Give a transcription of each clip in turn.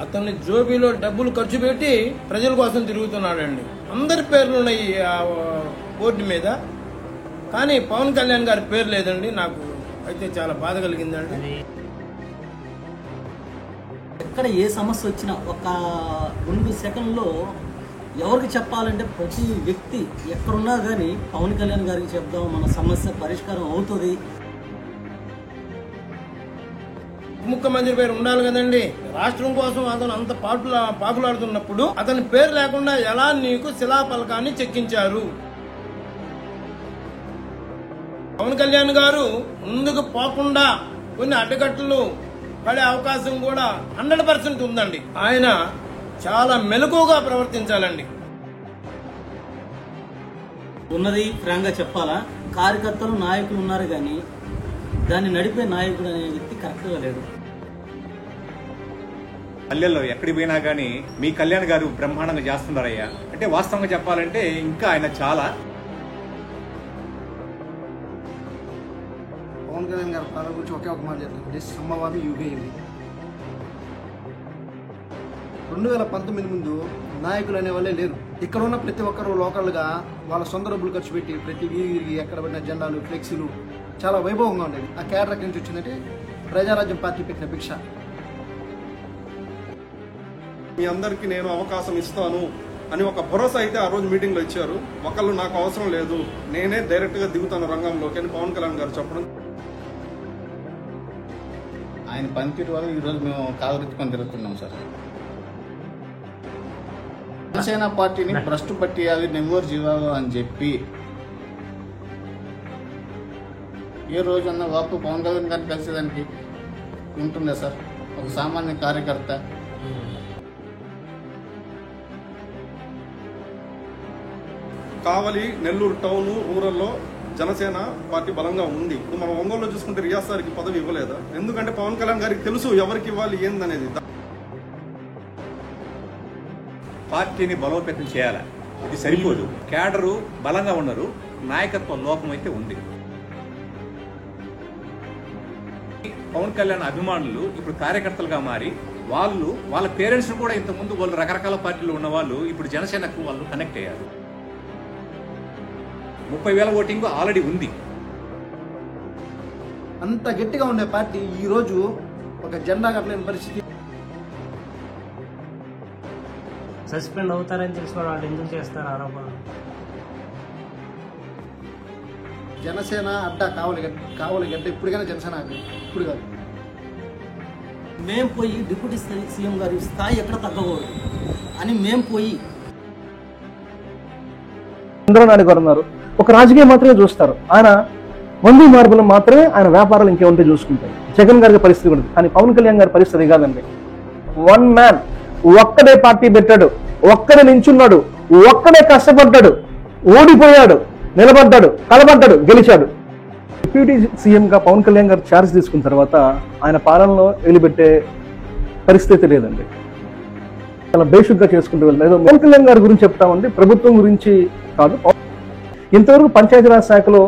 అతన్ని జోబీలో డబ్బులు ఖర్చు పెట్టి ప్రజల కోసం తిరుగుతున్నాడండి. అందరి పేర్లు ఉన్నాయి ఆ బోర్డు మీద, కానీ పవన్ కళ్యాణ్ గారి పేరు లేదండి. నాకు అయితే చాలా బాధ కలిగిందండి. ఎక్కడ ఏ సమస్య వచ్చినా ఒక 2 సెకండ్లో ఎవరికి చెప్పాలంటే ప్రతి వ్యక్తి ఎక్కడున్నా కానీ పవన్ కళ్యాణ్ గారికి చెప్దాం, మన సమస్య పరిష్కారం అవుతుంది. ముఖ్యమంత్రి పేరు ఉండాలి కదండి. రాష్ట్రం కోసం అతను అంత పాకులాడుతున్నప్పుడు అతని పేరు లేకుండా ఎలా నీకు శిలాఫలకాన్ని చెక్కించారు? పవన్ కళ్యాణ్ గారు ముందుకు పోకుండా కొన్ని అడ్డకట్టలు పడే అవకాశం కూడా 100% ఉందండి. ఆయన చాలా మెలకువగా ప్రవర్తించాలండి. ఉన్నది ఫ్రాంక్గా చెప్పాలా, కార్యకర్తలు నాయకులు ఉన్నారు కానీ దాన్ని నడిపే నాయకుడు అనే వ్యక్తి కరెక్ట్గా లేడు. పల్లెల్లో ఎక్కడికి పోయినా కానీ మీ కళ్యాణ్ గారు బ్రహ్మాండంగా చేస్తున్నారయ్యా. అంటే వాస్తవంగా చెప్పాలంటే ఇంకా ఆయన చాలా పవన్ కళ్యాణ్ గారి పాలన గురించి ఒకే ఒక మాట చెప్తాను, సమ్మవామి యుగే ఇది. 2019 ముందు నాయకులు అనే వాళ్ళే లేరు. ఇక్కడ ఉన్న ప్రతి ఒక్కరు లోకల్గా వాళ్ళ సొంత డబ్బులు ఖర్చు పెట్టి ప్రతి వీధికి ఎక్కడ పడిన జెండాలు, ఫ్లెక్సీలు చాలా వైభవంగా ఉండేది. ఆ క్యాడర్ ఎక్కడి నుంచి వచ్చిందంటే ప్రజారాజ్యం పార్టీ పెట్టిన భిక్ష. మీ అందరికీ నేను అవకాశం ఇస్తాను అని ఒక భరోసా అయితే ఆ రోజు మీటింగ్లో ఇచ్చారు. ఒకళ్ళు నాకు అవసరం లేదు, నేనే డైరెక్ట్గా దిగుతాను రంగంలోకి అని పవన్ కళ్యాణ్ గారు చెప్పడం. ఆయన పనితీరు వల్ల ఈరోజు మేము కాలరెత్తుకొని తిరుగుతున్నాం సార్. జనసేన పార్టీని భ్రష్టు పట్టియాలి, నెమ్మూరు జీవాలు అని చెప్పి ఏ రోజన్నా వాపు పవన్ కళ్యాణ్ గారిని కలిసేదానికి ఉంటుందా సార్? ఒక సామాన్య కార్యకర్త కావలి, నెల్లూరు టౌన్, రూరల్లో జనసేన పార్టీ బలంగా ఉంది. ఇప్పుడు మనం ఒంగోలులో చూసుకుంటే రియాజ్ సార్కి పదవి ఇవ్వలేదా? ఎందుకంటే పవన్ కళ్యాణ్ గారికి తెలుసు ఎవరికి ఇవ్వాలి ఏందనేది. పార్టీని బలోపేతం చేయాలి, ఇది సరిపోదు. క్యాడరు బలంగా ఉన్నారు, నాయకత్వ లోపం అయితే ఉంది. పవన్ కళ్యాణ్ అభిమానులు ఇప్పుడు కార్యకర్తలుగా మారి వాళ్ళ పేరెంట్స్ కూడా ఇంతకుముందు వాళ్ళు రకరకాల పార్టీలు ఉన్న వాళ్ళు ఇప్పుడు జనసేనకు వాళ్ళు కనెక్ట్ అయ్యారు. 30,000 ఓటింగ్ ఆల్రెడీ ఉంది. అంత గట్టిగా ఉండే పార్టీ ఈరోజు ఒక జెండా కట్టలేని పరిస్థితి. సస్పెండ్ అవుతారని తెలిసిన వాళ్ళు ఎందుకు చేస్తారు ఆరోపణలు? జనసేన అడ్డా కావాలి గడ్డ ఇప్పటికైనా జనసేన ఇప్పుడు కాదు. మేము పోయి డిప్యూటీ సీఎం గారి స్థాయి ఎక్కడ తగ్గకూడదు అని మేము పోయి చంద్రబాబు నాయుడు గారు ఉన్నారు, ఒక రాజకీయం మాత్రమే చూస్తారు. ఆయన వందీ మార్పులు మాత్రమే ఆయన వ్యాపారాలు ఇంకేముంటే చూసుకుంటాయి. జగన్ గారి పరిస్థితి కూడా, కానీ పవన్ కళ్యాణ్ గారి పరిస్థితి కాదండి. 1 మ్యాన్, ఒక్కడే పార్టీ పెట్టాడు, ఒక్కడే నించున్నాడు, ఒక్కడే కష్టపడ్డాడు, ఓడిపోయాడు, నిలబడ్డాడు, కలబడ్డాడు, గెలిచాడు. డిప్యూటీ సీఎంగా పవన్ కళ్యాణ్ గారు ఛార్జ్ తీసుకున్న తర్వాత ఆయన పాలనలో వెలిపెట్టే పరిస్థితి లేదండి. చాలా బేసిక్గా చేసుకుంటూ వెళ్తాం. ఏదో పవన్ కళ్యాణ్ గారి గురించి చెప్తామండి, ప్రభుత్వం గురించి కాదు. ఇంతవరకు పంచాయతీరాజ్ శాఖలో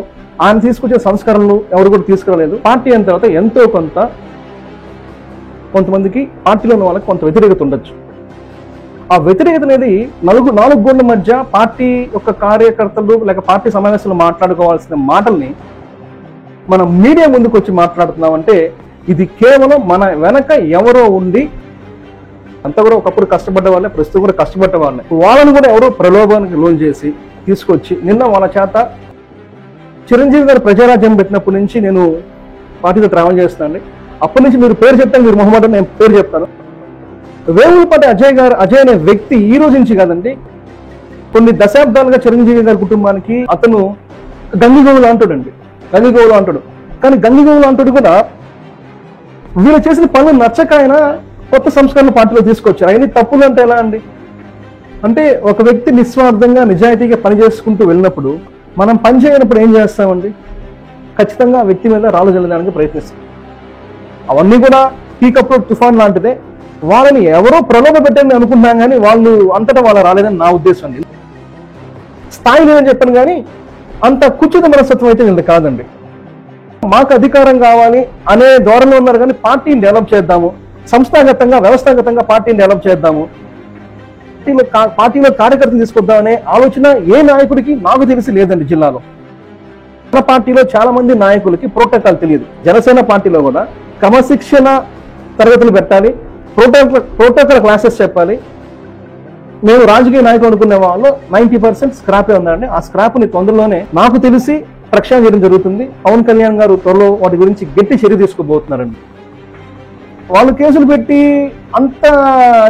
ఆయన తీసుకొచ్చే సంస్కరణలు ఎవరు కూడా తీసుకురాలేదు. పార్టీ అయిన తర్వాత ఎంతో కొంతమందికి పార్టీలో ఉన్న వాళ్ళకి కొంత వ్యతిరేకత ఉండొచ్చు. ఆ వ్యతిరేకత అనేది 4 గోళ్ల మధ్య పార్టీ యొక్క కార్యకర్తలు లేక పార్టీ సమావేశంలో మాట్లాడుకోవాల్సిన మాటల్ని మనం మీడియా ముందుకు వచ్చి మాట్లాడుతున్నామంటే ఇది కేవలం మన వెనక ఎవరో ఉండి, అంతా కూడా ఒకప్పుడు కష్టపడ్డ వాళ్ళే, ప్రస్తుతం కూడా కష్టపడ్డ వాళ్ళే, వాళ్ళని కూడా ఎవరో ప్రలోభానికి లోన్ చేసి తీసుకొచ్చి నిన్న వాళ్ళ చేత చిరంజీవి గారు ప్రజారాజ్యం పెట్టినప్పటి నుంచి నేను పార్టీతో ట్రావెల్ చేస్తానండి. అప్పటి నుంచి మీరు పేరు చెప్తాను, మీరు మొహమాటం, నేను పేరు చెప్తాను. వేములపాటి అజయ్ అనే వ్యక్తి ఈ రోజు నుంచి కాదండి, కొన్ని దశాబ్దాలుగా చిరంజీవి గారి కుటుంబానికి అతను గంగిగోవులు అంటాడండి, గంగిగోవులు అంటాడు. కానీ గంగిగోవులు అంటాడు కూడా వీళ్ళు చేసిన పనులు నచ్చక ఆయన కొత్త సంస్కరణ పార్టీలో తీసుకొచ్చారు. అవన్నీ తప్పులు అంటే ఎలా అండి? అంటే ఒక వ్యక్తి నిస్వార్థంగా నిజాయితీగా పని చేసుకుంటూ వెళ్ళినప్పుడు మనం పని చేయనప్పుడు ఏం చేస్తామండి? ఖచ్చితంగా ఆ వ్యక్తి మీద రాళ్ళు జల్లడానికి ప్రయత్నిస్తాం. అవన్నీ కూడా టీకప్లో తుఫాన్ లాంటిదే. వాళ్ళని ఎవరో ప్రలోభ పెట్టని అనుకున్నాం కానీ వాళ్ళు అంతటా వాళ్ళ రాలేదని నా ఉద్దేశం అండి. స్థాయి లేదని చెప్పాను కానీ అంత కుచిత మనస్తత్వం అయితే వీళ్ళది కాదండి. మాకు అధికారం కావాలి అనే ధోరణిలో ఉన్నారు కానీ పార్టీని డెవలప్ చేద్దాము, సంస్థాగతంగా వ్యవస్థాగతంగా పార్టీని డెవలప్ చేద్దాము, పార్టీలో కార్యకర్తలు తీసుకొద్దామనే ఆలోచన ఏ నాయకుడికి నాకు తెలిసి లేదండి జిల్లాలో. మన పార్టీలో చాలా మంది నాయకులకి ప్రోటోకాల్ తెలియదు. జనసేన పార్టీలో కూడా క్రమశిక్షణ తరగతులు పెట్టాలి, ప్రోటోకాల్ క్లాసెస్ చెప్పాలి. మేము రాజకీయ నాయకులు అనుకునే వాళ్ళు 90% స్క్రాపే ఉందండి. ఆ స్క్రాప్ని తొందరలోనే నాకు తెలిసి ప్రక్షాళన చేయడం జరుగుతుంది. పవన్ కళ్యాణ్ గారు త్వరలో వాటి గురించి గట్టి చర్య తీసుకోబోతున్నారండి. వాళ్ళు కేసులు పెట్టి అంత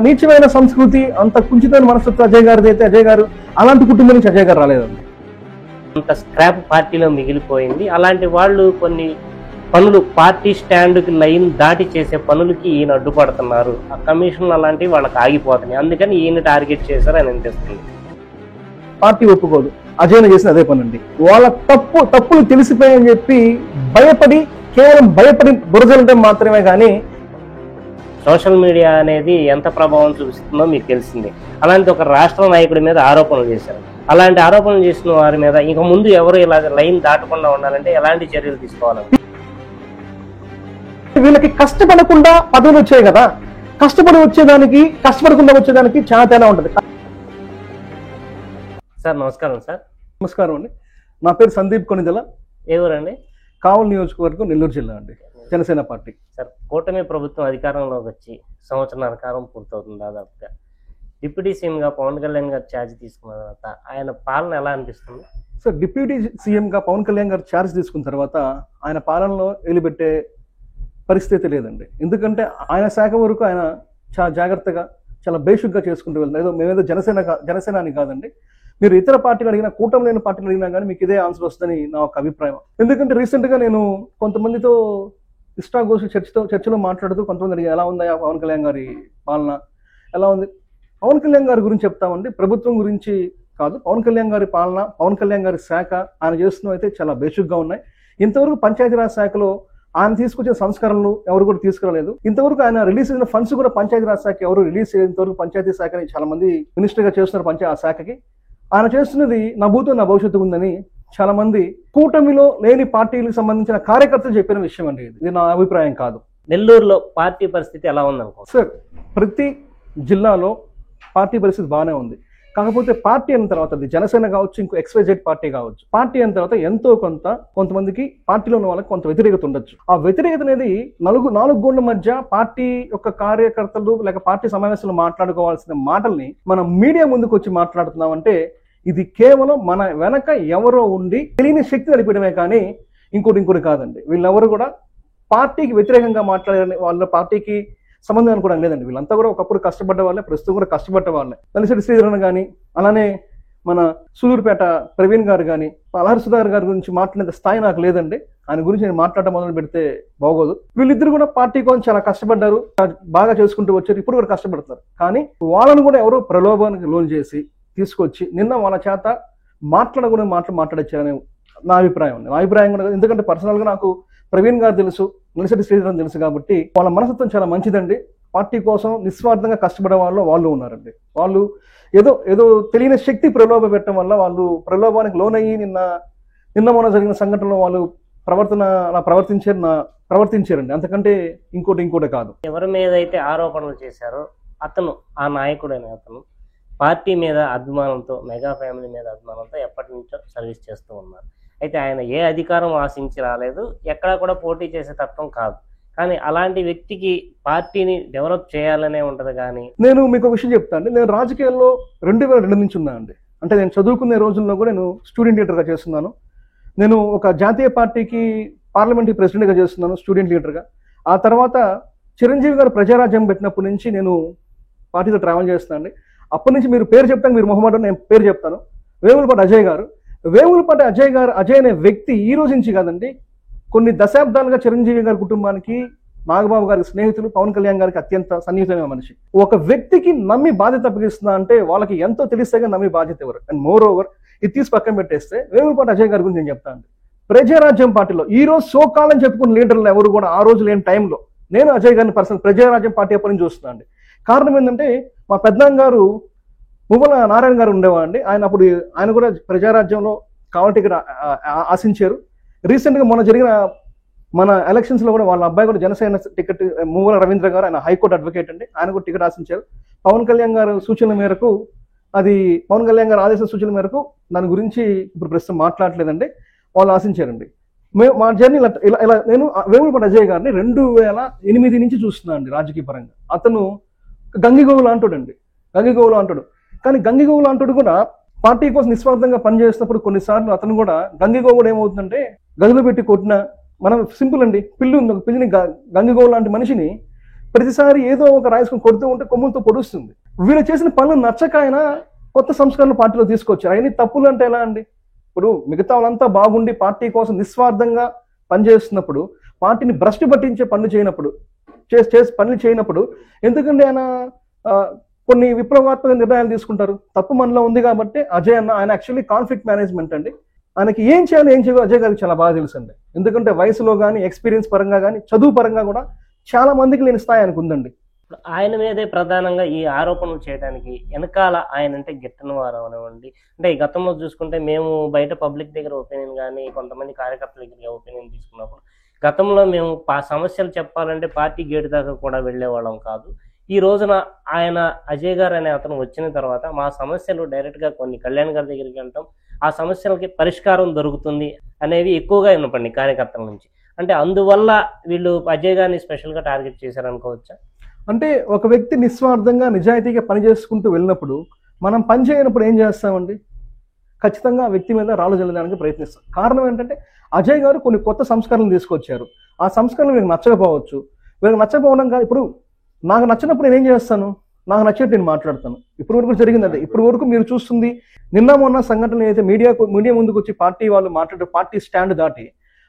నీచమైన సంస్కృతి, అంత కుంచితమైన మనస్తత్వం అజయ్ గారిది అయితే అజయ్ గారు అలాంటి కుటుంబం నుంచి అజయ్ గారు రాలేదండి. అంత స్క్రాప్ పార్టీలో మిగిలిపోయింది. అలాంటి వాళ్ళు కొన్ని పనులు పార్టీ స్టాండ్కి లైన్ దాటి చేసే పనులకి ఈయన అడ్డుపడుతున్నారు. ఆ కమిషన్లు అలాంటివి వాళ్ళకి ఆగిపోతున్నాయి. అందుకని ఈయన టార్గెట్ చేశారు అని అనిపిస్తుంది. పార్టీ ఒప్పుకోదు, అజయ్ చేసిన అదే పని అండి. వాళ్ళ తప్పులు తెలిసిపోయాయని చెప్పి కేవలం భయపడి బురదలడం మాత్రమే కానీ సోషల్ మీడియా అనేది ఎంత ప్రభావం చూపిస్తుందో మీకు తెలిసింది. అలాంటి ఒక రాష్ట్ర నాయకుడి మీద ఆరోపణలు చేశారు. అలాంటి ఆరోపణలు చేసిన వారి మీద ఇక ముందు ఎవరు ఇలా లైన్ దాటకుండా ఉండాలంటే ఎలాంటి చర్యలు తీసుకోవాలండి? వీళ్ళకి కష్టపడకుండా పదవులు వచ్చాయి కదా, కష్టపడకుండా వచ్చేదానికి చాలా తేడా ఉంటుంది. సార్ నమస్కారం. సార్ నమస్కారం అండి. నా పేరు సందీప్ కొనిదెల. ఏ ఊరండి? కావలి నియోజకవర్గం, నెల్లూరు జిల్లా అండి. జనసేన పార్టీ. సార్ కూటమి ప్రభుత్వం అధికారంలోకి వచ్చి సంవత్సరాల కాలం పూర్తవుతుంది దాదాపుగా. డిప్యూటీ సీఎంగా పవన్ కళ్యాణ్ గారు ఛార్జ్ తీసుకున్న తర్వాత ఆయన పాలన ఎలా అనిపిస్తుంది? సార్ డిప్యూటీ సీఎంగా పవన్ కళ్యాణ్ గారు ఛార్జ్ తీసుకున్న తర్వాత ఆయన పాలనలో వెలిపెట్టే పరిస్థితి లేదండి. ఎందుకంటే ఆయన శాఖ వరకు ఆయన చాలా జాగ్రత్తగా, చాలా బేసిక్గా చేసుకుంటూ వెళ్తారు. ఏదో మేమేదో జనసేన అని కాదండి. మీరు ఇతర పార్టీలు అడిగినా, కూటమి లేని పార్టీలు అడిగినా కానీ మీకు ఇదే ఆన్సర్ వస్తుందని నా ఒక అభిప్రాయం. ఎందుకంటే రీసెంట్గా నేను కొంతమందితో ఇష్టాగోష్ఠి చర్చలో మాట్లాడుతూ కొంతమంది అడిగి ఎలా ఉందా పవన్ కళ్యాణ్ గారి పాలన ఎలా ఉంది? పవన్ కళ్యాణ్ గారి గురించి చెప్తామండి, ప్రభుత్వం గురించి కాదు. పవన్ కళ్యాణ్ గారి పాలన, పవన్ కళ్యాణ్ గారి శాఖ ఆయన చేస్తున్నవి అయితే చాలా బేసిక్గా ఉన్నాయి. ఇంతవరకు పంచాయతీరాజ్ శాఖలో ఆయన తీసుకొచ్చిన సంస్కరణలు ఎవరు కూడా తీసుకురాలేదు. ఇంతవరకు ఆయన రిలీజ్ చేసిన ఫండ్స్ కూడా పంచాయతీరాజ్ శాఖ ఎవరు రిలీజ్ చేసేంతవరకు పంచాయతీ శాఖని చాలా మంది మినిస్టర్గా చేస్తున్నారు. ఆ శాఖకి ఆయన చేస్తున్నది నా భూతో నా భవిష్యత్తు ఉందని చాలా మంది కూటమిలో లేని పార్టీలకు సంబంధించిన కార్యకర్తలు చెప్పిన విషయం అండి. ఇది నా అభిప్రాయం కాదు. నెల్లూరులో పార్టీ పరిస్థితి ఎలా ఉందనుకో సార్, ప్రతి జిల్లాలో పార్టీ పరిస్థితి బాగానే ఉంది. కాకపోతే పార్టీ అయిన తర్వాత అది జనసేన కావచ్చు, ఇంకో XYZ పార్టీ కావచ్చు, పార్టీ అయిన తర్వాత ఎంతో కొంతమందికి పార్టీలో ఉన్న వాళ్ళకి కొంత వ్యతిరేకత ఉండొచ్చు. ఆ వ్యతిరేకత అనేది నాలుగు గోళ్ల మధ్య పార్టీ యొక్క కార్యకర్తలు లేక పార్టీ సమావేశంలో మాట్లాడుకోవాల్సిన మాటల్ని మనం మీడియా ముందుకు వచ్చి మాట్లాడుతున్నామంటే ఇది కేవలం మన వెనక ఎవరో ఉండి తెలియని శక్తి నడిపడమే కానీ ఇంకోటి కాదండి. వీళ్ళెవరు కూడా పార్టీకి వ్యతిరేకంగా మాట్లాడే వాళ్ళ పార్టీకి సంబంధం అనుకోవడం లేదండి. వీళ్ళంతా కూడా ఒకప్పుడు కష్టపడ్డ వాళ్ళే, ప్రస్తుతం కూడా కష్టపడ్డ వాళ్ళే. తలసిడి శ్రీధరన్ కానీ, అలానే మన సూలూరుపేట ప్రవీణ్ గారు కానీ, అలహరి సుధాకర్ గారి గురించి మాట్లాడే స్థాయి నాకు లేదండి. ఆయన గురించి నేను మాట్లాడటం మొదలు పెడితే బాగోదు. వీళ్ళిద్దరు కూడా పార్టీ కోసం చాలా కష్టపడ్డారు, బాగా చేసుకుంటూ వచ్చారు, ఇప్పుడు కూడా కష్టపడుతున్నారు. కానీ వాళ్ళను కూడా ఎవరో ప్రలోభానికి లోన్ చేసి తీసుకొచ్చి నిన్న వాళ్ళ చేత మాట్లాడకుండా మాట్లాడొచ్చారని నా అభిప్రాయం ఉంది. నా అభిప్రాయం కూడా ఎందుకంటే పర్సనల్గా నాకు ప్రవీణ్ గారు తెలుసు, నిలసటి శ్రీధరన్ తెలుసు కాబట్టి వాళ్ళ మనస్తత్వం చాలా మంచిదండి. పార్టీ కోసం నిస్వార్థంగా కష్టపడే వాళ్ళు ఉన్నారండి. వాళ్ళు ఏదో తెలియని శక్తి ప్రలోభ పెట్టడం వల్ల వాళ్ళు ప్రలోభానికి లోనయ్యి నిన్న మొన్న జరిగిన సంఘటనలో వాళ్ళు అలా ప్రవర్తించారండి. అంతకంటే ఇంకోటి కాదు. ఎవరి మీద అయితే ఆరోపణలు చేశారో అతను, ఆ నాయకుడైన అతను పార్టీ మీద అభిమానంతో, మెగా ఫ్యామిలీ మీద అభిమానంతో ఎప్పటి నుంచో సర్వీస్ చేస్తూ ఉన్నారు. అయితే ఆయన ఏ అధికారం ఆశించి రాలేదు, ఎక్కడా కూడా పోటీ చేసే తత్వం కాదు. కానీ అలాంటి వ్యక్తికి పార్టీని డెవలప్ చేయాలనే ఉంటది. కానీ నేను మీకు ఒక విషయం చెప్తాను. నేను రాజకీయాల్లో 2002 నుంచి ఉన్నా అండి. అంటే నేను చదువుకునే రోజుల్లో కూడా నేను స్టూడెంట్ లీడర్గా చేస్తున్నాను. నేను ఒక జాతీయ పార్టీకి పార్లమెంటరీ ప్రెసిడెంట్గా చేస్తున్నాను, స్టూడెంట్ లీడర్గా. ఆ తర్వాత చిరంజీవి గారు ప్రజారాజ్యం పెట్టినప్పటి నుంచి నేను పార్టీతో ట్రావెల్ చేస్తున్నాను అండి. అప్పటి నుంచి మీరు పేరు చెప్తాను, మీరు మొహమాటం, నేను పేరు చెప్తాను. వేములపాటి అజయ్ గారు. వేములపాటి అజయ్ అనే వ్యక్తి ఈ రోజు నుంచి కాదండి, కొన్ని దశాబ్దాలుగా చిరంజీవి గారి కుటుంబానికి, నాగబాబు గారి స్నేహితులు, పవన్ కళ్యాణ్ గారికి అత్యంత సన్నిహితమైన మనిషి. ఒక వ్యక్తికి నమ్మి బాధ్యత అప్పగిస్తున్నా అంటే వాళ్ళకి ఎంతో తెలిస్తేగా నమ్మి బాధ్యత ఎవరు. అండ్ మోర్ ఓవర్ ఇది తీసి పక్కన పెట్టేస్తే వేములపాటి అజయ్ గారి గురించి నేను చెప్తాను. ప్రజారాజ్యం పార్టీలో ఈ రోజు సోకాలని చెప్పుకున్న లీడర్లు ఎవరు కూడా ఆ రోజు లేని టైంలో నేను అజయ్ గారిని పర్సనల్ ప్రజారాజ్యం పార్టీ అప్పటి నుంచి చూస్తున్నాను అండి. కారణం ఏంటంటే మా పెద్దనాన్న గారు మువ్వల నారాయణ గారు ఉండేవాడండి. ఆయన కూడా ప్రజారాజ్యంలో కావాలి టికెట్ ఆశించారు. రీసెంట్గా మొన్న జరిగిన మన ఎలక్షన్స్ లో కూడా వాళ్ళ అబ్బాయి కూడా జనసేన టికెట్ మూవల రవీంద్ర గారు, ఆయన హైకోర్టు అడ్వకేట్ అండి, ఆయన కూడా టికెట్ ఆశించారు. పవన్ కళ్యాణ్ గారు సూచనల మేరకు, అది పవన్ కళ్యాణ్ గారు ఆదేశ సూచనల మేరకు దాని గురించి ఇప్పుడు ప్రస్తుతం మాట్లాడలేదండి, వాళ్ళు ఆశించారండి. మా జర్నీ ఇలా ఇలా నేను వేములపాటి అజయ్ గారిని 2008 నుంచి చూస్తున్నాను అండి రాజకీయ పరంగా. అతను గంగిగోవులు అంటాడండి, గంగిగోవులు అంటాడు. కానీ గంగిగోవులు అంటాడు కూడా పార్టీ కోసం నిస్వార్థంగా పనిచేస్తున్నప్పుడు కొన్నిసార్లు అతను కూడా గంగిగోవుడు ఏమవుతుందంటే గదిలో పెట్టి కొట్టిన, మనం సింపుల్ అండి, పిల్లి ఉంది, ఒక పిల్లిని గంగిగోవు లాంటి మనిషిని ప్రతిసారి ఏదో ఒక రాయిసుకొని కొడుతూ ఉంటే కొమ్ములతో పొడుస్తుంది. వీళ్ళు చేసిన పనులు నచ్చక ఆయన కొత్త సంస్కరణ పార్టీలో తీసుకొచ్చారు. అవన్నీ తప్పులు అంటే ఎలా అండి? ఇప్పుడు మిగతా వాళ్ళంతా బాగుండి పార్టీ కోసం నిస్వార్థంగా పనిచేస్తున్నప్పుడు, పార్టీని భ్రష్టు పట్టించే పనులు చేయనప్పుడు, పనులు చేయనప్పుడు ఎందుకంటే ఆయన కొన్ని విప్లవాత్మక నిర్ణయాలు తీసుకుంటారు? తప్పు మనలో ఉంది కాబట్టి అజయ్ అన్న, ఆయన యాక్చువల్లీ కాన్ఫ్లిక్ట్ మేనేజ్మెంట్ అండి. ఆయనకి ఏం చేయాలో అజయ్ గారికి చాలా బాగా తెలుసు అండి. ఎందుకంటే వయసులో కానీ, ఎక్స్పీరియన్స్ పరంగా కానీ, చదువు పరంగా కూడా చాలా మందికి లేని స్థాయి ఆయనకు ఉందండి. ఆయన మీదే ప్రధానంగా ఈ ఆరోపణలు చేయడానికి వెనకాల ఆయన అంటే గిట్టని వారు అవనివ్వండి, అంటే ఈ గతంలో చూసుకుంటే మేము బయట పబ్లిక్ దగ్గర ఒపీనియన్ కానీ కొంతమంది కార్యకర్తల దగ్గర ఒపీనియన్ తీసుకున్నప్పుడు, గతంలో మేము సమస్యలు చెప్పాలంటే పార్టీ గేటు దాకా కూడా వెళ్ళేవాళ్ళం కాదు. ఈ రోజున ఆయన అజయ్ గారు అనే అతను వచ్చిన తర్వాత మా సమస్యలు డైరెక్ట్గా కొన్ని కళ్యాణ్ గారి దగ్గరికి వెళ్ళటం, ఆ సమస్యలకి పరిష్కారం దొరుకుతుంది అనేవి ఎక్కువగా వినపండి కార్యకర్తల నుంచి. అంటే అందువల్ల వీళ్ళు అజయ్ గారిని స్పెషల్గా టార్గెట్ చేశారనుకోవచ్చా? అంటే ఒక వ్యక్తి నిస్వార్థంగా నిజాయితీగా పని చేసుకుంటూ వెళ్ళినప్పుడు, మనం పని చేయనప్పుడు ఏం చేస్తామండి? ఖచ్చితంగా ఆ వ్యక్తి మీద రాళ్ళు జల్లడానికి ప్రయత్నిస్తాం. కారణం ఏంటంటే అజయ్ గారు కొన్ని కొత్త సంస్కరణలు తీసుకొచ్చారు. ఆ సంస్కరణలు వీళ్ళకి నచ్చకపోవచ్చు. వీళ్ళకి నచ్చకపోవడం కాదు, ఇప్పుడు నాకు నచ్చినప్పుడు నేనేం చేస్తాను? నాకు నచ్చినట్టు నేను మాట్లాడతాను. ఇప్పుడు వరకు జరిగిందంటే, ఇప్పుడు వరకు మీరు చూస్తుంది నిన్న మొన్న సంఘటనలు అయితే మీడియా ముందుకు వచ్చి పార్టీ వాళ్ళు మాట్లాడే పార్టీ స్టాండ్ దాటి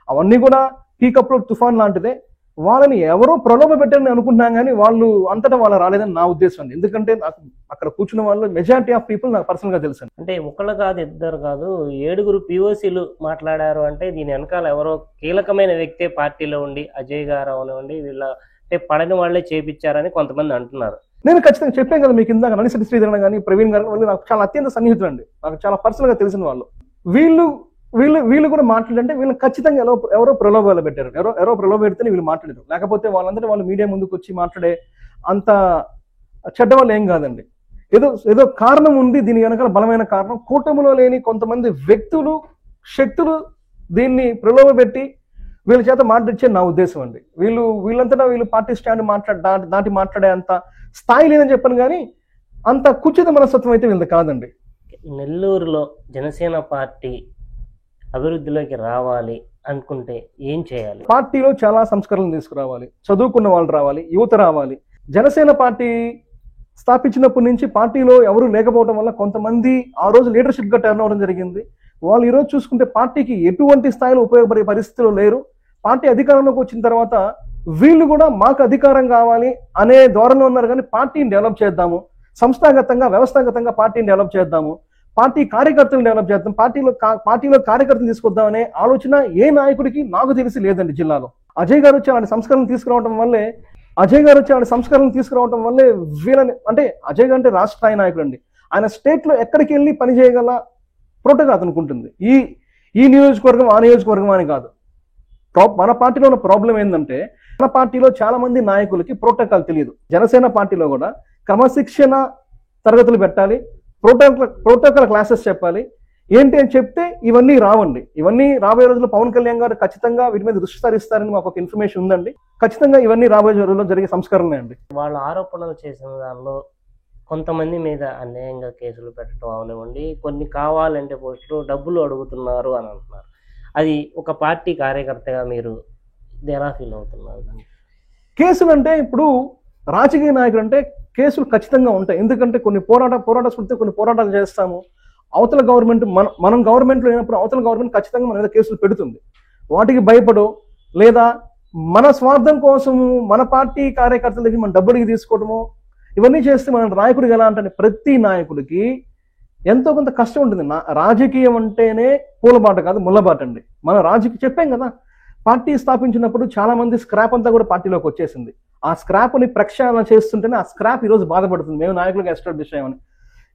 అవన్నీ కూడా పీకప్లో తుఫాన్ లాంటిదే. వాళ్ళని ఎవరో ప్రలోభ పెట్టారని అనుకుంటున్నాం కానీ వాళ్ళు అంతటా వాళ్ళు రాలేదని నా ఉద్దేశం అండి. ఎందుకంటే నాకు అక్కడ కూర్చున్న వాళ్ళు మెజారిటీ ఆఫ్ పీపుల్ నాకు పర్సనల్ గా తెలుసు. అంటే ఒకళ్ళు కాదు, ఇద్దరు కాదు, 7 POCలు మాట్లాడారు అంటే దీని వెనకాల ఎవరో కీలకమైన వ్యక్తే పార్టీలో ఉండి అజయ్ గారు అవనివ్వండి వీళ్ళ అంటే పడని వాళ్లే చేపించారని కొంతమంది అంటున్నారు. నేను ఖచ్చితంగా చెప్పాను కదా మీకు ఇందాక, ననిశెట్టి శ్రీధరన్ కానీ ప్రవీణ్ గారు వాళ్ళు నాకు చాలా అత్యంత సన్నిహితులు అండి, నాకు చాలా పర్సనల్ గా తెలిసిన వాళ్ళు. వీళ్ళు కూడా మాట్లాడంటే వీళ్ళు ఖచ్చితంగా ఎవరో ప్రలోభాలు పెట్టారు, ఎవరో ప్రలోభ పెడితేనే వీళ్ళు మాట్లాడారు. లేకపోతే వాళ్ళందరూ వాళ్ళు మీడియా ముందుకు వచ్చి మాట్లాడే అంత చెడ్డ వాళ్ళు ఏం కాదండి. ఏదో కారణం ఉంది దీని వెనకాల, బలమైన కారణం. కూటమిలో లేని కొంతమంది వ్యక్తులు, శక్తులు దీన్ని ప్రలోభ పెట్టి వీళ్ళ చేత మాట్లాడిచ్చే నా ఉద్దేశం అండి. వీళ్ళంతటా వీళ్ళు పార్టీ స్టాండ్ దాటి మాట్లాడే అంత స్థాయి లేదని చెప్పను కానీ అంత కుచిత మనస్తత్వం అయితే వీళ్ళది కాదండి. నెల్లూరులో జనసేన పార్టీ అభివృద్ధిలోకి రావాలి అనుకుంటే ఏం చేయాలి? పార్టీలో చాలా సంస్కరణలు తీసుకురావాలి, చదువుకున్న వాళ్ళు రావాలి, యువత రావాలి. జనసేన పార్టీ స్థాపించినప్పటి నుంచి పార్టీలో ఎవరు లేకపోవడం వల్ల కొంతమంది ఆ రోజు లీడర్షిప్ గా టర్న్ అవ్వడం జరిగింది. వాళ్ళు ఈరోజు చూసుకుంటే పార్టీకి ఎటువంటి స్థాయిలో ఉపయోగపడే పరిస్థితుల్లో లేరు. పార్టీ అధికారంలోకి వచ్చిన తర్వాత వీళ్ళు కూడా మాకు అధికారం కావాలి అనే ధోరణిలో ఉన్నారు. కానీ పార్టీని డెవలప్ చేద్దాము, సంస్థాగతంగా వ్యవస్థాగతంగా పార్టీని డెవలప్ చేద్దాము, పార్టీ కార్యకర్తలను డెవలప్ చేద్దాం, పార్టీలో కార్యకర్తలు తీసుకొద్దామనే ఆలోచన ఏ నాయకుడికి నాకు తెలిసి లేదండి జిల్లాలో. అజయ్ గారు వచ్చి అలాంటి సంస్కరణలు తీసుకురావడం వల్లే వీళ్ళని, అంటే అజయ్ గారు అంటే రాష్ట్ర స్థాయి నాయకుడు అండి. ఆయన స్టేట్ లో ఎక్కడికి వెళ్ళి పని చేయగల ప్రోటోకాల్ అతనుకుంటుంది. ఈ నియోజకవర్గం ఆ నియోజకవర్గం అని కాదు. మన పార్టీలో ఉన్న ప్రాబ్లం ఏంటంటే మన పార్టీలో చాలా మంది నాయకులకి ప్రోటోకాల్ తెలియదు. జనసేన పార్టీలో కూడా క్రమశిక్షణ తరగతులు పెట్టాలి, ప్రోటోకాల్ క్లాసెస్ చెప్పాలి. ఏంటి అని చెప్తే ఇవన్నీ రావండి. ఇవన్నీ రాబోయే రోజుల్లో పవన్ కళ్యాణ్ గారు ఖచ్చితంగా వీటి మీద దృష్టి సారిస్తారని మాకు ఒక ఇన్ఫర్మేషన్ ఉందండి. ఖచ్చితంగా ఇవన్నీ రాబోయే రోజుల్లో జరిగే సంస్కరణలే అండి. వాళ్ళు ఆరోపణలు చేసిన దానిలో కొంతమంది మీద అన్యాయంగా కేసులు పెట్టడం అవనివ్వండి, కొన్ని కావాలంటే పోస్టులు డబ్బులు అడుగుతున్నారు అని అంటున్నారు. అది ఒక పార్టీ కార్యకర్తగా మీరు ఎలా ఫీల్ అవుతున్నారు? కేసులు అంటే ఇప్పుడు రాజకీయ నాయకులు అంటే కేసులు ఖచ్చితంగా ఉంటాయి. ఎందుకంటే కొన్ని కొన్ని పోరాటాలు చేస్తాము. అవతల గవర్నమెంట్ మనం గవర్నమెంట్లో లేనప్పుడు అవతల గవర్నమెంట్ ఖచ్చితంగా మన మీద కేసులు పెడుతుంది. వాటికి భయపడో లేదా మన స్వార్థం కోసము మన పార్టీ కార్యకర్తల దగ్గర మన డబ్బుడికి తీసుకోవడము ఇవన్నీ చేస్తే మన నాయకుడికి ఎలా అంటే ప్రతి నాయకుడికి ఎంతో కొంత కష్టం ఉంటుంది. రాజకీయం అంటేనే పూలబాట కాదు ముళ్ళబాట అండి. మన చెప్పాం కదా, పార్టీ స్థాపించినప్పుడు చాలా మంది స్క్రాప్ అంతా కూడా పార్టీలోకి వచ్చేసింది. ఆ స్క్రాప్ని ప్రక్షాళన చేస్తుంటేనే ఆ స్క్రాప్ ఈరోజు బాధపడుతుంది. మేము నాయకులుగా ఎస్టాబ్లిష్ అయ్యామని.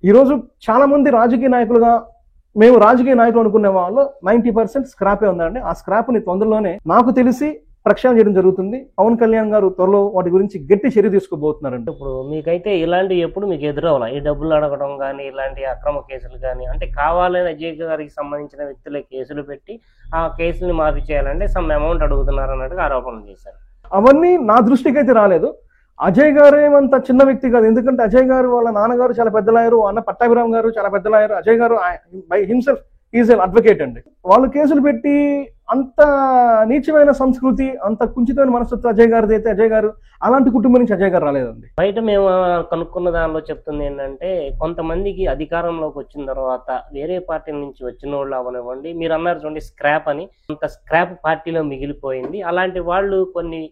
ఈరోజు చాలా మంది రాజకీయ నాయకులు అనుకునే వాళ్ళు 90% స్క్రాపే ఉందండి. ఆ స్క్రాప్ని తొందరలోనే నాకు తెలిసి ప్రక్షాళన చేయడం జరుగుతుంది. పవన్ కళ్యాణ్ గారు త్వరలో వాటి గురించి గట్టి చర్య తీసుకోబోతున్నారండి. ఇప్పుడు మీకైతే ఇలాంటి ఎప్పుడు మీకు ఎదురవ్వాలా ఈ డబ్బులు అడగడం కానీ ఇలాంటి అక్రమ కేసులు కానీ అంటే కావాలని అజయ్ గారికి సంబంధించిన వ్యక్తులే కేసులు పెట్టి ఆ కేసుని మాఫీ చేయాలంటే సమ్ అమౌంట్ అడుగుతున్నారు అన్నట్టుగా ఆరోపణలు చేశారు. అవన్నీ నా దృష్టికి అయితే రాలేదు. అజయ్ గారు ఏమంత చిన్న వ్యక్తి కాదు. ఎందుకంటే అజయ్ గారు వాళ్ళ నాన్నగారు చాలా పెద్ద లాయరు, అన్న పట్టాభిరామ్ గారు చాలా పెద్ద lawyer. Ajay garu by himself is an advocate అండి. వాళ్ళు కేసులు పెట్టి అంత నీచమైన సంస్కృతి, అంత కుంచితమైన మనస్తత్వం అజయ్ గారిది అయితే అజయ్ గారు అలాంటి కుటుంబం నుంచి అజయ్ గారు రాలేదండి. బయట మేము కనుక్కున్న దానిలో చెప్తుంది ఏంటంటే కొంతమందికి అధికారంలోకి వచ్చిన తర్వాత వేరే పార్టీ నుంచి వచ్చిన వాళ్ళు అవనివ్వండి, మీరు అన్నారు చూడండి స్క్రాప్ అని, అంత స్క్రాప్ పార్టీలో మిగిలిపోయింది. అలాంటి వాళ్ళు కొన్ని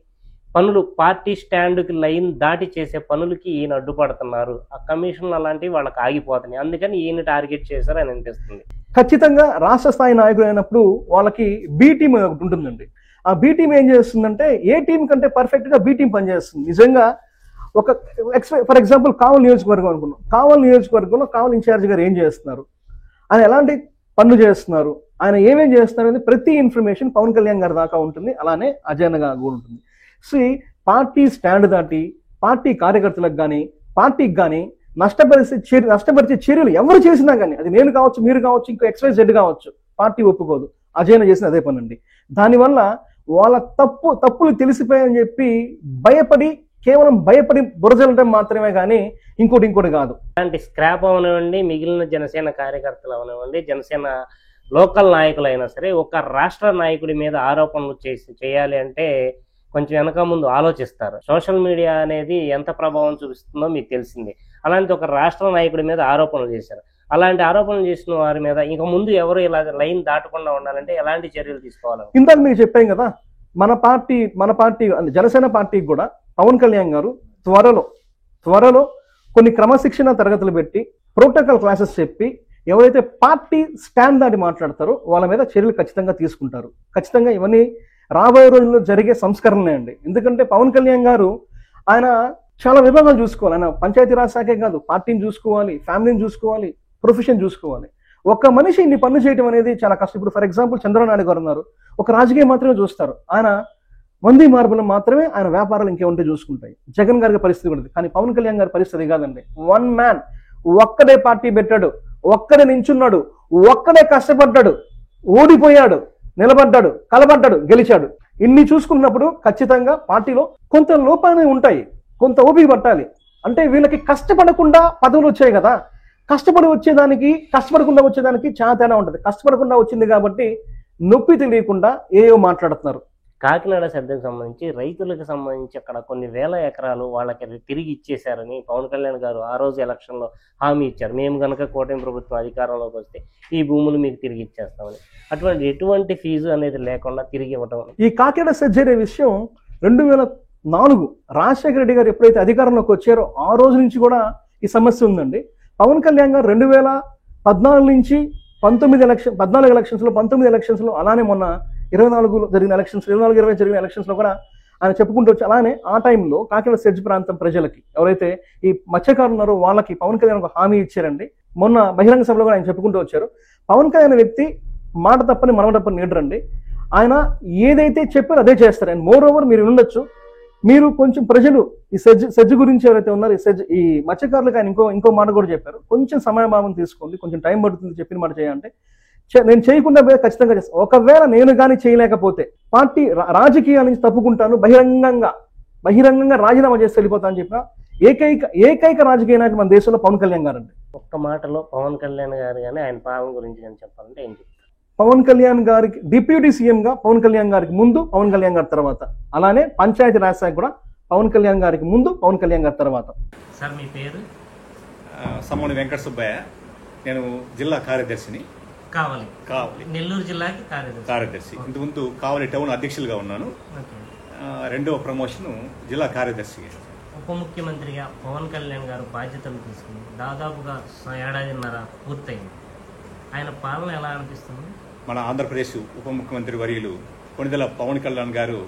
పనులు పార్టీ స్టాండ్కి లైన్ దాటి చేసే పనులకి ఈయన అడ్డుపడుతున్నారు. ఆ కమిషన్లు అలాంటివి వాళ్ళకి ఆగిపోతున్నాయి. అందుకని ఈయన టార్గెట్ చేశారని అనిపిస్తుంది. ఖచ్చితంగా రాష్ట్ర స్థాయి నాయకుడు అయినప్పుడు వాళ్ళకి బి టీం ఒకటి ఉంటుందండి. ఆ బి టీం ఏం చేస్తుందంటే ఏ టీం కంటే పర్ఫెక్ట్ గా బి టీం పనిచేస్తుంది. నిజంగా ఒక ఫర్ ఎగ్జాంపుల్ కావల్ నియోజకవర్గం అనుకున్నాం. కావల్ నియోజకవర్గంలో కావల్ ఇన్ఛార్జ్ గారు ఏం చేస్తున్నారు, ఆయన ఎలాంటి పనులు చేస్తున్నారు, ఆయన ఏమేం చేస్తున్నారు అనేది ప్రతి ఇన్ఫర్మేషన్ పవన్ కళ్యాణ్ గారి దాకా ఉంటుంది. అలానే అజయ్ అన్న గారు కూడా ఉంటుంది. పార్టీ స్టాండ్ దాటి పార్టీ కార్యకర్తలకు కానీ పార్టీకి కానీ నష్టపరిచే చర్యలు ఎవరు చేసినా కానీ, అది నేను కావచ్చు, మీరు కావచ్చు, ఇంకో XYZ కావచ్చు, పార్టీ ఒప్పుకోదు. అజయ్ చేసిన అదే పని అండి. దానివల్ల వాళ్ళ తప్పులు తెలిసిపోయాయని చెప్పి కేవలం భయపడి బురజలటం మాత్రమే కానీ ఇంకోటి కాదు. అలాంటి స్క్రాప్ అవనివ్వండి, మిగిలిన జనసేన కార్యకర్తలు అవనివ్వండి, జనసేన లోకల్ నాయకులైనా సరే ఒక రాష్ట్ర నాయకుడి మీద ఆరోపణలు చేయాలి అంటే కొంచెం వెనక ముందు ఆలోచిస్తారు. సోషల్ మీడియా అనేది ఎంత ప్రభావం చూపిస్తుందో మీకు తెలిసింది. అలాంటి ఒక రాష్ట్ర నాయకుడి మీద ఆరోపణలు చేశారు. అలాంటి ఆరోపణలు చేసిన వారి మీద ఇంకా ముందు ఎవరు ఇలా లైన్ దాటకుండా ఉండాలంటే ఎలాంటి చర్యలు తీసుకోవాలి? ఇందాక మీకు చెప్పాం కదా, మన పార్టీ జనసేన పార్టీకి కూడా పవన్ కళ్యాణ్ గారు త్వరలో కొన్ని క్రమశిక్షణ తరగతులు పెట్టి ప్రోటోకాల్ క్లాసెస్ చెప్పి ఎవరైతే పార్టీ స్టాండ్ దాటి మాట్లాడతారో వాళ్ళ మీద చర్యలు ఖచ్చితంగా తీసుకుంటారు. ఖచ్చితంగా ఇవన్నీ రాబోయే రోజుల్లో జరిగే సంస్కరణలే అండి. ఎందుకంటే పవన్ కళ్యాణ్ గారు ఆయన చాలా విభాగాలు చూసుకోవాలి. ఆయన పంచాయతీరాజ్ శాఖే కాదు, పార్టీని చూసుకోవాలి, ఫ్యామిలీని చూసుకోవాలి, ప్రొఫెషన్ చూసుకోవాలి. ఒక మనిషి ఇన్ని పనులు చేయడం అనేది చాలా కష్టం. ఇప్పుడు ఫర్ ఎగ్జాంపుల్ చంద్రబాబు నాయుడు గారు ఉన్నారు, ఒక రాజకీయం మాత్రమే చూస్తారు. ఆయన మంది మార్పులు మాత్రమే ఆయన వ్యాపారాలు ఇంకేముంటే చూసుకుంటాయి. జగన్ గారి పరిస్థితి కూడా, కానీ పవన్ కళ్యాణ్ గారి పరిస్థితి కాదండి. వన్ మ్యాన్, ఒక్కడే పార్టీ పెట్టాడు, ఒక్కడే నించున్నాడు, ఒక్కడే కష్టపడ్డాడు, ఓడిపోయాడు, నిలబడ్డాడు, కలబడ్డాడు, గెలిచాడు. ఇన్ని చూసుకున్నప్పుడు ఖచ్చితంగా పార్టీలో కొంత లోపాలు ఉంటాయి, కొంత ఓపిక పట్టాలి. అంటే వీళ్ళకి కష్టపడకుండా పదవులు వచ్చాయి కదా, కష్టపడకుండా వచ్చేదానికి చాలా తేడా ఉంటుంది. కష్టపడకుండా వచ్చింది కాబట్టి నొప్పి తెలియకుండా ఏవో మాట్లాడుతున్నారు. కాకినాడ సర్దికి సంబంధించి రైతులకు సంబంధించి అక్కడ కొన్ని వేల ఎకరాలు వాళ్ళకి తిరిగి ఇచ్చేశారని పవన్ కళ్యాణ్ గారు ఆ రోజు ఎలక్షన్లో హామీ ఇచ్చారు. మేము కనుక కూటమి ప్రభుత్వం అధికారంలోకి వస్తే ఈ భూములు మీకు తిరిగి ఇచ్చేస్తామని. ఎటువంటి ఫీజు అనేది లేకుండా తిరిగి ఇవ్వటం. ఈ కాకినాడ సర్జరీ విషయం 2004 రాజశేఖర రెడ్డి గారు ఎప్పుడైతే అధికారంలోకి వచ్చారో ఆ రోజు నుంచి కూడా ఈ సమస్య ఉందండి. పవన్ కళ్యాణ్ గారు 2014 నుంచి 14 ఎలక్షన్స్లో అలానే మొన్న 24 జరిగిన ఎలక్షన్స్, 24-20 జరిగిన ఎలక్షన్స్లో కూడా ఆయన చెప్పుకుంటూ వచ్చి, అలానే ఆ టైంలో కాకినాడ సెర్జ్ ప్రాంతం ప్రజలకి ఎవరైతే ఈ మత్స్యకారులు ఉన్నారో వాళ్ళకి పవన్ కళ్యాణ్ ఒక హామీ ఇచ్చారండి. మొన్న బహిరంగ సభలో కూడా ఆయన చెప్పుకుంటూ వచ్చారు. పవన్ కళ్యాణ్ వ్యక్తి మాట తప్పని మనవ తప్పని లీడర్ అండి. ఆయన ఏదైతే చెప్పారో అదే చేస్తారు. అండ్ మోర్ ఓవర్ మీరు ఉండొచ్చు, మీరు కొంచెం ప్రజలు ఈ సెజ్ గురించి ఎవరైతే ఉన్నారో ఈ మత్స్యకారులకు ఆయన ఇంకో మాట కూడా చెప్పారు. కొంచెం సమయభావం తీసుకోండి, కొంచెం టైం పడుతుంది, చెప్పిన మాట చేయాలంటే నేను చేయకుండా ఖచ్చితంగా చేస్తాను. ఒకవేళ నేను కానీ చేయలేకపోతే పార్టీ రాజకీయాల నుంచి తప్పుకుంటాను, బహిరంగంగా రాజీనామా చేసి వెళ్ళిపోతాను అని చెప్పిన ఏకైక రాజకీయ నాయకుడు మన దేశంలో పవన్ కళ్యాణ్ గారు అండి. ఒక్క మాటలో పవన్ కళ్యాణ్ గారు కానీ ఆయన పాలన గురించి కానీ చెప్పాలంటే ఏం చెప్తారు? పవన్ కళ్యాణ్ గారికి డిప్యూటీ సీఎంగా పవన్ కళ్యాణ్ గారికి ముందు, పవన్ కళ్యాణ్ గారి తర్వాత. అలానే పంచాయతీ రాజ్ శాఖ కూడా పవన్ కళ్యాణ్ గారికి ముందు, పవన్ కళ్యాణ్ గారి తర్వాత. సార్ మీ పేరు? సమ్మోని వెంకట సుబ్బయ్య. నేను జిల్లా కార్యదర్శిని. కావలి నెల్లూరు జిల్లాకి కార్యదర్శి. ఇంతకుముందు కావలి టౌన్ అధ్యక్షులుగా ఉన్నాను. రెండవ ప్రమోషన్ జిల్లా కార్యదర్శి. ఉప ముఖ్యమంత్రిగా పవన్ కళ్యాణ్ గారు బాధ్యతలు తీసుకుని దాదాపుగా 1.5 ఏడాదిన్నర పూర్తయింది. ఆయన పాలన ఎలా అనిపిస్తుంది? మన ఆంధ్రప్రదేశ్ ఉప ముఖ్యమంత్రి వర్యులు కొణిదెల పవన్ కళ్యాణ్ గారు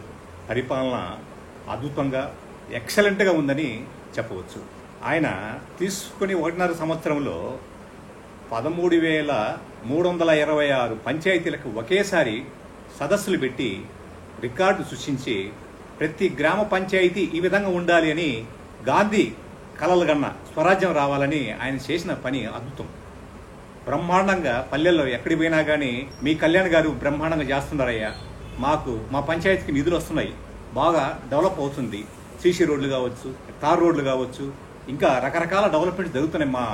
పరిపాలన అద్భుతంగా ఎక్సలెంట్గా ఉందని చెప్పవచ్చు. ఆయన తీసుకుని 1.5 సంవత్సరంలో 13,326 పంచాయతీలకు ఒకేసారి సదస్సులు పెట్టి రికార్డు సృష్టించి ప్రతి గ్రామ పంచాయతీ ఈ విధంగా ఉండాలి అని గాంధీ కలలు కన్నా స్వరాజ్యం రావాలని ఆయన చేసిన పని అద్భుతం. బ్రహ్మాండంగా పల్లెల్లో ఎక్కడికి పోయినా కానీ మీ కళ్యాణ్ గారు బ్రహ్మాండంగా చేస్తున్నారయ్యా, మాకు మా పంచాయతీకి నిధులు వస్తున్నాయి, బాగా డెవలప్ అవుతుంది, సీసీ రోడ్లు కావచ్చు, తార్ రోడ్లు కావచ్చు, ఇంకా రకరకాల డెవలప్మెంట్స్ జరుగుతున్నాయి మా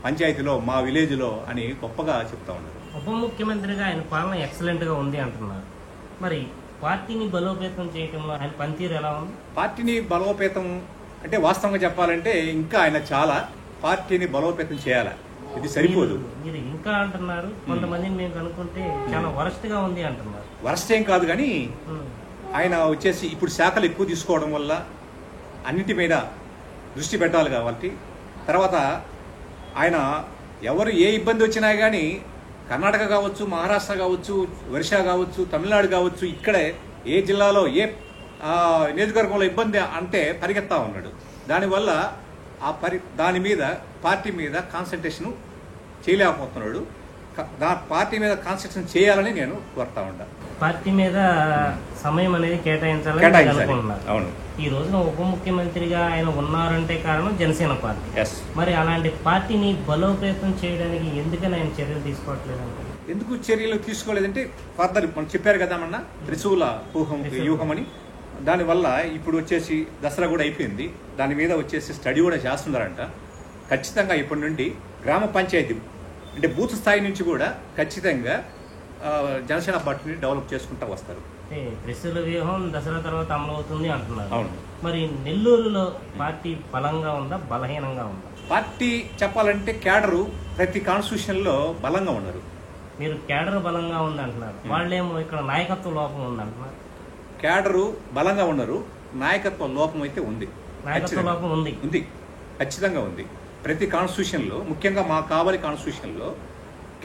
పంచాయతీలో, మా విలేజ్లో అని గొప్పగా చెప్తా ఉన్నారు. ఉప ముఖ్యమంత్రిగా ఆయన పాలన ఎక్సలెంట్గా ఉంది అంటున్నారు. మరి పార్టీని బలోపేతం చేయడంలో ఆయన పనితీరు ఎలా ఉంది? పార్టీని బలోపేతం అంటే వాస్తవంగా చెప్పాలంటే ఇంకా ఆయన చాలా పార్టీని బలోపేతం చేయాలి, ఇది సరిపోదు. మీరు ఇంకా అంటున్నారు, కొంతమందిని మేము కనుక్కుంటే చాలా వరస్ట్ గా ఉంది అంటున్నారు. వరస్ట్ ఏం కాదు కానీ ఆయన వచ్చేసి ఇప్పుడు శాఖలు ఎక్కువ తీసుకోవడం వల్ల అన్నిటి మీద దృష్టి పెట్టాలి కాబట్టి, తర్వాత ఆయన ఎవరు ఏ ఇబ్బంది వచ్చినా కానీ కర్ణాటక కావచ్చు, మహారాష్ట్ర కావచ్చు, ఒరిస్సా కావచ్చు, తమిళనాడు కావచ్చు, ఇక్కడే ఏ జిల్లాలో ఏ నియోజకవర్గంలో ఇబ్బంది అంటే పరిగెత్తా ఉన్నాడు. దానివల్ల దాని మీద పార్టీ మీద కాన్సన్ట్రేషన్ చేయలేకపోతున్నాడు. పార్టీ మీద కాన్సన్ట్రేషన్ చేయాలని నేను కోరుతా ఉంటాను. పార్టీ మీద సమయం అనేది కేటాయించాలని అనుకుంటున్నారు. అవును. ఈ రోజున ఉప ముఖ్యమంత్రిగా ఆయన ఉన్నారంటే కారణం జనసేన పార్టీ. మరి అలాంటి పార్టీని బలోపేతం చేయడానికి ఎందుకని ఆయన చర్యలు తీసుకోవట్లేదు? ఎందుకు చర్యలు తీసుకోలేదంటే ఫర్దర్ మనం చెప్పారు కదా అన్న త్రిశూల వ్యూహం అని, దానివల్ల ఇప్పుడు వచ్చేసి దసరా కూడా అయిపోయింది, దాని మీద వచ్చేసి స్టడీ కూడా చేస్తున్నారంట. ఖచ్చితంగా ఇప్పటి నుండి గ్రామ పంచాయతీ అంటే బూత్ స్థాయి నుంచి కూడా ఖచ్చితంగా జనసేన పార్టీని డెవలప్ చేసుకుంటూ వస్తారు. త్రిశూల వ్యూహం దసరా తర్వాత అమలు అవుతుంది అంటున్నారు. అవును. మరి నెల్లూరులో పార్టీ బలంగా ఉందా, బలహీనంగా ఉందా? పార్టీ చెప్పాలంటే క్యాడరు ప్రతి కాన్స్టిట్యూషన్ లో బలంగా ఉన్నారు. మీరు క్యాడర్ బలంగా ఉంది అంటున్నారు, వాళ్ళేమో ఇక్కడ నాయకత్వ లోపం ఉంది అంటున్నారు. క్యాడరు బలంగా ఉన్నారు, నాయకత్వ లోపం అయితే ఉంది. నాయకత్వ లోపం ఉంది, ఖచ్చితంగా ఉంది. ప్రతి కాన్స్టిట్యూషన్లో, ముఖ్యంగా మా కావలి కాన్స్టిట్యూషన్లో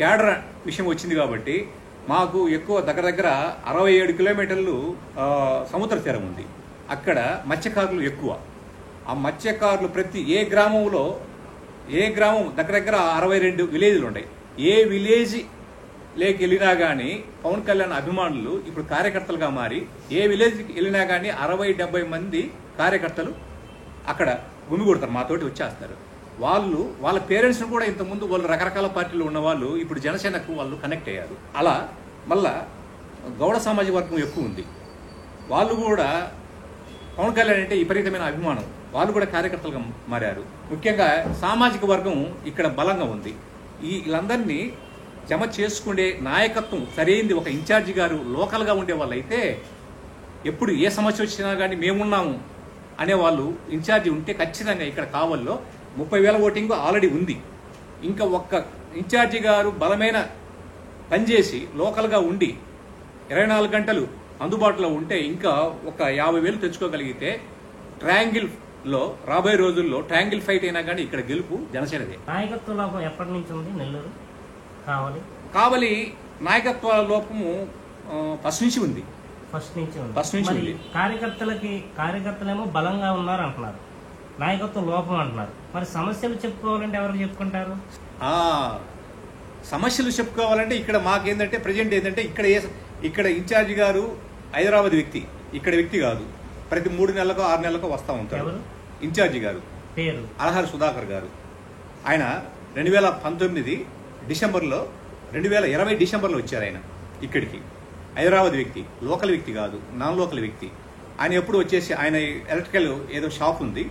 క్యాడర్ విషయం వచ్చింది కాబట్టి మాకు ఎక్కువ దగ్గర 67 కిలోమీటర్లు సముద్ర తీరం ఉంది. అక్కడ మత్స్యకారులు ఎక్కువ. ఆ మత్స్యకారులు ప్రతి ఏ గ్రామం దగ్గర 62 విలేజ్లు ఉన్నాయి. ఏ విలేజ్ లేకి వెళ్ళినా కానీ పవన్ కళ్యాణ్ అభిమానులు ఇప్పుడు కార్యకర్తలుగా మారి ఏ విలేజ్కి వెళ్ళినా కానీ 60-70 మంది కార్యకర్తలు అక్కడ గుమిగూడతారు, మాతోటి వచ్చేస్తారు. వాళ్ళ పేరెంట్స్ని కూడా ఇంతకుముందు వాళ్ళు రకరకాల పార్టీలు ఉన్న వాళ్ళు ఇప్పుడు జనసేనకు వాళ్ళు కనెక్ట్ అయ్యారు. అలా మళ్ళా గౌడ సామాజిక వర్గం ఎక్కువ ఉంది, వాళ్ళు కూడా పవన్ కళ్యాణ్ అంటే విపరీతమైన అభిమానం, వాళ్ళు కూడా కార్యకర్తలుగా మారారు. ముఖ్యంగా సామాజిక వర్గం ఇక్కడ బలంగా ఉంది. వీళ్ళందరినీ జమ చేసుకునే నాయకత్వం సరైంది ఒక ఇన్ఛార్జి గారు లోకల్గా ఉండే వాళ్ళు అయితే ఎప్పుడు ఏ సమస్య వచ్చినా కానీ మేమున్నాము అనేవాళ్ళు ఇన్ఛార్జి ఉంటే ఖచ్చితంగా ఇక్కడ కావల్లో 30,000 ఓటింగ్ ఆల్రెడీ ఉంది. ఇంకా ఒక్క ఇన్ఛార్జి గారు బలమైన పనిచేసి లోకల్గా ఉండి 24 గంటలు అందుబాటులో ఉంటే ఇంకా ఒక 50,000 తెచ్చుకోగలిగితే ట్రయాంగిల్లో రాబోయే రోజుల్లో ట్రయాంగిల్ ఫైట్ అయినా కానీ ఇక్కడ గెలుపు జనసేనదే. నాయకత్వ లోపం ఎప్పటి నుంచి ఉంది నెల్లూరు కావలి? నాయకత్వ లోపము ఫస్ట్ నుంచి ఉంది. కార్యకర్తలేమో బలంగా ఉన్నారు అంటున్నారు, నాయకత్వ లోపం అంటున్నారు. మరి సమస్యలు చెప్పుకోవాలంటే ఎవరు చెప్పుకుంటారు? సమస్యలు చెప్పుకోవాలంటే ఇక్కడ మాకేందంటే ప్రజెంట్ ఏంటంటే ఇక్కడ ఇన్ఛార్జి గారు హైదరాబాద్ వ్యక్తి, ఇక్కడ వ్యక్తి కాదు. ప్రతి 3 నెలలకు 6 నెలలకు వస్తూ ఉంటారు. ఇన్ఛార్జి గారు పేరు అలహారి సుధాకర్ గారు. ఆయన 2019 డిసెంబర్లో 2020 డిసెంబర్లో వచ్చారు. ఆయన ఇక్కడికి హైదరాబాద్ వ్యక్తి, లోకల్ వ్యక్తి కాదు, నాన్ లోకల్ వ్యక్తి. ఆయన ఎప్పుడు వచ్చేసి ఆయన ఎలక్ట్రికల్ ఏదో షాప్ ఉంది,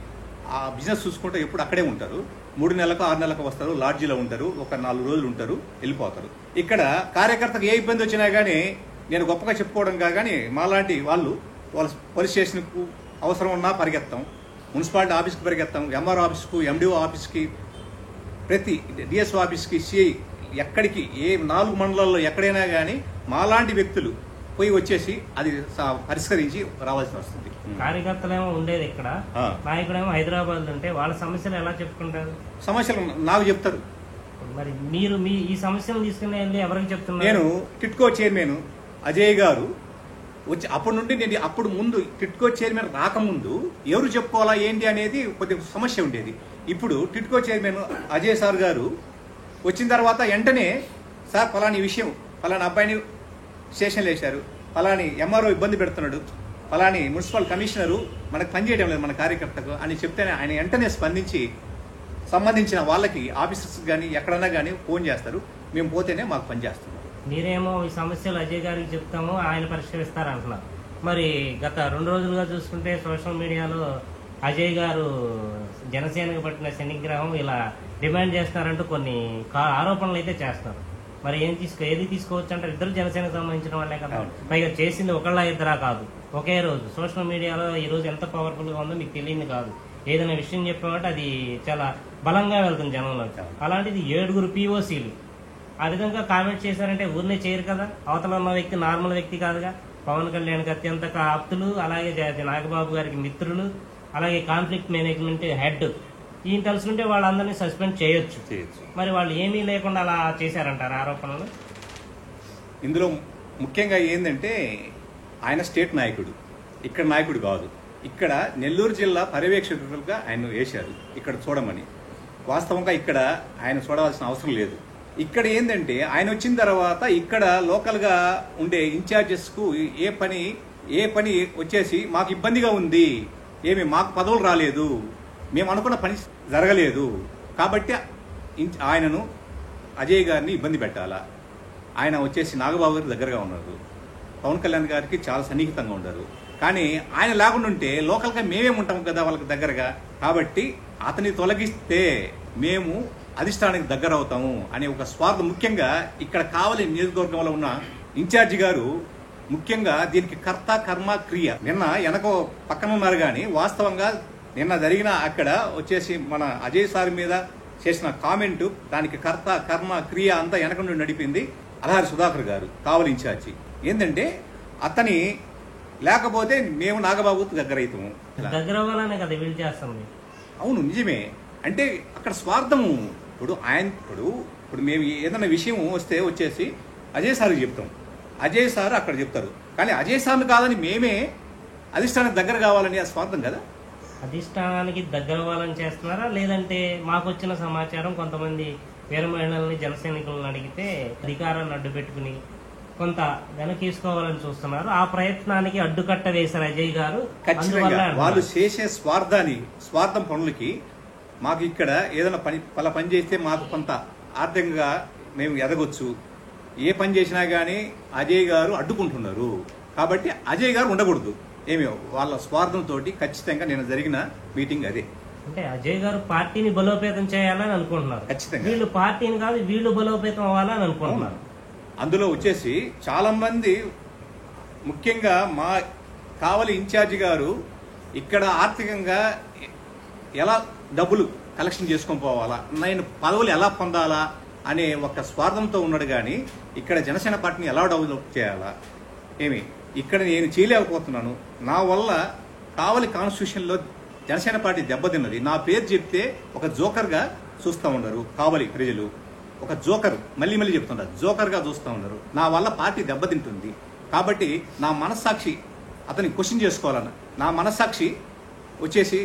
ఆ బిజినెస్ చూసుకుంటే ఎప్పుడు అక్కడే ఉంటారు. 3 నెలలకు 6 నెలలకు వస్తారు, లాడ్జీలో ఉంటారు, ఒక 4 రోజులు ఉంటారు, వెళ్ళిపోతారు. ఇక్కడ కార్యకర్తకు ఏ ఇబ్బంది వచ్చినా కానీ నేను గొప్పగా చెప్పుకోవడం కాదు, కానీ మాలాంటి వాళ్ళ పోలీస్ స్టేషన్కు అవసరం ఉన్నా పరిగెత్తాం, మున్సిపాలిటీ ఆఫీస్కి పరిగెత్తాం, ఎంఆర్ఓ ఆఫీస్కు, ఎండిఓ ఆఫీస్కి, ప్రతి డిఎస్ఓ ఆఫీస్కి, సిఐ ఎక్కడికి ఏ 4 మండలాల్లో ఎక్కడైనా కానీ మాలాంటి వ్యక్తులు పోయి వచ్చేసి అది పరిష్కరించి రావాల్సి వస్తుంది. కార్యకర్తలేమో ఉండేది ఇక్కడ, నాయకుడేమో హైదరాబాద్ ఉంటే వాళ్ళ సమస్యలు ఎలా చెప్పుకుంటారు? సమస్యలు నాకు చెప్తారు. మరి మీరు ఈ సమస్యలు తీసుకుని వెళ్ళి ఎవరికి చెప్తున్నారు? నేను టిట్కో చైర్మన్ అజయ్ గారు వచ్చి అప్పటి నుండి నేను అప్పుడు ముందు టిట్కో చైర్మన్ రాకముందు ఎవరు చెప్పుకోవాలా ఏంటి అనేది కొద్దిగా సమస్య ఉండేది. ఇప్పుడు టిట్కో చైర్మన్ అజయ్ సార్ గారు వచ్చిన తర్వాత వెంటనే సార్ ఫలాని విషయం, ఫలానా అబ్బాయిని స్టేషన్లో వేశారు, ఫలాని ఎంఆర్ఓ ఇబ్బంది పెడుతున్నాడు, ఫలాని మున్సిపల్ కమిషనరు మనకు పనిచేయడం లేదు మన కార్యకర్తకు అని చెప్తేనే ఆయన వెంటనే స్పందించి సంబంధించిన వాళ్ళకి ఆఫీసర్స్ కానీ ఎక్కడన్నా కానీ ఫోన్ చేస్తారు, మేము పోతేనే మాకు పని చేస్తున్నారు. మీరేమో ఈ సమస్యలు అజయ్ గారికి చెప్తాము, ఆయన పరిష్కరిస్తారంటున్నారు. మరి గత 2 రోజులుగా చూసుకుంటే సోషల్ మీడియాలో అజయ్ గారు జనసేనకు పట్టిన శనిగ్రహం ఇలా డిమాండ్ చేస్తున్నారంటూ కొన్ని ఆరోపణలు అయితే చేస్తారు. మరి ఏది తీసుకోవచ్చు అంటారు? ఇద్దరు జనసేనకు సంబంధించిన వాళ్ళే కదా, పైగా చేసింది ఒకళ్ళ ఇద్దరా కాదు, ఒకే రోజు. సోషల్ మీడియాలో ఈ రోజు ఎంత పవర్ఫుల్ గా ఉందో మీకు తెలియదు కాదు. ఏదైనా విషయం చెప్పామంటే అది చాలా బలంగా వెళ్తుంది జనంలో. అలాంటిది 7 POCలు ఆ విధంగా కామెంట్ చేశారంటే ఊరినే చేయరు కదా. అవతల ఉన్న వ్యక్తి నార్మల్ వ్యక్తి కాదుగా. పవన్ కళ్యాణ్కి అత్యంత ఆప్తులు, అలాగే నాగబాబు గారికి మిత్రులు, అలాగే కాన్ఫ్లిక్ట్ మేనేజ్మెంట్ హెడ్. ఈయన తెలుసుకుంటే వాళ్ళందరినీ సస్పెండ్ చేయొచ్చు. మరి వాళ్ళు ఏమీ లేకుండా అలా చేశారంటారు ఆరోపణలు. ఇందులో ముఖ్యంగా ఏంటంటే ఆయన స్టేట్ నాయకుడు, ఇక్కడ నాయకుడు కాదు. ఇక్కడ నెల్లూరు జిల్లా పర్యవేక్షకులుగా ఆయన వేశారు ఇక్కడ చూడమని. వాస్తవంగా ఇక్కడ ఆయన చూడవలసిన అవసరం లేదు. ఇక్కడ ఏంటంటే ఆయన వచ్చిన తర్వాత ఇక్కడ లోకల్గా ఉండే ఇన్ఛార్జెస్కు ఏ పని వచ్చేసి మాకు ఇబ్బందిగా ఉంది, మాకు పదవులు రాలేదు, మేము అనుకున్న పని జరగలేదు, కాబట్టి ఆయనను అజయ్ గారిని ఇబ్బంది పెట్టాలా. ఆయన వచ్చేసి నాగబాబు గారి దగ్గరగా ఉన్నారు, పవన్ కళ్యాణ్ గారికి చాలా సన్నిహితంగా ఉన్నారు. కానీ ఆయన లేకుండా ఉంటే లోకల్గా మేమే ఉంటాం కదా వాళ్ళకి దగ్గరగా, కాబట్టి అతన్ని తొలగిస్తే మేము అధిష్టానానికి దగ్గర అవుతాము అనే ఒక స్వార్థం. ముఖ్యంగా ఇక్కడ కావలి నియోజకవర్గంలో ఉన్న ఇన్ఛార్జి గారు ముఖ్యంగా దీనికి కర్త కర్మ క్రియ. నిన్న వెనక పక్కన ఉన్నారు కానీ వాస్తవంగా నిన్న జరిగిన అక్కడ వచ్చేసి మన అజయ్ సార్ మీద చేసిన కామెంటు, దానికి కర్త కర్మ క్రియ అంతా వెనక నుండి నడిపింది అలహారి సుధాకర్ గారు, కావలి ఇన్ఛార్జి. ఏంటంటే అతని లేకపోతే మేము నాగబాబుకు దగ్గర అవుతాము. దగ్గర అవ్వాలనే కదా వీళ్ళు చేస్తాం. అవును, నిజమే. అంటే అక్కడ స్వార్థము. ఇప్పుడు మేము ఏదైనా విషయం వస్తే వచ్చేసి అజయ్ సార్కి చెప్తాం, అజయ్ సార్ అక్కడ చెప్తారు. కానీ అజయ్ సార్ను కాదని మేమే అధిష్టానానికి దగ్గర కావాలని ఆ స్వార్థం కదా. అధిష్టానానికి దగ్గర అవ్వాలని చేస్తున్నారా, లేదంటే మాకు వచ్చిన సమాచారం కొంతమంది వీర మహిళల్ని జనసైనికులను అడిగితే అధికారాన్ని అడ్డు పెట్టుకుని కొంత వెనకేసుకోవాలని చూస్తున్నారు, ఆ ప్రయత్నానికి అడ్డుకట్ట వేశారు అజయ్ గారు. ఖచ్చితంగా వాళ్ళు చేసే స్వార్థం పనులకి మాకు ఇక్కడ ఏదైనా పని చేస్తే మాకు కొంత ఆర్థికంగా మేము ఎదగొచ్చు, ఏ పని చేసినా కానీ అజయ్ గారు అడ్డుకుంటున్నారు. కాబట్టి అజయ్ గారు ఉండకూడదు. వాళ్ళ స్వార్థంతో ఖచ్చితంగా నేను జరిగిన మీటింగ్ అదే. అంటే అజయ్ గారు పార్టీని బలోపేతం చేయాలని అనుకుంటున్నారు. ఖచ్చితంగా వీళ్ళు పార్టీని కాదు, వీళ్ళు బలోపేతం అవ్వాలని అనుకుంటున్నారు. అందులో వచ్చేసి చాలా మంది, ముఖ్యంగా మా కావలి ఇన్ఛార్జి గారు ఇక్కడ ఆర్థికంగా ఎలా డబ్బులు కలెక్షన్ చేసుకొని పోవాలా, నేను పదవులు ఎలా పొందాలా అనే ఒక స్వార్థంతో ఉన్నాడు. కానీ ఇక్కడ జనసేన పార్టీని ఎలా డెవలప్ చేయాలా, ఇక్కడ నేను చేయలేకపోతున్నాను. నా వల్ల కావలి కాన్స్టిట్యూషన్లో జనసేన పార్టీ దెబ్బతిన్నది. నా పేరు చెప్తే ఒక జోకర్గా చూస్తూ ఉన్నారు కావలి ప్రజలు. ఒక జోకర్, మళ్ళీ చెప్తున్నారు, జోకర్గా చూస్తూ ఉన్నారు. నా వల్ల పార్టీ దెబ్బతింటుంది. కాబట్టి నా మనస్సాక్షి అతన్ని క్వశ్చన్ చేసుకోవాలన్న, నా మనస్సాక్షి వచ్చేసి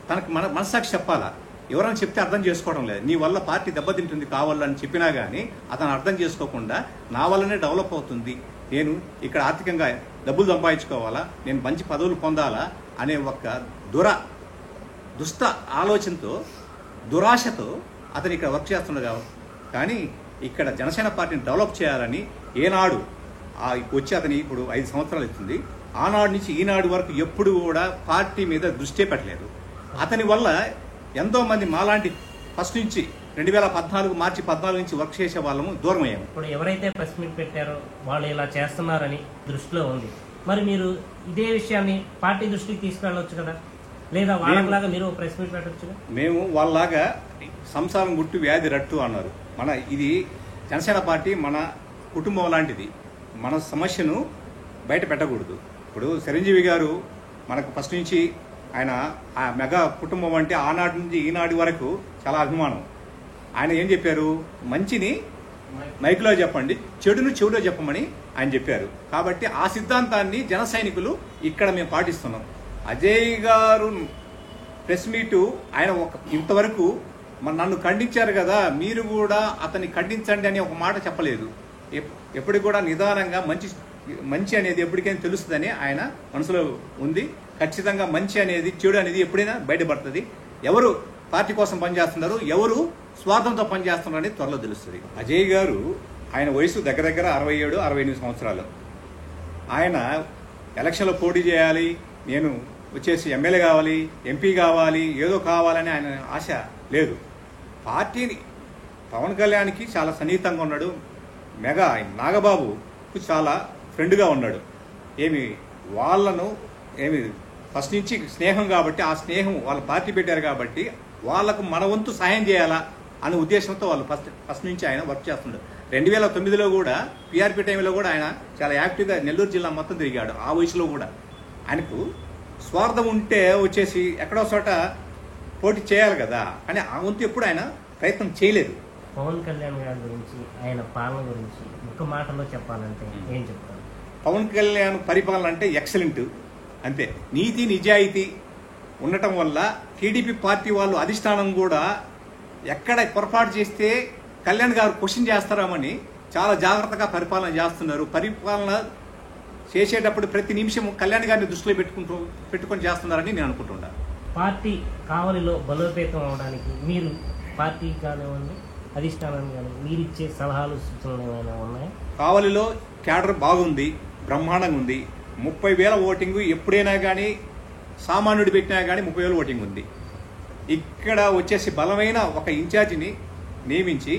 తనకు మనస్సాక్షి చెప్పాలా. ఎవరైనా చెప్తే అర్థం చేసుకోవడం లేదు. నీ వల్ల పార్టీ దెబ్బతింటుంది కావాలని చెప్పినా కానీ అతను అర్థం చేసుకోకుండా నా వల్లనే డెవలప్ అవుతుంది, నేను ఇక్కడ ఆర్థికంగా డబ్బులు సంపాదించుకోవాలా, నేను మంచి పదవులు పొందాలా అనే ఒక దుష్ట ఆలోచనతో, దురాశతో అతను ఇక్కడ వర్క్ చేస్తున్నాడు. కానీ ఇక్కడ జనసేన పార్టీని డెవలప్ చేయాలని ఏనాడు వచ్చి అతని ఇప్పుడు 5 సంవత్సరాలు అవుతుంది, ఆనాడు నుంచి ఈనాడు వరకు ఎప్పుడు కూడా పార్టీ మీద దృష్టి పెట్టలేదు. అతని వల్ల ఎంతో మంది మాలాంటి ఫస్ట్ నుంచి 2014 మార్చి 14 నుంచి వర్క్ చేసే వాళ్ళము దూరం అయ్యాము. ఇప్పుడు ఎవరైతే ప్రెస్ మీట్ పెట్టారో వాళ్ళు ఇలా చేస్తున్నారని దృష్టిలో ఉంది. మరి మీరు ఇదే విషయాన్ని పార్టీ దృష్టికి తీసుకెళ్ళొచ్చు కదా, లేదా వాళ్ళలాగా మీరు ప్రెస్ మీట్ పెట్టొచ్చు. మేము వాళ్ళలాగా సంసారం గుట్టు వ్యాధి రట్టు అన్నారు. ఇది జనసేన పార్టీ మన కుటుంబం లాంటిది. మన సమస్యను బయట పెట్టకూడదు. ఇప్పుడు చిరంజీవి గారు మనకు ఫస్ట్ నుంచి ఆయన ఆ మెగా కుటుంబం అంటే ఆనాటి నుంచి ఈనాటి వరకు చాలా అభిమానం. ఆయన ఏం చెప్పారు, మంచిని మైక్లో చెప్పండి, చెడును చెవులో చెప్పమని ఆయన చెప్పారు. కాబట్టి ఆ సిద్ధాంతాన్ని జన సైనికులు ఇక్కడ మేము పాటిస్తున్నాం. అజయ్ గారు ప్రెస్ మీటు ఆయన ఇంతవరకు నన్ను ఖండించారు కదా, మీరు కూడా అతన్ని ఖండించండి అని ఒక మాట చెప్పలేదు. ఎప్పుడు కూడా నిదానంగా మంచి మంచి అనేది ఎప్పటికైనా తెలుస్తుందని ఆయన మనసులో ఉంది. ఖచ్చితంగా మంచి అనేది చెడు అనేది ఎప్పుడైనా బయటపడుతుంది. ఎవరు పార్టీ కోసం పనిచేస్తున్నారు, ఎవరు స్వార్థంతో పనిచేస్తున్నారు అనేది త్వరలో తెలుస్తుంది. అజయ్ గారు ఆయన వయసు దగ్గర దగ్గర 67-68 సంవత్సరాలు. ఆయన ఎలక్షన్లో పోటీ చేయాలి, నేను వచ్చేసి ఎమ్మెల్యే కావాలి, ఎంపీ కావాలి, ఏదో కావాలని ఆయన ఆశ లేదు. పార్టీని పవన్ కళ్యాణ్కి చాలా సన్నిహితంగా ఉన్నాడు. మెగా నాగబాబుకు చాలా ఫ్రెండ్గా ఉన్నాడు. వాళ్ళను ఫస్ట్ నుంచి స్నేహం కాబట్టి ఆ స్నేహం వాళ్ళ పార్టీ పెట్టారు కాబట్టి వాళ్ళకు మన వంతు సాయం చేయాలా అనే ఉద్దేశంతో వాళ్ళు ఫస్ట్ నుంచి ఆయన వర్క్ చేస్తున్నాడు. 2009లో కూడా పీఆర్పీ టైంలో కూడా ఆయన చాలా యాక్టివ్గా నెల్లూరు జిల్లా మొత్తం తిరిగాడు. ఆ వయసులో కూడా ఆయనకు స్వార్థం ఉంటే వచ్చేసి ఎక్కడో చోట పోటీ చేయాలి కదా అని ఆ వంతు ఎప్పుడు ఆయన ప్రయత్నం చేయలేదు. పవన్ కళ్యాణ్ గారి గురించి, ఆయన పాలన గురించి ఒక మాటలో చెప్పాలంటే ఏం చెప్తారు? పవన్ కళ్యాణ్ పరిపాలన అంటే ఎక్సలెంట్, అంతే. నీతి నిజాయితీ ఉండటం వల్ల టీడీపీ పార్టీ వాళ్ళు అధిష్టానం కూడా ఎక్కడ పొరపాటు చేస్తే కళ్యాణ్ గారు క్వశ్చన్ చేస్తారామని చాలా జాగ్రత్తగా పరిపాలన చేస్తున్నారు. పరిపాలన చేసేటప్పుడు ప్రతి నిమిషం కళ్యాణ్ గారిని దృష్టిలో పెట్టుకొని చేస్తున్నారని నేను అనుకుంటున్నాను. పార్టీ కావలిలో బలోపేతం అవడానికి మీరు పార్టీ కానివ్వండి, అధిష్టానం కానీ మీరు ఇచ్చే సలహాలు సూచనలు ఏమైనా ఉన్నాయా? కావలిలో క్యాడర్ బాగుంది, బ్రహ్మాండంగా ఉంది. 30,000 ఓటింగ్ ఎప్పుడైనా కానీ సామాన్యుడు పెట్టినా కానీ 30,000 ఓటింగ్ ఉంది. ఇక్కడ వచ్చేసి బలమైన ఒక ఇన్ఛార్జిని నియమించి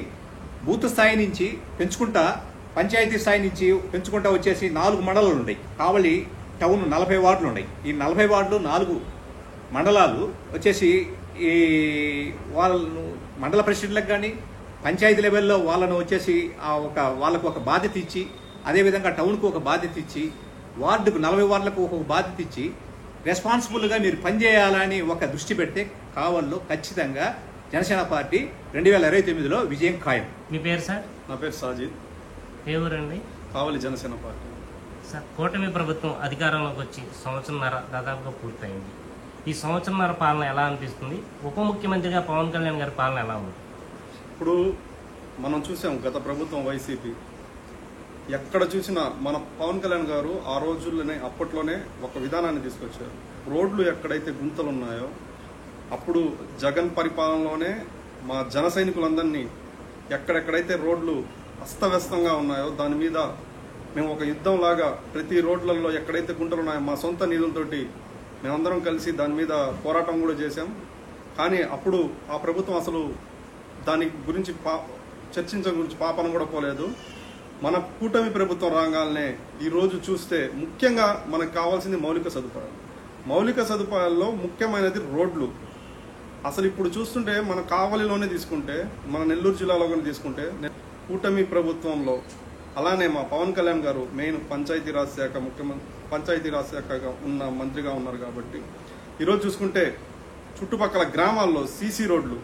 బూత్ స్థాయి నుంచి పెంచుకుంటా, పంచాయతీ స్థాయి నుంచి పెంచుకుంటా వచ్చేసి 4 మండలాలు ఉన్నాయి. కావలి టౌన్ 40 వార్డులు ఉన్నాయి. ఈ 40 వార్డులు 4 మండలాలు వచ్చేసి ఈ వాళ్ళను మండల ప్రెసిడెంట్లకు కానీ పంచాయతీ లెవెల్లో వాళ్ళను వచ్చేసి వాళ్ళకు ఒక బాధ్యత ఇచ్చి, అదేవిధంగా టౌన్కు ఒక బాధ్యత ఇచ్చి, వార్డుకు 40 వార్డులకు ఒక బాధ్యత ఇచ్చి రెస్పాన్సిబుల్గా మీరు పనిచేయాలని ఒక దృష్టి పెడితే కావల్లో ఖచ్చితంగా జనసేన పార్టీ 2029లో విజయం ఖాయం. మీ పేరు సార్? నా పేరు సాజిద్. ఏ ఊరండి? కావలి జనసేన పార్టీ. సార్, కూటమి ప్రభుత్వం అధికారంలోకి వచ్చి సంవత్సరంన్నర దాదాపుగా పూర్తయింది. ఈ సంవత్సరంన్నర పాలన ఎలా అనిపిస్తుంది? ఉప ముఖ్యమంత్రిగా పవన్ కళ్యాణ్ గారి పాలన ఎలా ఉంది? ఇప్పుడు మనం చూసాం గత ప్రభుత్వం వైసీపీ ఎక్కడ చూసినా మన పవన్ కళ్యాణ్ గారు ఆ రోజుల్లోనే అప్పట్లోనే ఒక విధానాన్ని తీసుకొచ్చారు. రోడ్లు ఎక్కడైతే గుంతలు ఉన్నాయో అప్పుడు జగన్ పరిపాలనలోనే మా జన సైనికులందరినీ ఎక్కడెక్కడైతే రోడ్లు అస్తవ్యస్తంగా ఉన్నాయో దాని మీద మేము ఒక యుద్ధంలాగా ప్రతి రోడ్లలో ఎక్కడైతే గుంటలు ఉన్నాయో మా సొంత నిధులతోటి మేమందరం కలిసి దాని మీద పోరాటం కూడా చేశాం. కానీ అప్పుడు ఆ ప్రభుత్వం అసలు దాని గురించి చర్చించడం గురించి పాపన కూడా పోలేదు. మన కూటమి ప్రభుత్వం రాగానే ఈరోజు చూస్తే ముఖ్యంగా మనకు కావాల్సింది మౌలిక సదుపాయాలు. మౌలిక సదుపాయాల్లో ముఖ్యమైనది రోడ్లు. అసలు ఇప్పుడు చూస్తుంటే మన కావలిలోనే తీసుకుంటే, మన నెల్లూరు జిల్లాలో కూడా తీసుకుంటే కూటమి ప్రభుత్వంలో అలానే మా పవన్ కళ్యాణ్ గారు మెయిన్ పంచాయతీరాజ్ శాఖగా ఉన్న మంత్రిగా ఉన్నారు కాబట్టి ఈరోజు చూసుకుంటే చుట్టుపక్కల గ్రామాల్లో సీసీ రోడ్లు,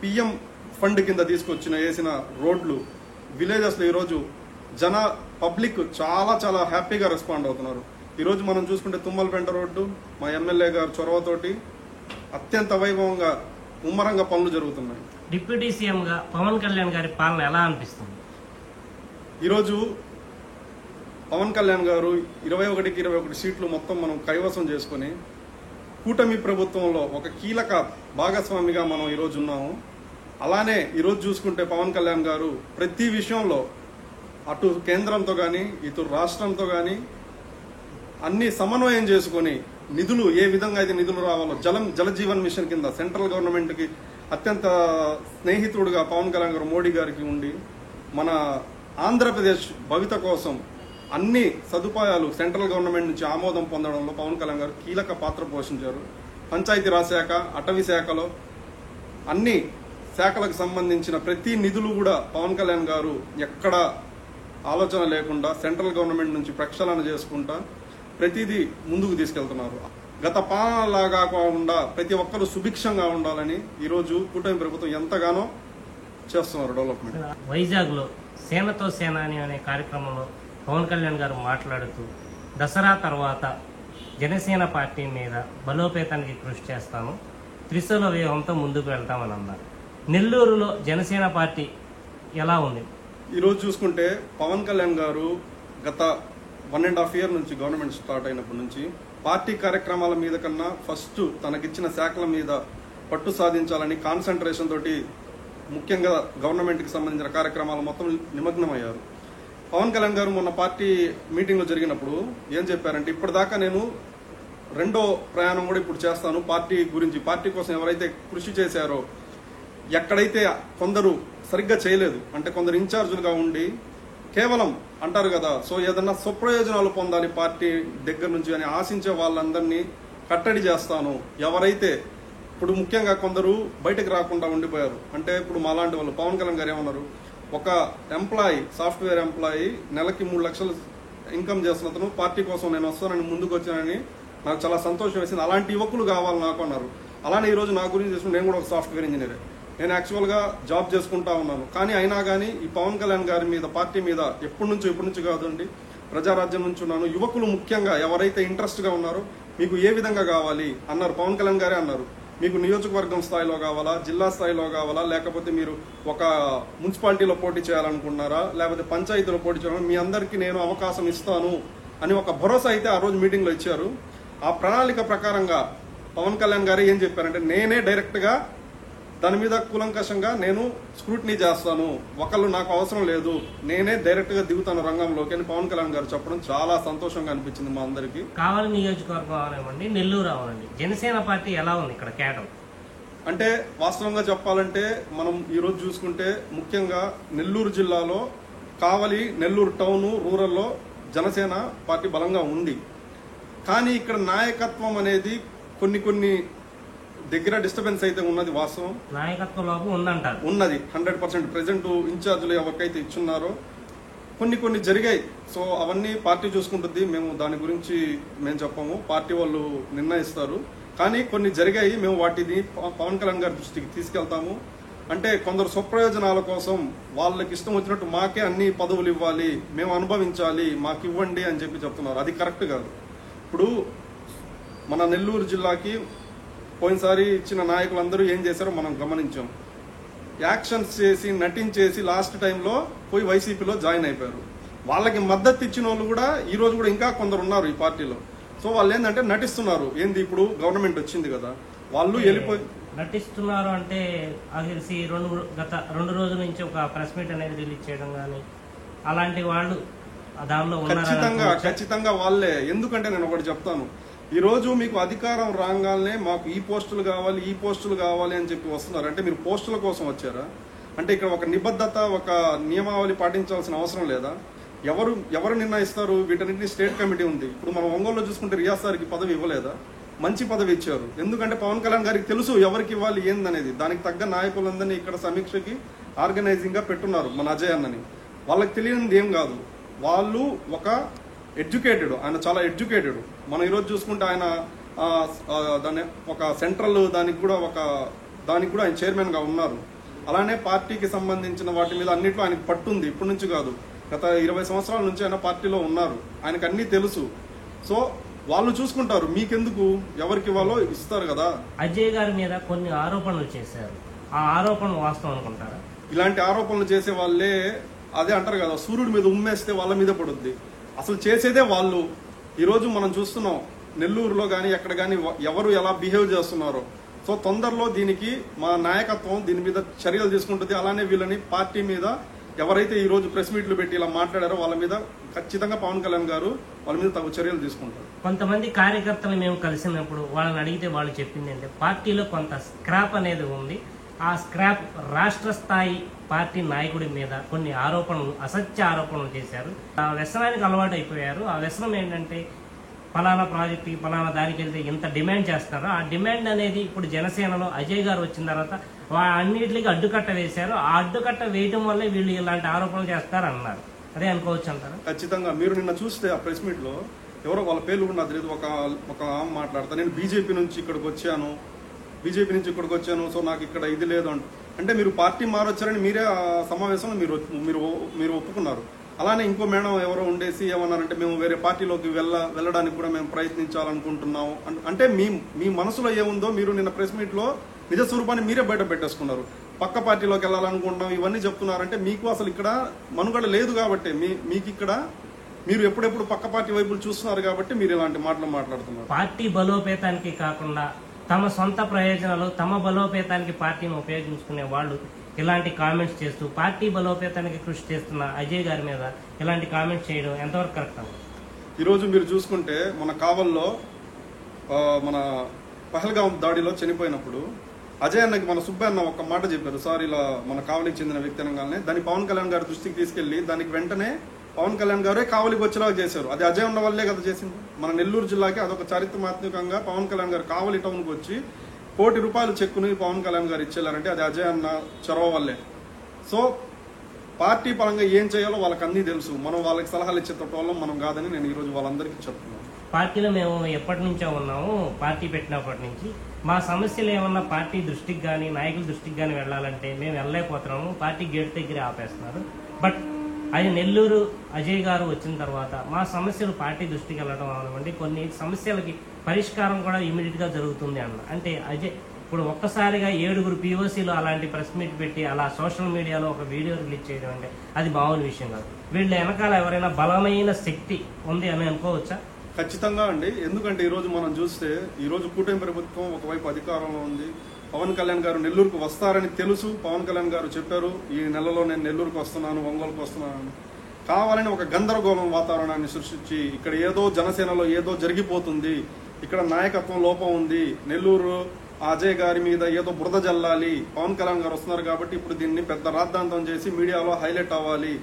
పిఎం ఫండ్ కింద వేసిన రోడ్లు, విలేజెస్లో ఈరోజు పబ్లిక్ చాలా చాలా హ్యాపీగా రెస్పాండ్ అవుతున్నారు. ఈరోజు మనం చూసుకుంటే తుమ్మలపేంట రోడ్డు మా ఎమ్మెల్యే గారు చొరవతోటి అత్యంత వైభవంగా ముమ్మరంగా పనులు జరుగుతున్నాయి. డిప్యూటీ సీఎంగా పవన్ కళ్యాణ్ గారి పాలన ఎలా అనిపిస్తుంది? ఈరోజు పవన్ కళ్యాణ్ గారు 21కి 21 సీట్లు మొత్తం మనం కైవసం చేసుకుని కూటమి ప్రభుత్వంలో ఒక కీలక భాగస్వామిగా మనం ఈరోజు ఉన్నాము. అలానే ఈరోజు చూసుకుంటే పవన్ కళ్యాణ్ గారు ప్రతి విషయంలో అటు కేంద్రంతో కానీ ఇటు రాష్ట్రంతో కానీ అన్ని సమన్వయం చేసుకుని నిధులు ఏ విధంగా అయితే నిధులు రావాలో జల జీవన్ మిషన్ కింద సెంట్రల్ గవర్నమెంట్కి అత్యంత స్నేహితుడుగా పవన్ కళ్యాణ్ గారు మోడీ గారికి ఉండి మన ఆంధ్రప్రదేశ్ భవిత కోసం అన్ని సదుపాయాలు సెంట్రల్ గవర్నమెంట్ నుంచి ఆమోదం పొందడంలో పవన్ కళ్యాణ్ గారు కీలక పాత్ర పోషించారు. పంచాయతీరాజ్ శాఖ, అటవీ శాఖలో అన్ని శాఖలకు సంబంధించిన ప్రతి నిధులు కూడా పవన్ కళ్యాణ్ గారు ఎక్కడ ఆలోచన లేకుండా సెంట్రల్ గవర్నమెంట్ నుంచి ప్రక్షాళన చేసుకుంటా ప్రతిదీ ముందుకు తీసుకెళ్తున్నారు. గత పాలనలా కాకుండా ప్రతి ఒక్కరూ సుభిక్షంగా ఉండాలని ఈరోజు కూటమి ప్రభుత్వం ఎంతగానో చేస్తున్నారు డెవలప్మెంట్. వైజాగ్లో సేనతో సేనాని అనే కార్యక్రమంలో పవన్ కళ్యాణ్ గారు మాట్లాడుతూ దసరా తర్వాత జనసేన పార్టీ మీద బలోపేతానికి కృషి చేస్తాను, త్రిశూల వ్యూహంతో ముందుకు వెళ్తామని అన్నారు. నెల్లూరులో జనసేన పార్టీ ఎలా ఉంది? ఈరోజు చూసుకుంటే పవన్ కళ్యాణ్ గారు గత 1.5 year నుంచి గవర్నమెంట్ స్టార్ట్ అయినప్పటి నుంచి పార్టీ కార్యక్రమాల మీద కన్నా ఫస్ట్ తనకిచ్చిన శాఖల మీద పట్టు సాధించాలని కాన్సన్ట్రేషన్ తోటి ముఖ్యంగా గవర్నమెంట్కి సంబంధించిన కార్యక్రమాలు మొత్తం నిమగ్నమయ్యారు. పవన్ కళ్యాణ్ గారు మొన్న పార్టీ మీటింగ్లో జరిగినప్పుడు ఏం చెప్పారంటే, ఇప్పటిదాకా నేను రెండో ప్రయాణం కూడా ఇప్పుడు చేస్తాను పార్టీ గురించి. పార్టీ కోసం ఎవరైతే కృషి చేశారో, ఎక్కడైతే కొందరు సరిగ్గా చేయలేదు అంటే కొందరు ఇన్ఛార్జులుగా ఉండి కేవలం అంటారు కదా, సో ఏదన్నా స్వప్రయోజనాలు పొందాలి పార్టీ దగ్గర నుంచి అని ఆశించే వాళ్ళందరినీ కట్టడి చేస్తాను. ఎవరైతే ఇప్పుడు ముఖ్యంగా కొందరు బయటకు రాకుండా ఉండిపోయారు అంటే ఇప్పుడు మాలాంటి వాళ్ళు, పవన్ కళ్యాణ్ గారు ఏమన్నారు, ఒక ఎంప్లాయీ సాఫ్ట్వేర్ ఎంప్లాయీ నెలకి 3 లక్షలు ఇన్కమ్ చేస్తున్న అతను పార్టీ కోసం నేను వస్తానని ముందుకు వచ్చానని నాకు చాలా సంతోషం వేసింది. అలాంటి యువకులు కావాలి నాకు అన్నారు. అలానే ఈరోజు నా గురించి చేసుకుని నేను కూడా ఒక సాఫ్ట్వేర్ ఇంజనీరే. నేను యాక్చువల్గా జాబ్ చేసుకుంటా ఉన్నాను. కానీ అయినా కానీ ఈ పవన్ కళ్యాణ్ గారి మీద పార్టీ మీద ఎప్పటి నుంచి కాదండి, ప్రజారాజ్యం నుంచి ఉన్నాను. యువకులు ముఖ్యంగా ఎవరైతే ఇంట్రెస్ట్గా ఉన్నారో మీకు ఏ విధంగా కావాలి అన్నారు, పవన్ కళ్యాణ్ గారే అన్నారు. మీకు నియోజకవర్గం స్థాయిలో కావాలా, జిల్లా స్థాయిలో కావాలా, లేకపోతే మీరు ఒక మున్సిపాలిటీలో పోటీ చేయాలనుకుంటున్నారా, లేకపోతే పంచాయతీలో పోటీ చేయాలని, మీ అందరికీ నేను అవకాశం ఇస్తాను అని ఒక భరోసా అయితే ఆ రోజు మీటింగ్లో ఇచ్చారు. ఆ ప్రణాళిక ప్రకారంగా పవన్ కళ్యాణ్ గారు ఏం చెప్పారంటే, నేనే డైరెక్ట్గా దాని మీద కూలంకషంగా నేను స్క్రూటినీ చేస్తాను, ఒకళ్ళు నాకు అవసరం లేదు, నేనే డైరెక్ట్గా దిగుతాను రంగంలోకి అని పవన్ కళ్యాణ్ గారు చెప్పడం చాలా సంతోషంగా అనిపించింది మా అందరికీ. కావలి నియోజకవర్గం అవనివ్వండి, నెల్లూరు అవనండి, జనసేన పార్టీ ఎలా ఉంది ఇక్కడ కేటం? అంటే వాస్తవంగా చెప్పాలంటే మనం ఈరోజు చూసుకుంటే ముఖ్యంగా నెల్లూరు జిల్లాలో కావలి, నెల్లూరు టౌన్, రూరల్లో జనసేన పార్టీ బలంగా ఉంది. కానీ ఇక్కడ నాయకత్వం అనేది కొన్ని దగ్గర డిస్టర్బెన్స్ అయితే ఉన్నది వాస్తవం. నాయకత్వ లోపం ఉందంటారు. ఉన్నది 100%. ప్రెసెంట్ ఇన్ఛార్జీలు ఎవరికైతే ఇచ్చున్నారో కొన్ని జరిగాయి. సో అవన్నీ పార్టీ చూసుకుంటుంది, మేము దాని గురించి మేము చెప్పము, పార్టీ వాళ్ళు నిర్ణయిస్తారు. కానీ కొన్ని జరిగాయి, మేము వాటిని పవన్ కళ్యాణ్ గారి దృష్టికి తీసుకెళ్తాము. అంటే కొందరు స్వప్రయోజనాల కోసం వాళ్ళకి ఇష్టం వచ్చినట్టు మాకే అన్ని పదవులు ఇవ్వాలి, మేము అనుభవించాలి, మాకు ఇవ్వండి అని చెప్తున్నారు. అది కరెక్ట్ కాదు. ఇప్పుడు మన నెల్లూరు జిల్లాకి పోయినసారి ఇచ్చిన నాయకులందరూ ఏం చేశారో మనం గమనించాం. యాక్షన్స్ చేసి నటించేసి లాస్ట్ టైంలో పోయి వైసీపీలో జాయిన్ అయిపోయారు. వాళ్ళకి మద్దతు ఇచ్చిన వాళ్ళు కూడా ఈ రోజు కూడా ఇంకా కొందరు ఉన్నారు ఈ పార్టీలో. సో వాళ్ళు ఏంటంటే నటిస్తున్నారు. ఏంది, ఇప్పుడు గవర్నమెంట్ వచ్చింది కదా, వాళ్ళు వెళ్ళిపోయి నటిస్తున్నారు అంటే అది తెలిసి గత 2 రోజుల నుంచి ఒక ప్రెస్ మీట్ అనేది రిలీజ్ చేయడం కానీ అలాంటి వాళ్ళు దానిలో ఖచ్చితంగా వాళ్ళే. ఎందుకంటే నేను ఒకటి చెప్తాను, ఈ రోజు మీకు అధికారం రాగానే మాకు ఈ పోస్టులు కావాలి అని చెప్పి వస్తున్నారు. అంటే మీరు పోస్టుల కోసం వచ్చారా? అంటే ఇక్కడ ఒక నిబద్ధత, ఒక నియమావళి పాటించాల్సిన అవసరం లేదా? ఎవరు నిర్ణయిస్తారు? వీటన్నింటినీ స్టేట్ కమిటీ ఉంది. ఇప్పుడు మనం ఒంగోలులో చూసుకుంటే రియాజ్ సార్కి పదవి ఇవ్వలేదా? మంచి పదవి ఇచ్చారు. ఎందుకంటే పవన్ కళ్యాణ్ గారికి తెలుసు ఎవరికి ఇవ్వాలి ఏందనేది. దానికి తగ్గ నాయకులందరినీ ఇక్కడ సమీక్షకి ఆర్గనైజింగ్ గా పెట్టున్నారు మన అజయ్ అన్నని. వాళ్ళకి తెలియనిది ఏం కాదు, వాళ్ళు ఒక ఎడ్యుకేటెడ్, ఆయన చాలా ఎడ్యుకేటెడ్. మనం ఈరోజు చూసుకుంటే ఆయన దాని ఒక సెంట్రల్ దానికి కూడా ఆయన చైర్మన్ గా ఉన్నారు. అలానే పార్టీకి సంబంధించిన వాటి మీద అన్నింటిలో ఆయనకు పట్టుంది. ఇప్పటి నుంచి కాదు, గత 20 సంవత్సరాల నుంచి ఆయన పార్టీలో ఉన్నారు. ఆయనకు అన్ని తెలుసు. సో వాళ్ళు చూసుకుంటారు, మీకెందుకు, ఎవరికి ఇవ్వాలో ఇస్తారు కదా. అజయ్ గారి మీద కొన్ని ఆరోపణలు చేశారు, ఆ ఆరోపణలు వాస్తవం అనుకుంటారా? ఇలాంటి ఆరోపణలు చేసే వాళ్ళే అదే అంటారు కదా, సూర్యుడి మీద ఉమ్మేస్తే వాళ్ళ మీద పడుద్ది. అసలు చేసేదే వాళ్ళు. ఈరోజు మనం చూస్తున్నాం నెల్లూరులో కానీ ఎక్కడ కానీ ఎవరు ఎలా బిహేవ్ చేస్తున్నారో. సో తొందరలో దీనికి మా నాయకత్వం దీని మీద చర్యలు తీసుకుంటుంది. అలానే వీళ్ళని పార్టీ మీద ఎవరైతే ఈ రోజు ప్రెస్ మీట్లు పెట్టి ఇలా మాట్లాడారో వాళ్ళ మీద ఖచ్చితంగా పవన్ కళ్యాణ్ గారు వాళ్ళ మీద తగు చర్యలు తీసుకుంటారు. కొంతమంది కార్యకర్తలు మేము కలిసినప్పుడు వాళ్ళని అడిగితే వాళ్ళు చెప్పింది అంటే పార్టీలో కొంత స్క్రాప్ అనేది ఉంది. ఆ స్క్రాప్ రాష్ట్ర స్థాయి పార్టీ నాయకుడి మీద కొన్ని ఆరోపణలు, అసత్య ఆరోపణలు చేశారు. ఆ వ్యసనానికి అలవాటు అయిపోయారు. ఆ వ్యసనం ఏంటంటే ఫలానా ప్రాజెక్టు ఫలానా దానికి వెళ్తే ఇంత డిమాండ్ చేస్తారో ఆ డిమాండ్ అనేది ఇప్పుడు జనసేనలో అజయ్ గారు వచ్చిన తర్వాత అన్నిటికీ అడ్డుకట్ట వేశారు. ఆ అడ్డుకట్ట వేయడం వల్లే వీళ్ళు ఇలాంటి ఆరోపణలు చేస్తారన్నారు. అదే అనుకోవచ్చు అంటారు. ఖచ్చితంగా మీరు నిన్న చూస్తే ఆ ప్రెస్ మీట్ లో ఎవరో వాళ్ళ పేర్లు కూడా నాకు తెలియదు, ఒక మాట్లాడతా, నేను బీజేపీ నుంచి ఇక్కడికి వచ్చాను, సో నాకు ఇక్కడ ఇది లేదు అంటే మీరు పార్టీ మారొచ్చారని మీరే ఆ సమావేశంలో మీరు ఒప్పుకున్నారు. అలానే ఇంకో మేడం ఎవరో ఉండేసి ఏమన్నారంటే మేము వేరే పార్టీలోకి వెళ్ళడానికి కూడా మేము ప్రయత్నించాలనుకుంటున్నాము. అంటే మీ మనసులో ఏముందో మీరు నిన్న ప్రెస్ మీట్ లో నిజ స్వరూపాన్ని మీరే బయట పెట్టేసుకున్నారు. పక్క పార్టీలోకి వెళ్ళాలనుకుంటున్నాం ఇవన్నీ చెప్తున్నారంటే మీకు అసలు ఇక్కడ మనుగడ లేదు కాబట్టి మీకు ఇక్కడ మీరు ఎప్పుడెప్పుడు పక్క పార్టీ వైపులు చూస్తున్నారు కాబట్టి మీరు ఇలాంటి మాటలు మాట్లాడుతున్నారు. పార్టీ బలోపేతానికి కాకుండా తమ సొంత ప్రయోజనాలు, తమ బలోపేతానికి పార్టీని ఉపయోగించుకునే వాళ్ళు ఇలాంటి కామెంట్స్ చేస్తూ పార్టీ బలోపేతానికి కృషి చేస్తున్న అజయ్ గారి మీద ఇలాంటి కామెంట్స్ చేయడం ఎంతవరకు కరెక్ట్? ఈరోజు మీరు చూసుకుంటే మన కావల్లో మన పహల్గాం దాడిలో చనిపోయినప్పుడు అజయ్ అన్నకి మన సుబ్బయ్య అన్న ఒక మాట చెప్పారు, సార్ ఇలా మన కావలికి చెందిన వ్యక్తి అనగానే దాన్ని పవన్ కళ్యాణ్ గారి దృష్టికి తీసుకెళ్లి దానికి వెంటనే పవన్ కళ్యాణ్ గారే కావలికి వచ్చేలాగా చేశారు. అది అజయ్ ఉన్న వల్లే కదా చేసింది. మన నెల్లూరు జిల్లాకి అదొక చారిత్రాత్మకంగా పవన్ కళ్యాణ్ గారు కావలి టౌన్కి వచ్చి ₹1 కోటి చెక్కుని పవన్ కళ్యాణ్ గారు ఇచ్చేయారంటే అది అజయ్ అన్న చొరవ వల్లే. సో పార్టీ పరంగా ఏం చేయాలో వాళ్ళకి అన్నీ తెలుసు. మనం వాళ్ళకి సలహాలు ఇచ్చే తోటం మనం కాదని నేను ఈరోజు వాళ్ళందరికీ చెప్తున్నాను. పార్టీలో మేము ఎప్పటి నుంచో ఉన్నాము, పార్టీ పెట్టినప్పటి నుంచి మా సమస్యలు ఏమన్నా పార్టీ దృష్టికి కానీ నాయకుల దృష్టికి కానీ వెళ్ళాలంటే మేము వెళ్ళలేకపోతున్నాము, పార్టీ గేట్ దగ్గరే ఆపేస్తున్నారు. బట్ అది నెల్లూరు అజయ్ గారు వచ్చిన తర్వాత మా సమస్యలు పార్టీ దృష్టికి వెళ్ళడం అవనివ్వండి, కొన్ని సమస్యలకి పరిష్కారం కూడా ఇమీడియట్ గా జరుగుతుంది అన్న. అంటే అజయ్ ఇప్పుడు ఒక్కసారిగా 7 POCలు అలాంటి ప్రెస్ మీట్ పెట్టి అలా సోషల్ మీడియాలో ఒక వీడియో రిలీజ్ చేయడం అంటే అది మామూలు విషయం కాదు. వీళ్ళ వెనకాల ఎవరైనా బలమైన శక్తి ఉంది అని అనుకోవచ్చా? ఖచ్చితంగా అండి. ఎందుకంటే ఈరోజు మనం చూస్తే ఈరోజు కూటమి ప్రభుత్వం ఒకవైపు అధికారంలో ఉంది. పవన్ కళ్యాణ్ గారు నెల్లూరుకు వస్తారని తెలుసు. పవన్ కళ్యాణ్ గారు చెప్పారు ఈ నెలలో నేను నెల్లూరుకు వస్తున్నాను, ఒంగోలుకు వస్తున్నాను. కావాలని ఒక గందరగోళం వాతావరణాన్ని సృష్టించి ఇక్కడ ఏదో జనసేనలో ఏదో జరిగిపోతుంది, ఇక్కడ నాయకత్వం లోపం ఉంది, నెల్లూరు అజయ్ గారి మీద ఏదో బురద జల్లాలి, పవన్ కళ్యాణ్ గారు వస్తున్నారు కాబట్టి ఇప్పుడు దీన్ని పెద్ద రాద్ధాంతం చేసి మీడియాలో హైలైట్ అవ్వాలి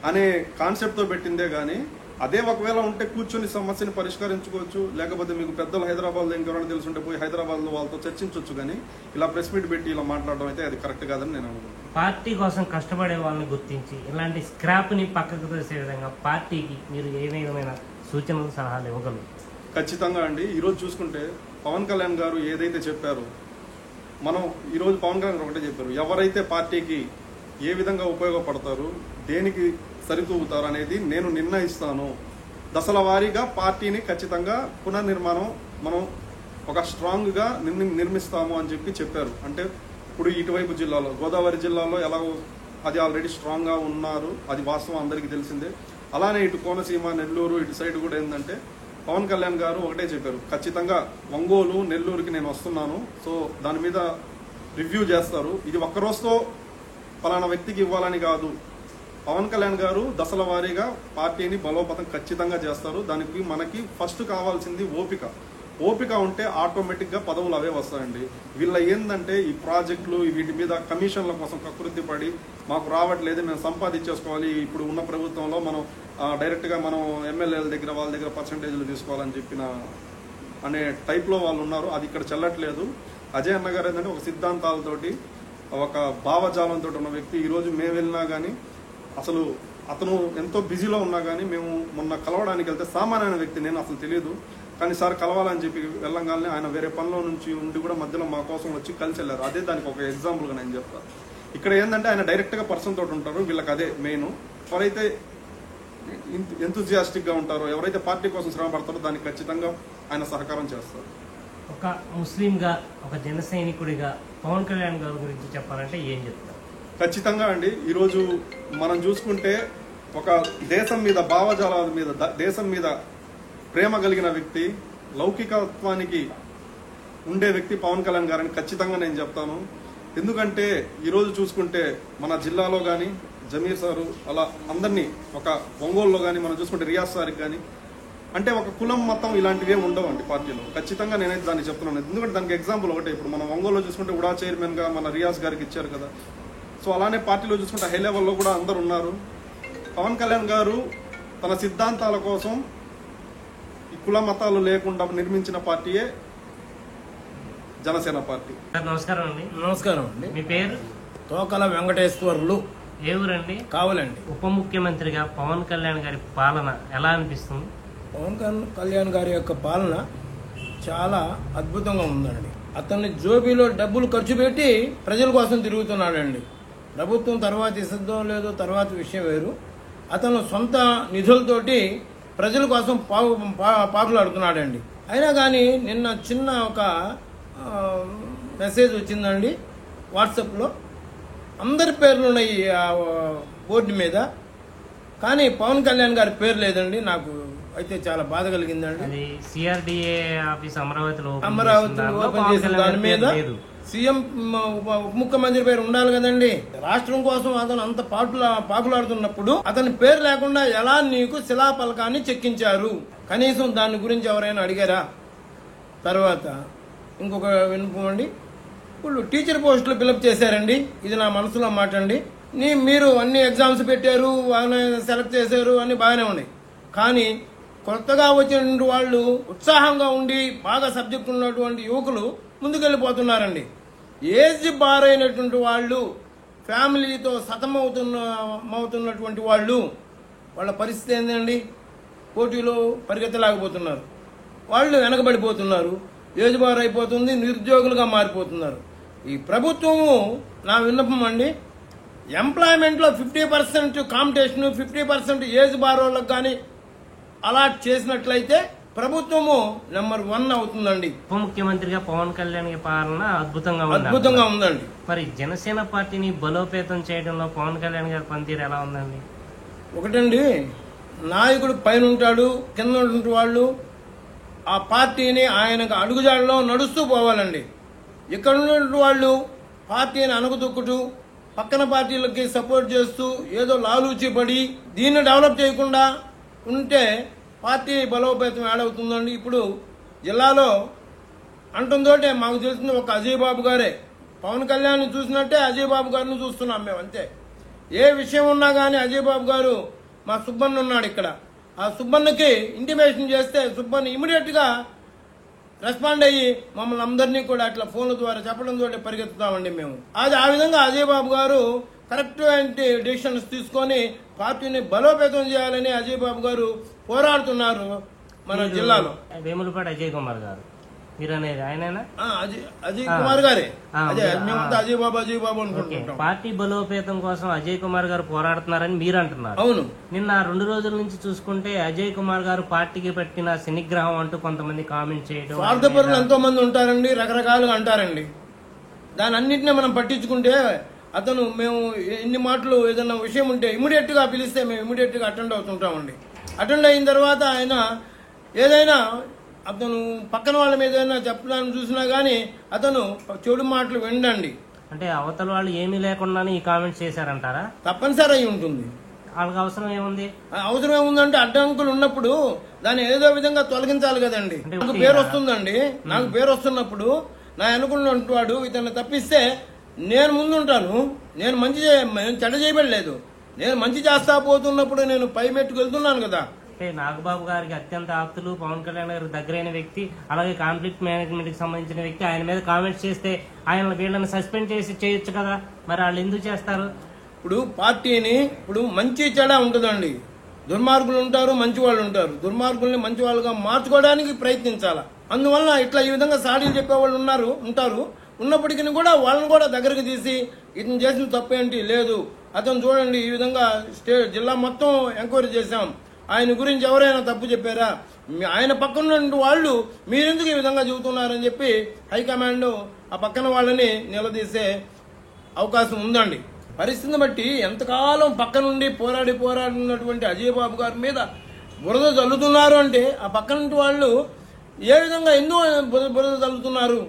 అనే కాన్సెప్ట్ తో పెట్టిందే గానీ అదే ఒకవేళ ఉంటే కూర్చొని సమస్యని పరిష్కరించుకోవచ్చు. లేకపోతే మీకు పెద్దలు హైదరాబాద్ లో ఇంకెవరైనా తెలుసుంటే పోయి హైదరాబాద్ లో వాళ్ళతో చర్చించవచ్చు. కానీ ఇలా ప్రెస్ మీట్ పెట్టి ఇలా మాట్లాడడం అయితే అది కరెక్ట్ కాదని నేను అనుకుంటున్నాను. పార్టీ కోసం కష్టపడే వాళ్ళని గుర్తించి ఇలాంటి స్క్రాప్ ని పక్కకు తోసే విధంగా పార్టీకి మీరు ఏ విధమైన సూచనలు సలహాలు ఇవ్వగలరు? ఖచ్చితంగా అండి. ఈరోజు చూసుకుంటే పవన్ కళ్యాణ్ గారు ఏదైతే చెప్పారో మనం ఈరోజు పవన్ కళ్యాణ్ గారు ఒకటే చెప్పారు, ఎవరైతే పార్టీకి ఏ విధంగా ఉపయోగపడతారు, దేనికి సరితూగుతారు అనేది నేను నిర్ణయిస్తాను. దశల వారీగా పార్టీని ఖచ్చితంగా పునర్నిర్మాణం మనం ఒక స్ట్రాంగ్ గా నిర్మిస్తాము అని చెప్పారు. అంటే ఇప్పుడు ఇటువైపు జిల్లాలో గోదావరి జిల్లాలో ఎలాగో అది ఆల్రెడీ స్ట్రాంగ్ గా ఉన్నారు, అది వాస్తవం అందరికీ తెలిసిందే. అలానే ఇటు కోనసీమ నెల్లూరు ఇటు సైడ్ కూడా ఏంటంటే పవన్ కళ్యాణ్ గారు ఒకటే చెప్పారు, ఖచ్చితంగా ఒంగోలు నెల్లూరుకి నేను వస్తున్నాను, సో దాని మీద రివ్యూ చేస్తారు. ఇది ఒక్క రోజుతో ఫలానా వ్యక్తికి ఇవ్వాలని కాదు, పవన్ కళ్యాణ్ గారు దశల వారీగా పార్టీని బలోపేతం ఖచ్చితంగా చేస్తారు. దానికి మనకి ఫస్ట్ కావాల్సింది ఓపిక ఉంటే ఆటోమేటిక్ గా పదవులు అవే వస్తాయండి. వీళ్ళ ఏంటంటే ఈ ప్రాజెక్టులు వీటి మీద కమిషన్ల కోసం కకృతి పడి మాకు రావట్లేదు, మేము సంపాదించేసుకోవాలి, ఇప్పుడు ఉన్న ప్రభుత్వంలో మనం డైరెక్ట్ గా మనం ఎమ్మెల్యేల దగ్గర వాళ్ళ దగ్గర పర్సంటేజ్లు తీసుకోవాలని చెప్పిన అనే టైప్ లో వాళ్ళు ఉన్నారు. అది ఇక్కడ చెల్లట్లేదు. అజయ్ అన్న గారు ఏంటంటే ఒక సిద్ధాంతాలతోటి ఒక భావజాలంతో ఉన్న వ్యక్తి. ఈ రోజు మేము వెళ్ళినా గానీ అసలు అతను ఎంతో బిజీలో ఉన్నా కానీ మేము మొన్న కలవడానికి వెళ్తే సామాన్యమైన వ్యక్తి, నేను అసలు తెలియదు కానీ సార్ కలవాలని చెప్పి వెళ్ళంగానే ఆయన వేరే పనిలో నుంచి ఉండి కూడా మధ్యలో మా కోసం వచ్చి కలిసి వెళ్ళారు. అదే దానికి ఒక ఎగ్జాంపుల్గా నేను చెప్తాను. ఇక్కడ ఏంటంటే ఆయన డైరెక్ట్గా పర్సన్ తోటి ఉంటారు, వీళ్ళకి అదే మెయిన్. ఎవరైతే ఎంతూజియాస్టిక్ గా ఉంటారో, ఎవరైతే పార్టీ కోసం శ్రమ పడతారో దానికి ఖచ్చితంగా ఆయన సహకారం చేస్తారు. ఒక ముస్లింగా, ఒక జన సైనికుడిగా పవన్ కళ్యాణ్ గారి గురించి చెప్పాలంటే ఏం చెప్తారు? ఖచ్చితంగా అండి. ఈరోజు మనం చూసుకుంటే ఒక దేశం మీద భావజాలాల మీద దేశం మీద ప్రేమ కలిగిన వ్యక్తి, లౌకికత్వానికి ఉండే వ్యక్తి పవన్ కళ్యాణ్ గారని ఖచ్చితంగా నేను చెప్తాను. ఎందుకంటే ఈరోజు చూసుకుంటే మన జిల్లాలో కానీ జమీర్ సారు అలా అందరినీ, ఒక ఒంగోలులో కానీ మనం చూసుకుంటే రియాజ్ సార్కి కానీ అంటే ఒక కులం మతం ఇలాంటివి ఏమి ఉండవండి పార్టీలో. ఖచ్చితంగా నేనైతే దాన్ని చెప్తున్నాను. ఎందుకంటే దానికి ఎగ్జాంపుల్ ఒకటే, ఇప్పుడు మనం ఒంగోలులో చూసుకుంటే ఉడా చైర్మన్ గా మన రియాజ్ గారికి ఇచ్చారు కదా. సో అలానే పార్టీలో చూసుకుంటే హై లెవెల్లో కూడా అందరు ఉన్నారు. పవన్ కళ్యాణ్ గారు తన సిద్ధాంతాల కోసం ఈ కుల మతాలు లేకుండా నిర్మించిన పార్టీయే జనసేన పార్టీ. నమస్కారం అండి. నమస్కారం అండి. మీ పేరు? తోకల వెంకటేశ్వర్లు. ఏ ఊరండి? కావాలండి. ఉప ముఖ్యమంత్రిగా పవన్ కళ్యాణ్ గారి పాలన ఎలా అనిపిస్తుంది? పవన్ కళ్యాణ్ గారి యొక్క పాలన చాలా అద్భుతంగా ఉందండి. అతన్ని జోబీలో డబ్బులు ఖర్చు పెట్టి ప్రజల కోసం తిరుగుతున్నాడండి. ప్రభుత్వం తర్వాత ఇస్తుందో లేదో తర్వాత విషయం వేరు. అతను సొంత నిధులతోటి ప్రజల కోసం పాకులాడుతున్నాడండి. అయినా కానీ నిన్న చిన్న ఒక మెసేజ్ వచ్చిందండి వాట్సాప్లో. అందరి పేర్లు ఉన్నాయి బోర్డు మీద. కానీ పవన్ కళ్యాణ్ గారి పేరు లేదండి. నాకు అయితే చాలా బాధ కలిగిందండి. అది సిఆర్డిఏ ఆఫీస్ అమరావతిలో ఓపెన్ చేసిన దాని మీద సీఎం ఉప ముఖ్యమంత్రి పేరు ఉండాలి కదండి. రాష్ట్రం కోసం అతను అంత పాకులాడుతున్నప్పుడు అతని పేరు లేకుండా ఎలా నీకు శిలాఫలకాన్ని చెక్కించారు? కనీసం దాని గురించి ఎవరైనా అడిగారా? తర్వాత ఇంకొక వినుకోండి, ఇప్పుడు టీచర్ పోస్టులు ఫిలప్ చేశారండి. ఇది నా మనసులో మాట అండి. మీరు అన్ని ఎగ్జామ్స్ పెట్టారు, సెలెక్ట్ చేశారు, అన్ని బాగానే ఉన్నాయి. కానీ కొత్తగా వచ్చిన వాళ్ళు ఉత్సాహంగా ఉండి బాగా సబ్జెక్ట్ ఉన్నటువంటి యువకులు ముందుకెళ్ళిపోతున్నారండి. ఏజ్ బార్ అయినటువంటి వాళ్ళు, ఫ్యామిలీతో సతమవుతున్నటువంటి వాళ్ళ పరిస్థితి ఏంటండి? పోటీలో పరిగెత్తలేకపోతున్నారు, వాళ్ళు వెనకబడిపోతున్నారు, ఏజ్ బార్ అయిపోతుంది, నిరుద్యోగులుగా మారిపోతున్నారు. ఈ ప్రభుత్వము నా విన్నపం అండి, ఎంప్లాయ్మెంట్లో 50% కాంపిటీషన్, 50% ఏజ్ బార్ వాళ్ళకి కానీ అలాట్ చేసినట్లయితే ప్రభుత్వము నెంబర్ 1 అవుతుందండి. ఉప ముఖ్యమంత్రిగా పవన్ కళ్యాణ్ పాలన అద్భుతంగా ఉందండి. మరి జనసేన పార్టీని బలోపేతం చేయడంలో పవన్ కళ్యాణ్ గారి పనితీరు ఎలా ఉందండి? ఒకటండి, నాయకుడు పైన ఉంటాడు, కింద ఉండే వాళ్ళు ఆ పార్టీని ఆయనకు అడుగుజాడలో నడుస్తూ పోవాలండి. ఇక్కడ ఉన్నటువంటి వాళ్ళు పార్టీని అనగదొక్కుతూ పక్కన పార్టీలకి సపోర్ట్ చేస్తూ ఏదో లాలూచి పడి దీన్ని డెవలప్ చేయకుండా ఉంటే పార్టీ బలోపేతం ఏడవుతుందండి. ఇప్పుడు జిల్లాలో అంటుందోటే మాకు తెలిసింది ఒక అజయ్ బాబు గారే. పవన్ కళ్యాణ్ చూసినట్టే అజయ్ బాబు గారిని చూస్తున్నాం మేము, అంతే. ఏ విషయం ఉన్నా కానీ అజయ్ బాబు గారు, మా సుబ్బన్న ఉన్నాడు ఇక్కడ, ఆ సుబ్బన్నకి ఇంటిమేషన్ చేస్తే సుబ్బన్న ఇమీడియట్ గా రెస్పాండ్ అయ్యి మమ్మల్ని అందరినీ కూడా అట్లా ఫోన్ల ద్వారా చెప్పడం తోటి పరిగెత్తుతామండి మేము. అది ఆ విధంగా అజయ్ బాబు గారు కరెక్ట్ డెసిషన్స్ తీసుకొని పార్టీని బలోపేతం చేయాలని అజయ్ బాబు గారు పోరాడుతున్నారు మన జిల్లాలో. వేములపాటి అజయ్ కుమార్ గారు మీరు అనేది ఆయనేనా? అజయ్ కుమార్ గారే. మేమంతా అజయ్ బాబు అనుకుంటున్నాం. పార్టీ బలోపేతం కోసం అజయ్ కుమార్ గారు పోరాడుతున్నారని మీరు అంటున్నారు. అవును. నిన్న 2 రోజుల నుంచి చూసుకుంటే అజయ్ కుమార్ గారు పార్టీకి పెట్టిన శనిగ్రహం అంటూ కొంతమంది కామెంట్ చేయడం, స్వార్థపరులు ఎంతో మంది ఉంటారండి, రకరకాలుగా అంటారండి. దాని అన్నింటినీ మనం పట్టించుకుంటే అతను మేము ఎన్ని మాటలు ఏదైనా విషయం ఉంటే ఇమీడియట్ గా పిలిస్తే మేము ఇమీడియట్ గా అటెండ్ అవుతుంటామండి. అటెండ్ అయిన తర్వాత ఆయన ఏదైనా అతను పక్కన వాళ్ళ మీద ఏదైనా చెప్పడానికి చూసినా గానీ అతను చెడు మాటలు వినండి. అంటే అవతల వాళ్ళు ఏమీ లేకుండానే ఈ కామెంట్స్ చేశారంటారా? తప్పనిసరి అయి ఉంటుంది. వాళ్ళకి అవసరం ఏముంది? అవసరం ఏముందంటే అడ్డంకులు ఉన్నప్పుడు దాన్ని ఏదో విధంగా తొలగించాలి కదండి. నాకు పేరు వస్తుందండి, నాకు పేరు వస్తున్నప్పుడు నా అనుకున్నవాడు ఇతన్ని తప్పిస్తే నేను ముందుంటాను. నేను చెడ్డ చేయబడలేదు, నేను మంచి చేస్తా పోతున్నప్పుడు నేను పై మెట్టుకు వెళ్తున్నాను కదా. అంటే నాగబాబు గారికి అత్యంత ఆప్తులు, పవన్ కళ్యాణ్ గారికి దగ్గరైన వ్యక్తి, అలాగే కాన్ఫ్లిక్ట్ మేనేజ్మెంట్ కి సంబంధించిన వ్యక్తి, ఆయన మీద కామెంట్స్ చేస్తే ఆయన వీళ్ళని సస్పెండ్ చేయొచ్చు కదా, మరి వాళ్ళు ఎందుకు చేస్తారు? ఇప్పుడు పార్టీని ఇప్పుడు మంచి చెడ ఉంటుందండి, దుర్మార్గులు ఉంటారు, మంచి వాళ్ళు ఉంటారు. దుర్మార్గుల్ని మంచి వాళ్ళుగా మార్చుకోవడానికి ప్రయత్నించాలా. అందువల్ల ఇట్లా ఈ విధంగా సాడీలు చెప్పేవాళ్ళు ఉంటారు. ఉన్నప్పటికీ కూడా వాళ్ళని కూడా దగ్గరకు తీసి ఇతను చేసిన తప్పేంటి లేదు, అతను చూడండి ఈ విధంగా జిల్లా మొత్తం ఎంక్వైరీ చేశాం, ఆయన గురించి ఎవరైనా తప్పు చెప్పారా, ఆయన పక్కన వాళ్ళు మీరెందుకు ఈ విధంగా చెబుతున్నారని చెప్పి హైకమాండ్ ఆ పక్కన వాళ్ళని నిలదీసే అవకాశం ఉందండి. పరిస్థితిని బట్టి ఎంతకాలం పక్క నుండి పోరాడినటువంటి అజయ్ బాబు గారి మీద బురద చల్లుతున్నారు అంటే ఆ పక్కన వాళ్ళు ఏ విధంగా ఎందుకు బురద చల్లుతున్నారు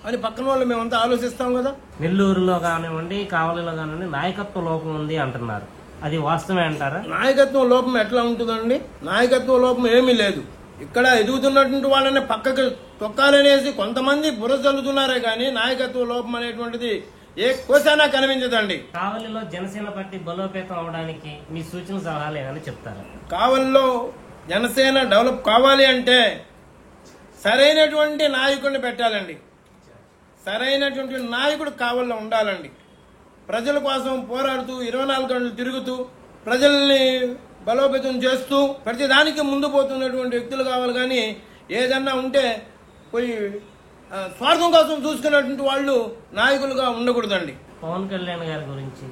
అని పక్కన వాళ్ళు మేమంతా ఆలోచిస్తాం కదా. నెల్లూరులో కానివ్వండి, కావలిలో కానివ్వండి నాయకత్వ లోపం ఉంది అంటున్నారు, అది వాస్తవమే అంటారా? నాయకత్వం లోపం ఎట్లా ఉంటుందండి? నాయకత్వ లోపం ఏమీ లేదు. ఇక్కడ ఎదుగుతున్నటువంటి వాళ్ళని పక్కకి తొక్కాలనేసి కొంతమంది బురద చల్లుతున్నారే కానీ నాయకత్వ లోపం అనేటువంటిది ఏ కోసైనా కనిపించదండి. కావలిలో జనసేన పార్టీ బలోపేతం అవడానికి మీ సూచన సలహాలు ఏమని చెప్తారా? కావలిలో జనసేన డెవలప్ కావాలి అంటే సరైనటువంటి నాయకుడిని పెట్టాలండి. సరైనటువంటి నాయకుడు కావలిలో ఉండాలండి. ప్రజల కోసం పోరాడుతూ 24 గంటలు తిరుగుతూ ప్రజల్ని బలోపేతం చేస్తూ ప్రతి దానికి ముందు పోతున్నటువంటి వ్యక్తులు కావాలి. కానీ ఏదన్నా ఉంటే పోయి స్వార్థం కోసం చూసుకున్నటువంటి వాళ్ళు నాయకులుగా ఉండకూడదండి. పవన్ కళ్యాణ్ గారి గురించి,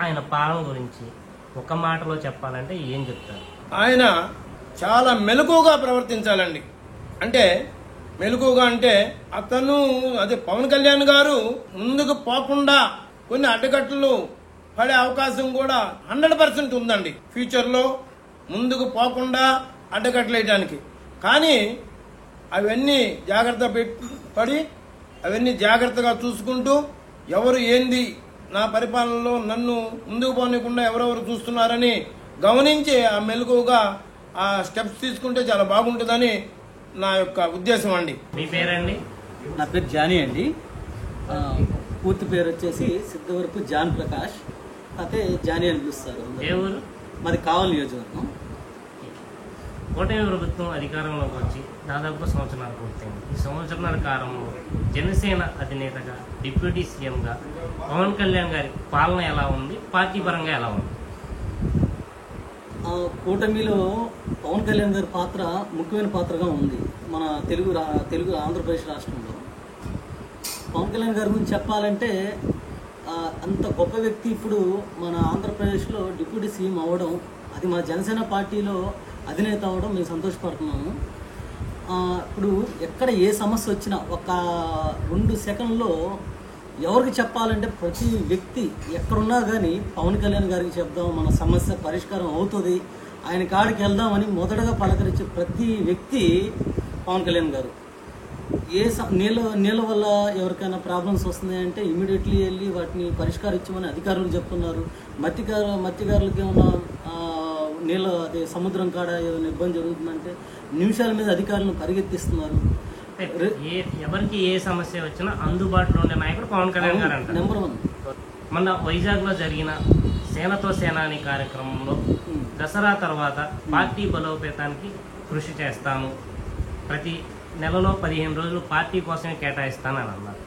ఆయన పాలన గురించి ఒక మాటలో చెప్పాలంటే ఏం చెప్తారు? ఆయన చాలా మెలకువగా ప్రవర్తించాలండి. అంటే మెలకువగా అంటే అతను అదే పవన్ కళ్యాణ్ గారు ముందుకు పోకుండా కొన్ని అడ్డకట్టలు పడే అవకాశం కూడా 100% ఉందండి ఫ్యూచర్లో ముందుకు పోకుండా అడ్డకట్టలేయడానికి. కానీ అవన్నీ జాగ్రత్త పడి అవన్నీ జాగ్రత్తగా చూసుకుంటూ ఎవరు ఏంది నా పరిపాలనలో నన్ను ముందుకు పోనీయకుండా ఎవరెవరు చూస్తున్నారని గమనించి ఆ మెలకువగా ఆ స్టెప్స్ తీసుకుంటే చాలా బాగుంటుందని నా యొక్క ఉద్దేశం అండి. మీ పేరండి? నా పేరు జానీ అండి. పూర్తి పేరు వచ్చేసి సిద్ధవరపు జాన్ ప్రకాష్, అయితే జానీ అని పిలుస్తారు. ఏ ఊరు? మాది కావలి నియోజకవర్గం. కూటమి ప్రభుత్వం అధికారంలోకి వచ్చి దాదాపు సంవత్సరాలు పూర్తయింది. ఈ సంవత్సరాల కాలంలో జనసేన అధినేతగా డిప్యూటీ సీఎంగా పవన్ కళ్యాణ్ గారి పాలన ఎలా ఉంది, పార్టీ పరంగా ఎలా ఉంది? కూటమిలో పవన్ కళ్యాణ్ గారి పాత్ర ముఖ్యమైన పాత్రగా ఉంది మన తెలుగు ఆంధ్రప్రదేశ్ రాష్ట్రంలో. పవన్ కళ్యాణ్ గారి గురించి చెప్పాలంటే అంత గొప్ప వ్యక్తి ఇప్పుడు మన ఆంధ్రప్రదేశ్లో డిప్యూటీ సీఎం అవ్వడం, అది మన జనసేన పార్టీలో అధినేత అవ్వడం మేము సంతోషపడుతున్నాము. ఇప్పుడు ఎక్కడ ఏ సమస్య వచ్చినా ఒక 2 సెకండ్లో ఎవరికి చెప్పాలంటే ప్రతి వ్యక్తి ఎక్కడున్నా కానీ పవన్ కళ్యాణ్ గారికి చెప్దాం, మన సమస్య పరిష్కారం అవుతుంది, ఆయన కాడికి వెళ్దామని మొదటగా పలకరించే ప్రతి వ్యక్తి పవన్ కళ్యాణ్ గారు. నీళ్ళ వల్ల ఎవరికైనా ప్రాబ్లమ్స్ వస్తున్నాయంటే ఇమీడియట్లీ వెళ్ళి వాటిని పరిష్కరించమని అధికారులు చెప్తున్నారు. మత్స్యకారులకి ఏమన్నా నీళ్ళ అదే సముద్రం కాడ ఏదైనా ఇబ్బంది జరుగుతుందంటే నిమిషాల మీద అధికారులను పరిగెత్తిస్తున్నారు. ఎవరికి ఏ సమస్య వచ్చినా అందుబాటులో ఉండే నాయకుడు పవన్ కళ్యాణ్ గారు అంటారు. నెంబర్ 1. మన వైజాగ్లో జరిగిన సేనతో సేనాని కార్యక్రమంలో దసరా తర్వాత పార్టీ బలోపేతానికి కృషి చేస్తాను, ప్రతి నెలలో 15 రోజులు పార్టీ కోసమే కేటాయిస్తానని అన్నారు.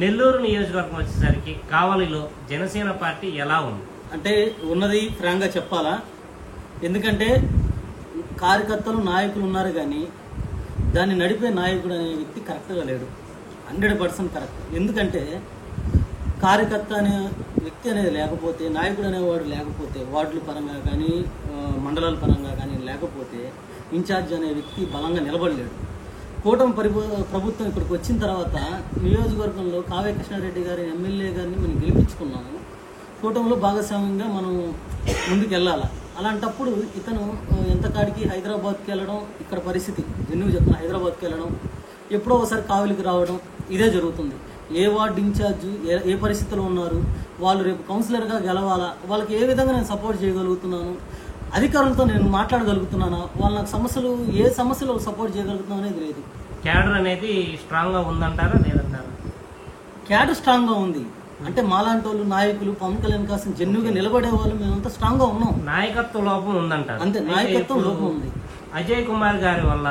నెల్లూరు నియోజకవర్గం వచ్చేసరికి కావలిలో జనసేన పార్టీ ఎలా ఉంది? అంటే ఉన్నది ఫ్రాంక్గా చెప్పాలా, ఎందుకంటే కార్యకర్తలు నాయకులు ఉన్నారు కానీ దాన్ని నడిపే నాయకుడు అనే వ్యక్తి కరెక్ట్గా లేడు. 100% కరెక్ట్. ఎందుకంటే కార్యకర్త అనే వ్యక్తి అనేది లేకపోతే, నాయకుడు అనేవాడు లేకపోతే, వార్డుల పరంగా కానీ మండలాల పరంగా కానీ లేకపోతే ఇన్ఛార్జ్ అనే వ్యక్తి బలంగా నిలబడలేడు. కూటమి ప్రభుత్వం ఇక్కడికి వచ్చిన తర్వాత నియోజకవర్గంలో కావ్య కృష్ణారెడ్డి గారి ఎమ్మెల్యే గారిని మనం గెలిపించుకున్నాము. కూటమిలో భాగస్వామ్యంగా మనం ముందుకు వెళ్ళాలి. అలాంటప్పుడు ఇతను ఎంత కాడికి హైదరాబాద్కి వెళ్ళడం, ఇక్కడ పరిస్థితి జెన్యుగా చెప్తున్నా, హైదరాబాద్కి వెళ్ళడం, ఎప్పుడో ఒకసారి కావలికి రావడం, ఇదే జరుగుతుంది. ఏ వార్డు ఇన్ఛార్జ్ ఏ పరిస్థితిలో ఉన్నారు, వాళ్ళు రేపు కౌన్సిలర్గా గెలవాలా, వాళ్ళకి ఏ విధంగా నేను సపోర్ట్ చేయగలుగుతున్నాను, అధికారులతో నేను మాట్లాడగలుగుతున్నానా, వాళ్ళ నాకు సమస్యలు ఏ సమస్యలు సపోర్ట్ చేయగలుగుతున్నాను అనేది లేదు. క్యాడర్ అనేది స్ట్రాంగ్గా ఉందంటారా లేదంటారా? క్యాడర్ స్ట్రాంగ్గా ఉంది. అంటే మాలాంటి వాళ్ళు నాయకులు పవన్ కళ్యాణ్ కోసం జెన్యుగా నిలబడే వాళ్ళు మేమంతా స్ట్రాంగ్గా ఉన్నాం. నాయకత్వ లోపం ఉందంటారు. అంతే, నాయకత్వం లోపం ఉంది. అజయ్ కుమార్ గారి వల్ల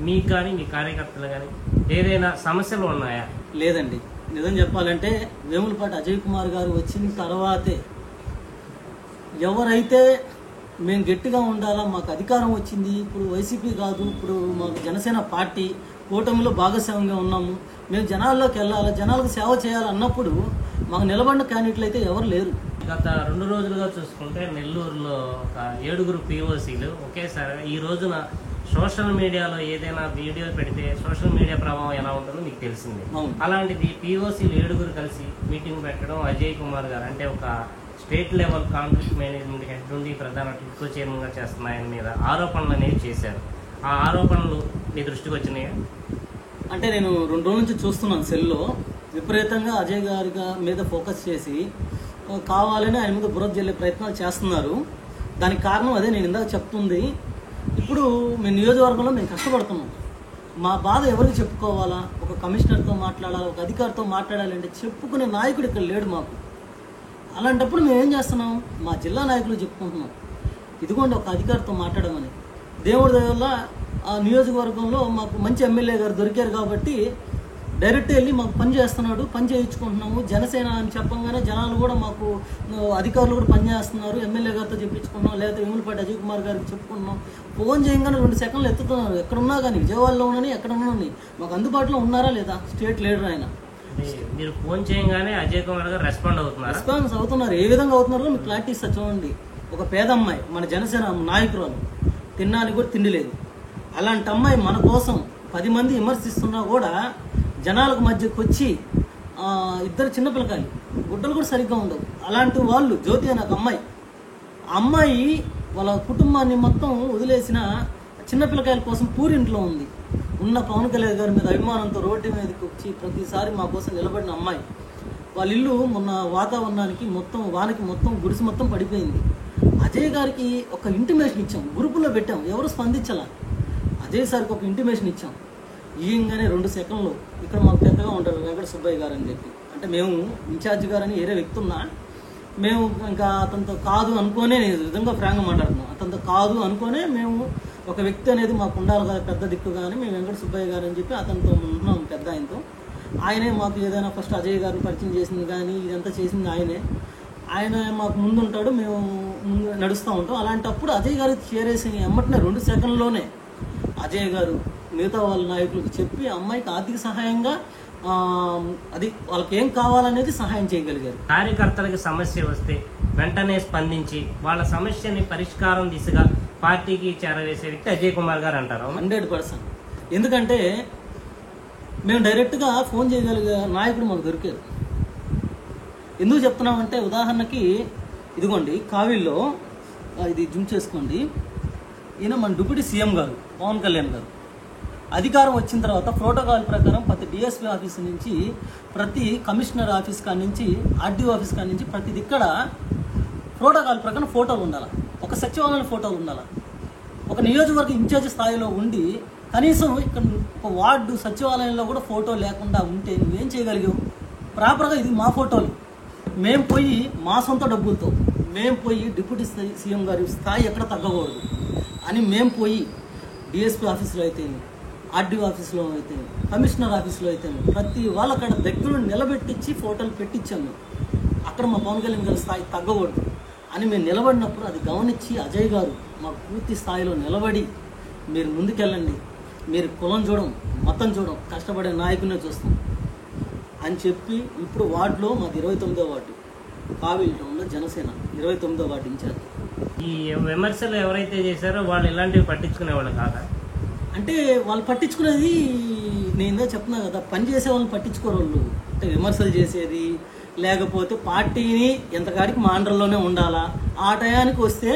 మీకు కానీ మీ కార్యకర్తలు కానీ ఏదైనా సమస్యలు ఉన్నాయా? లేదండి. నిజం చెప్పాలంటే వేములపాటి అజయ్ కుమార్ గారు వచ్చిన తర్వాతే ఎవరైతే మేము గట్టిగా ఉండాలా, మాకు అధికారం వచ్చింది, ఇప్పుడు వైసీపీ కాదు, ఇప్పుడు మాకు జనసేన పార్టీ కూటమిలో భాగస్వామ్యంగా ఉన్నాము, మేము జనాల్లోకి వెళ్ళాలి, జనాలకు సేవ చేయాలన్నప్పుడు మాకు నిలబడిన క్యాండిడేట్లు అయితే ఎవరు లేరు. గత 2 రోజులుగా చూసుకుంటే నెల్లూరులో ఒక 7 POCలు ఒకేసారి ఈ రోజున సోషల్ మీడియాలో ఏదైనా వీడియో పెడితే సోషల్ మీడియా ప్రభావం ఎలా ఉంటుందో మీకు తెలిసిందే. అలాంటిది POCలు 7 కలిసి మీటింగ్ పెట్టడం, అజయ్ కుమార్ గారు అంటే ఒక state level conflict management head నుండి ప్రధాన టిడ్కో చైర్మన్గా చేస్తున్న ఆయన మీద ఆరోపణలు అనేవి చేశారు. ఆ ఆరోపణలు మీ దృష్టికి వచ్చినాయా? అంటే నేను 2 రోజుల నుంచి చూస్తున్నాను సెల్లో విపరీతంగా అజయ్ గారి మీద ఫోకస్ చేసి కావాలని ఆయన మీద బురద జల్లే ప్రయత్నాలు చేస్తున్నారు. దానికి కారణం అదే నేను ఇందాక చెప్తుంది. ఇప్పుడు మేము నియోజకవర్గంలో మేము కష్టపడుతున్నాం. మా బాధ ఎవరికి చెప్పుకోవాలా, ఒక కమిషనర్తో మాట్లాడాలి, ఒక అధికారితో మాట్లాడాలంటే చెప్పుకునే నాయకుడు ఇక్కడ లేడు మాకు. అలాంటప్పుడు మేము ఏం చేస్తున్నాం, మా జిల్లా నాయకులు చెప్పుకుంటున్నాం, ఇదిగోండి ఒక అధికారితో మాట్లాడమని. దేవుడి దయ వల్ల ఆ నియోజకవర్గంలో మాకు మంచి ఎమ్మెల్యే గారు దొరికారు కాబట్టి డైరెక్ట్ వెళ్ళి మాకు పని చేస్తున్నాడు, పని చేయించుకుంటున్నాము. జనసేన అని చెప్పంగానే జనాలు కూడా మాకు, అధికారులు కూడా పని చేస్తున్నారు, ఎమ్మెల్యే గారితో చెప్పించుకున్నాం, లేకపోతే వేములపాటి అజయ్ కుమార్ గారికి చెప్పుకున్నాం. ఫోన్ చేయగానే 2 సెకండ్లు ఎత్తుతున్నారు. ఎక్కడున్నా కానీ విజయవాడలో ఉన్నాని ఎక్కడున్నా మాకు అందుబాటులో ఉన్నారా లేదా స్టేట్ లీడర్ ఆయన. మీరు ఫోన్ చేయగానే అజయ్ కుమార్ గారు రెస్పాన్స్ అవుతున్నారు. ఏ విధంగా అవుతున్నారో మీకు క్లారిటీ ఇస్తా చూడండి. ఒక పేద అమ్మాయి, మన జనసేన నాయకురాలు, తినడానికి కూడా తిండి లేదు. అలాంటి అమ్మాయి మన కోసం 10 మంది విమర్శిస్తున్నా కూడా జనాలకు మధ్యకు వచ్చి 2 చిన్నపిల్లకాయలు, గుడ్డలు కూడా సరిగ్గా ఉండవు. అలాంటి వాళ్ళు జ్యోతి అనే ఒక అమ్మాయి, ఆ అమ్మాయి వాళ్ళ కుటుంబాన్ని మొత్తం వదిలేసిన చిన్నపిల్లకాయల కోసం పూరింట్లో ఉంది. ఉన్న పవన్ కళ్యాణ్ గారి మీద అభిమానంతో రోడ్డు మీదకి వచ్చి ప్రతిసారి మా కోసం నిలబడిన అమ్మాయి. వాళ్ళ ఇల్లు మొన్న వాతావరణానికి మొత్తం వానకి మొత్తం గుడిసి మొత్తం పడిపోయింది. అజయ్ గారికి ఒక ఇంటిమేషన్ ఇచ్చాం, గ్రూపులో పెట్టాం, ఎవరు స్పందించాల. అజయ్ సార్కి ఒక ఇంటిమేషన్ ఇచ్చాం. ఈయంగానే 2 సెకండ్లు ఇక్కడ మాకు పెద్దగా ఉంటారు వెంకట సుబ్బయ్య గారు అని చెప్పి, అంటే మేము ఇన్ఛార్జ్ గారని వేరే వ్యక్తి ఉన్నా మేము ఇంకా అతనితో కాదు అనుకోనే, నేను విధంగా ఫ్రాంక్గా మాట్లాడుతున్నాం, అతనితో కాదు అనుకోనే మేము ఒక వ్యక్తి అనేది మాకు ఉండాలి కదా పెద్ద దిక్కు, కానీ మేము వెంకట సుబ్బయ్య గారు అని చెప్పి అతనితో ఉంటున్నాం పెద్ద ఆయనతో. ఆయనే మాకు ఏదైనా ఫస్ట్ అజయ్ గారిని పరిచయం చేసింది కానీ ఇదంతా చేసింది ఆయనే. ఆయన మాకు ముందు ఉంటాడు, మేము ముందు నడుస్తూ ఉంటాం. అలాంటప్పుడు అజయ్ గారు చేరేసిన ఎమ్మటనే 2 సెకండ్లోనే అజయ్ గారు మిగతా వాళ్ళ నాయకులకు చెప్పి అమ్మాయికి ఆర్థిక సహాయంగా అది వాళ్ళకి ఏం కావాలనేది సహాయం చేయగలిగారు. కార్యకర్తలకు సమస్య వస్తే వెంటనే స్పందించి వాళ్ళ సమస్యని పరిష్కారం దిశగా పార్టీకి చేరవేసే వ్యక్తి అజయ్ కుమార్ గారు అంటారు. 100%. ఎందుకంటే మేము డైరెక్ట్గా ఫోన్ చేయగలిగే నాయకుడు మాకు దొరికారు. ఎందుకు చెప్తున్నామంటే ఉదాహరణకి ఇదిగోండి కావిల్లో ఇది జూమ్ చేసుకోండి, ఈయన మన డిప్యూటీ సీఎం గారు పవన్ కళ్యాణ్ గారు అధికారం వచ్చిన తర్వాత ప్రోటోకాల్ ప్రకారం ప్రతి డిఎస్పీ ఆఫీస్ నుంచి ప్రతి కమిషనర్ ఆఫీస్ కాడి నుంచి ఆర్డీఓ ఆఫీస్ కాడి నుంచి ప్రతిది ఇక్కడ ప్రోటోకాల్ ప్రకారం ఫోటోలు ఉండాలి, ఒక సచివాలయం ఫోటోలు ఉండాలి. ఒక నియోజకవర్గ ఇన్ఛార్జ్ స్థాయిలో ఉండి కనీసం ఇక్కడ ఒక వార్డు సచివాలయంలో కూడా ఫోటో లేకుండా ఉంటే నువ్వేం చేయగలిగావు? ప్రాపర్గా ఇది మా ఫోటోలు, మేము పోయి మా సొంత డబ్బులతో మేము పోయి డిప్యూటీ సీఎం గారి స్థాయి ఎక్కడ తగ్గకూడదు అని మేము పోయి డిఎస్పీ ఆఫీసులో అయితే, ఆర్డీఓ ఆఫీసులో అయితే, కమిషనర్ ఆఫీసులో అయితే ప్రతి వాళ్ళు అక్కడ దగ్గర నిలబెట్టించి ఫోటోలు పెట్టించాము. అక్కడ మా పవన్ కళ్యాణ్ గారి స్థాయి తగ్గకూడదు అని మేము నిలబడినప్పుడు అది గమనించి అజయ్ గారు మాకు పూర్తి స్థాయిలో నిలబడి మీరు ముందుకెళ్ళండి, మీరు కులం చూడం మతం చూడం కష్టపడే నాయకునే చూస్తాం అని చెప్పి ఇప్పుడు వార్డులో మాది 29వ వార్డు కావిల్ టౌన్లో జనసేన 29వ వార్డు ఇన్ఛార్జ్. ఈ విమర్శలు ఎవరైతే చేశారో వాళ్ళు ఇలాంటివి పట్టించుకునేవాళ్ళు కాదా? అంటే వాళ్ళు పట్టించుకునేది నేను చెప్తున్నా కదా, పని చేసే వాళ్ళని పట్టించుకోరు వాళ్ళు. అంటే విమర్శలు చేసేది లేకపోతే పార్టీని ఎంతకాడికి మా అండర్లోనే ఉండాలా, ఆ టయానికి వస్తే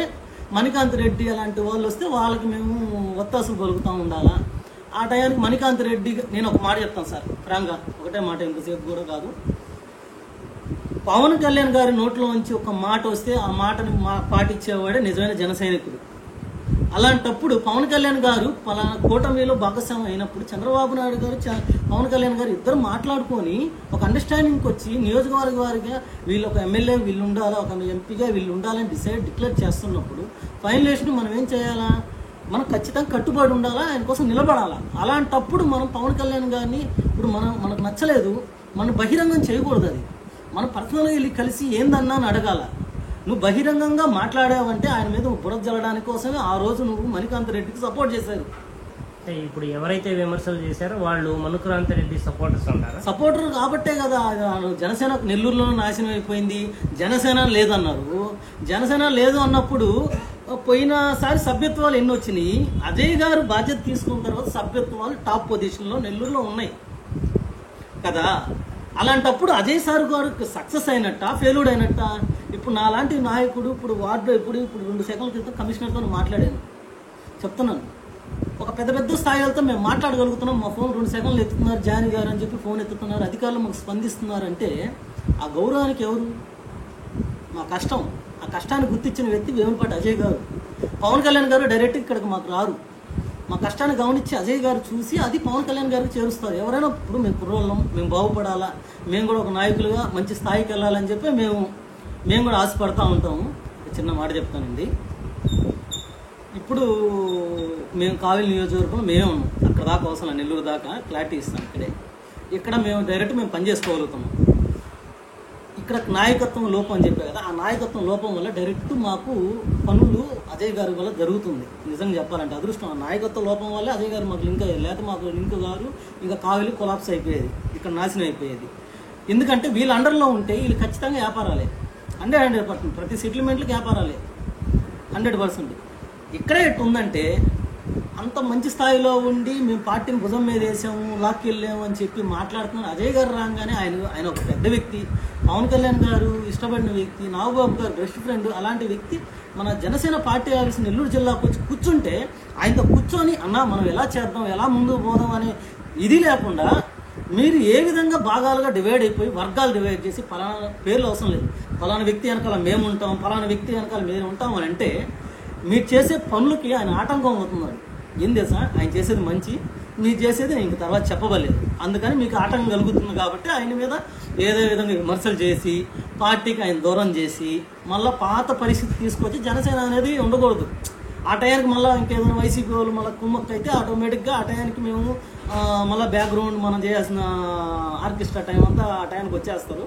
మణికాంత్ రెడ్డి అలాంటి వాళ్ళు వస్తే వాళ్ళకి మేము ఒత్తాసులు పలుకుతూ ఉండాలా. ఆ టయానికి మణికాంత్ రెడ్డి, నేను ఒక మాట చెప్తాను సార్ ఫ్రాంక్గా, ఒకటే మాట, ఎంతసేపు కూడా కాదు. పవన్ కళ్యాణ్ గారి నోట్లో నుంచి ఒక మాట వస్తే ఆ మాటని పాటించేవాడే నిజమైన జన సైనికుడు. అలాంటప్పుడు పవన్ కళ్యాణ్ గారు పలానా కూటమిలో భాగస్వామ్యం అయినప్పుడు చంద్రబాబు నాయుడు గారు పవన్ కళ్యాణ్ గారు ఇద్దరు మాట్లాడుకొని ఒక అండర్స్టాండింగ్కి వచ్చి నియోజకవర్గ వారిగా వీళ్ళు ఒక ఎమ్మెల్యే వీళ్ళు ఉండాలా, ఒక ఎంపీగా వీళ్ళు ఉండాలని డిక్లేర్ చేస్తున్నప్పుడు ఫైనలేషన్ మనం ఏం చేయాలా? మనం ఖచ్చితంగా కట్టుబడి ఉండాలా, ఆయన కోసం నిలబడాలా. అలాంటప్పుడు మనం పవన్ కళ్యాణ్ గారిని ఇప్పుడు మనకు నచ్చలేదు, మనం బహిరంగం చేయకూడదు. అది మనం పర్సనల్గా వెళ్ళి కలిసి ఏందన్నా అని అడగాల. నువ్వు బహిరంగంగా మాట్లాడావంటే ఆయన మీద బురద జల్లడానికి కోసమే ఆ రోజు నువ్వు మణికాంత్ రెడ్డికి సపోర్ట్ చేశారు. ఇప్పుడు ఎవరైతే విమర్శలు చేశారో వాళ్ళు మణికాంత్ రెడ్డి సపోర్టర్స్ అంటారు. సపోర్టర్ కాబట్టే కదా జనసేన నెల్లూరులో నాశనం అయిపోయింది. జనసేన లేదన్నారు. జనసేన లేదు అన్నప్పుడు పోయినసారి సభ్యత్వాలు ఎన్ని వచ్చినాయి? అజయ్ గారు బాధ్యత తీసుకున్న తర్వాత సభ్యత్వాలు టాప్ పొజిషన్లో నెల్లూరులో ఉన్నాయి కదా. అలాంటప్పుడు అజయ్ సార్ గారు సక్సెస్ అయినట్ట ఫెయిల్యూడ్ అయినట్ట? ఇప్పుడు నాలాంటి నాయకుడు ఇప్పుడు వార్డులో ఇప్పుడు 2 సెకండ్ల క్రితం కమిషనర్తో మాట్లాడాను, చెప్తున్నాను. ఒక పెద్ద స్థాయిలతో మేము మాట్లాడగలుగుతున్నాం. మా ఫోన్ 2 సెకండ్లు ఎత్తుతున్నారు, జానీ గారు అని చెప్పి ఫోన్ ఎత్తుతున్నారు, అధికారులు మాకు స్పందిస్తున్నారంటే ఆ గౌరవానికి ఎవరు? మా కష్టం, ఆ కష్టాన్ని గుర్తించిన వ్యక్తి వేములపాటి అజయ్ గారు. పవన్ కళ్యాణ్ గారు డైరెక్ట్ ఇక్కడికి మాకు రారు. మా కష్టాన్ని గమనించి అజయ్ గారు చూసి అది పవన్ కళ్యాణ్ గారికి చేరుస్తారు. ఎవరైనా ఇప్పుడు మేము కుర్రోళ్ళం, మేము బాగుపడాలా, మేము కూడా ఒక నాయకులుగా మంచి స్థాయికి వెళ్ళాలని చెప్పి మేము కూడా ఆశపడతా ఉంటాము. చిన్న మాట చెప్తానండి. ఇప్పుడు మేము కావిలి నియోజకవర్గంలో మేమే ఉన్నాం. అక్కడ దాకా అవసరం, నెల్లూరు దాకా క్లారిటీ ఇస్తాం. ఇక్కడ మేము డైరెక్ట్ పని చేసుకోగలుగుతాము. ఇక్కడ నాయకత్వం లోపం అని చెప్పే కదా, ఆ నాయకత్వం లోపం వల్ల డైరెక్ట్ మాకు పనులు అజయ్ గారి వల్ల జరుగుతుంది. నిజంగా చెప్పాలంటే అదృష్టం. ఆ నాయకత్వ లోపం వల్ల అజయ్ గారు మాకు లింక్ అయ్యేది, లేకపోతే మాకు లింక్ గారు ఇంకా కావిలి కొలాప్స్ అయిపోయేది, ఇక్కడ నాశనం అయిపోయేది. ఎందుకంటే వీళ్ళ అండర్లో ఉంటే వీళ్ళు ఖచ్చితంగా వ్యాపారాలే 100% ప్రతి సెటిల్మెంట్లకు వ్యాపారాలే 100%. ఇక్కడే ఎట్టు ఉందంటే అంత మంచి స్థాయిలో ఉండి మేము పార్టీని భుజం మీద వేసాము లాక్కెళ్ళాము అని చెప్పి మాట్లాడుతున్నారు. అజయ్ గారు రాగానే ఆయన ఒక పెద్ద వ్యక్తి, పవన్ కళ్యాణ్ గారు ఇష్టపడిన వ్యక్తి, నాగబాబు గారు బెస్ట్ ఫ్రెండ్, అలాంటి వ్యక్తి మన జనసేన పార్టీ ఆఫీస్ నెల్లూరు జిల్లాకు వచ్చి కూర్చుంటే ఆయనతో కూర్చొని అన్నా మనం ఎలా చేద్దాం, ఎలా ముందుకు పోదాం అనే ఇది లేకుండా మీరు ఏ విధంగా భాగాలుగా డివైడ్ అయిపోయి వర్గాలు డివైడ్ చేసి ఫలానా పేర్లు అవసరం లేదు, ఫలానా వ్యక్తి వెనకాల మేము ఉంటాం, ఫలానా వ్యక్తి వెనకాల మేము ఉంటాం అని అంటే మీరు చేసే పనులకి ఆయన ఆటంకం అవుతున్నాడు. ఏం తెలుసా, ఆయన చేసేది మంచి, మీరు చేసేది ఇంక తర్వాత చెప్పబలేదు. అందుకని మీకు ఆటంకం కలుగుతుంది కాబట్టి ఆయన మీద ఏదో విధంగా విమర్శలు చేసి పార్టీకి ఆయన దూరం చేసి మళ్ళీ పాత పరిస్థితి తీసుకొచ్చి జనసేన అనేది ఉండకూడదు. ఆ టయానికి మళ్ళీ ఇంకేదైనా వైసీపీ వాళ్ళు మళ్ళీ కుమ్మక్క అయితే ఆటోమేటిక్గా ఆ టయానికి మేము మళ్ళీ బ్యాక్గ్రౌండ్ మనం చేయాల్సిన ఆర్కెస్ట్రా టైం అంతా ఆ టైంకి వచ్చేస్తారు.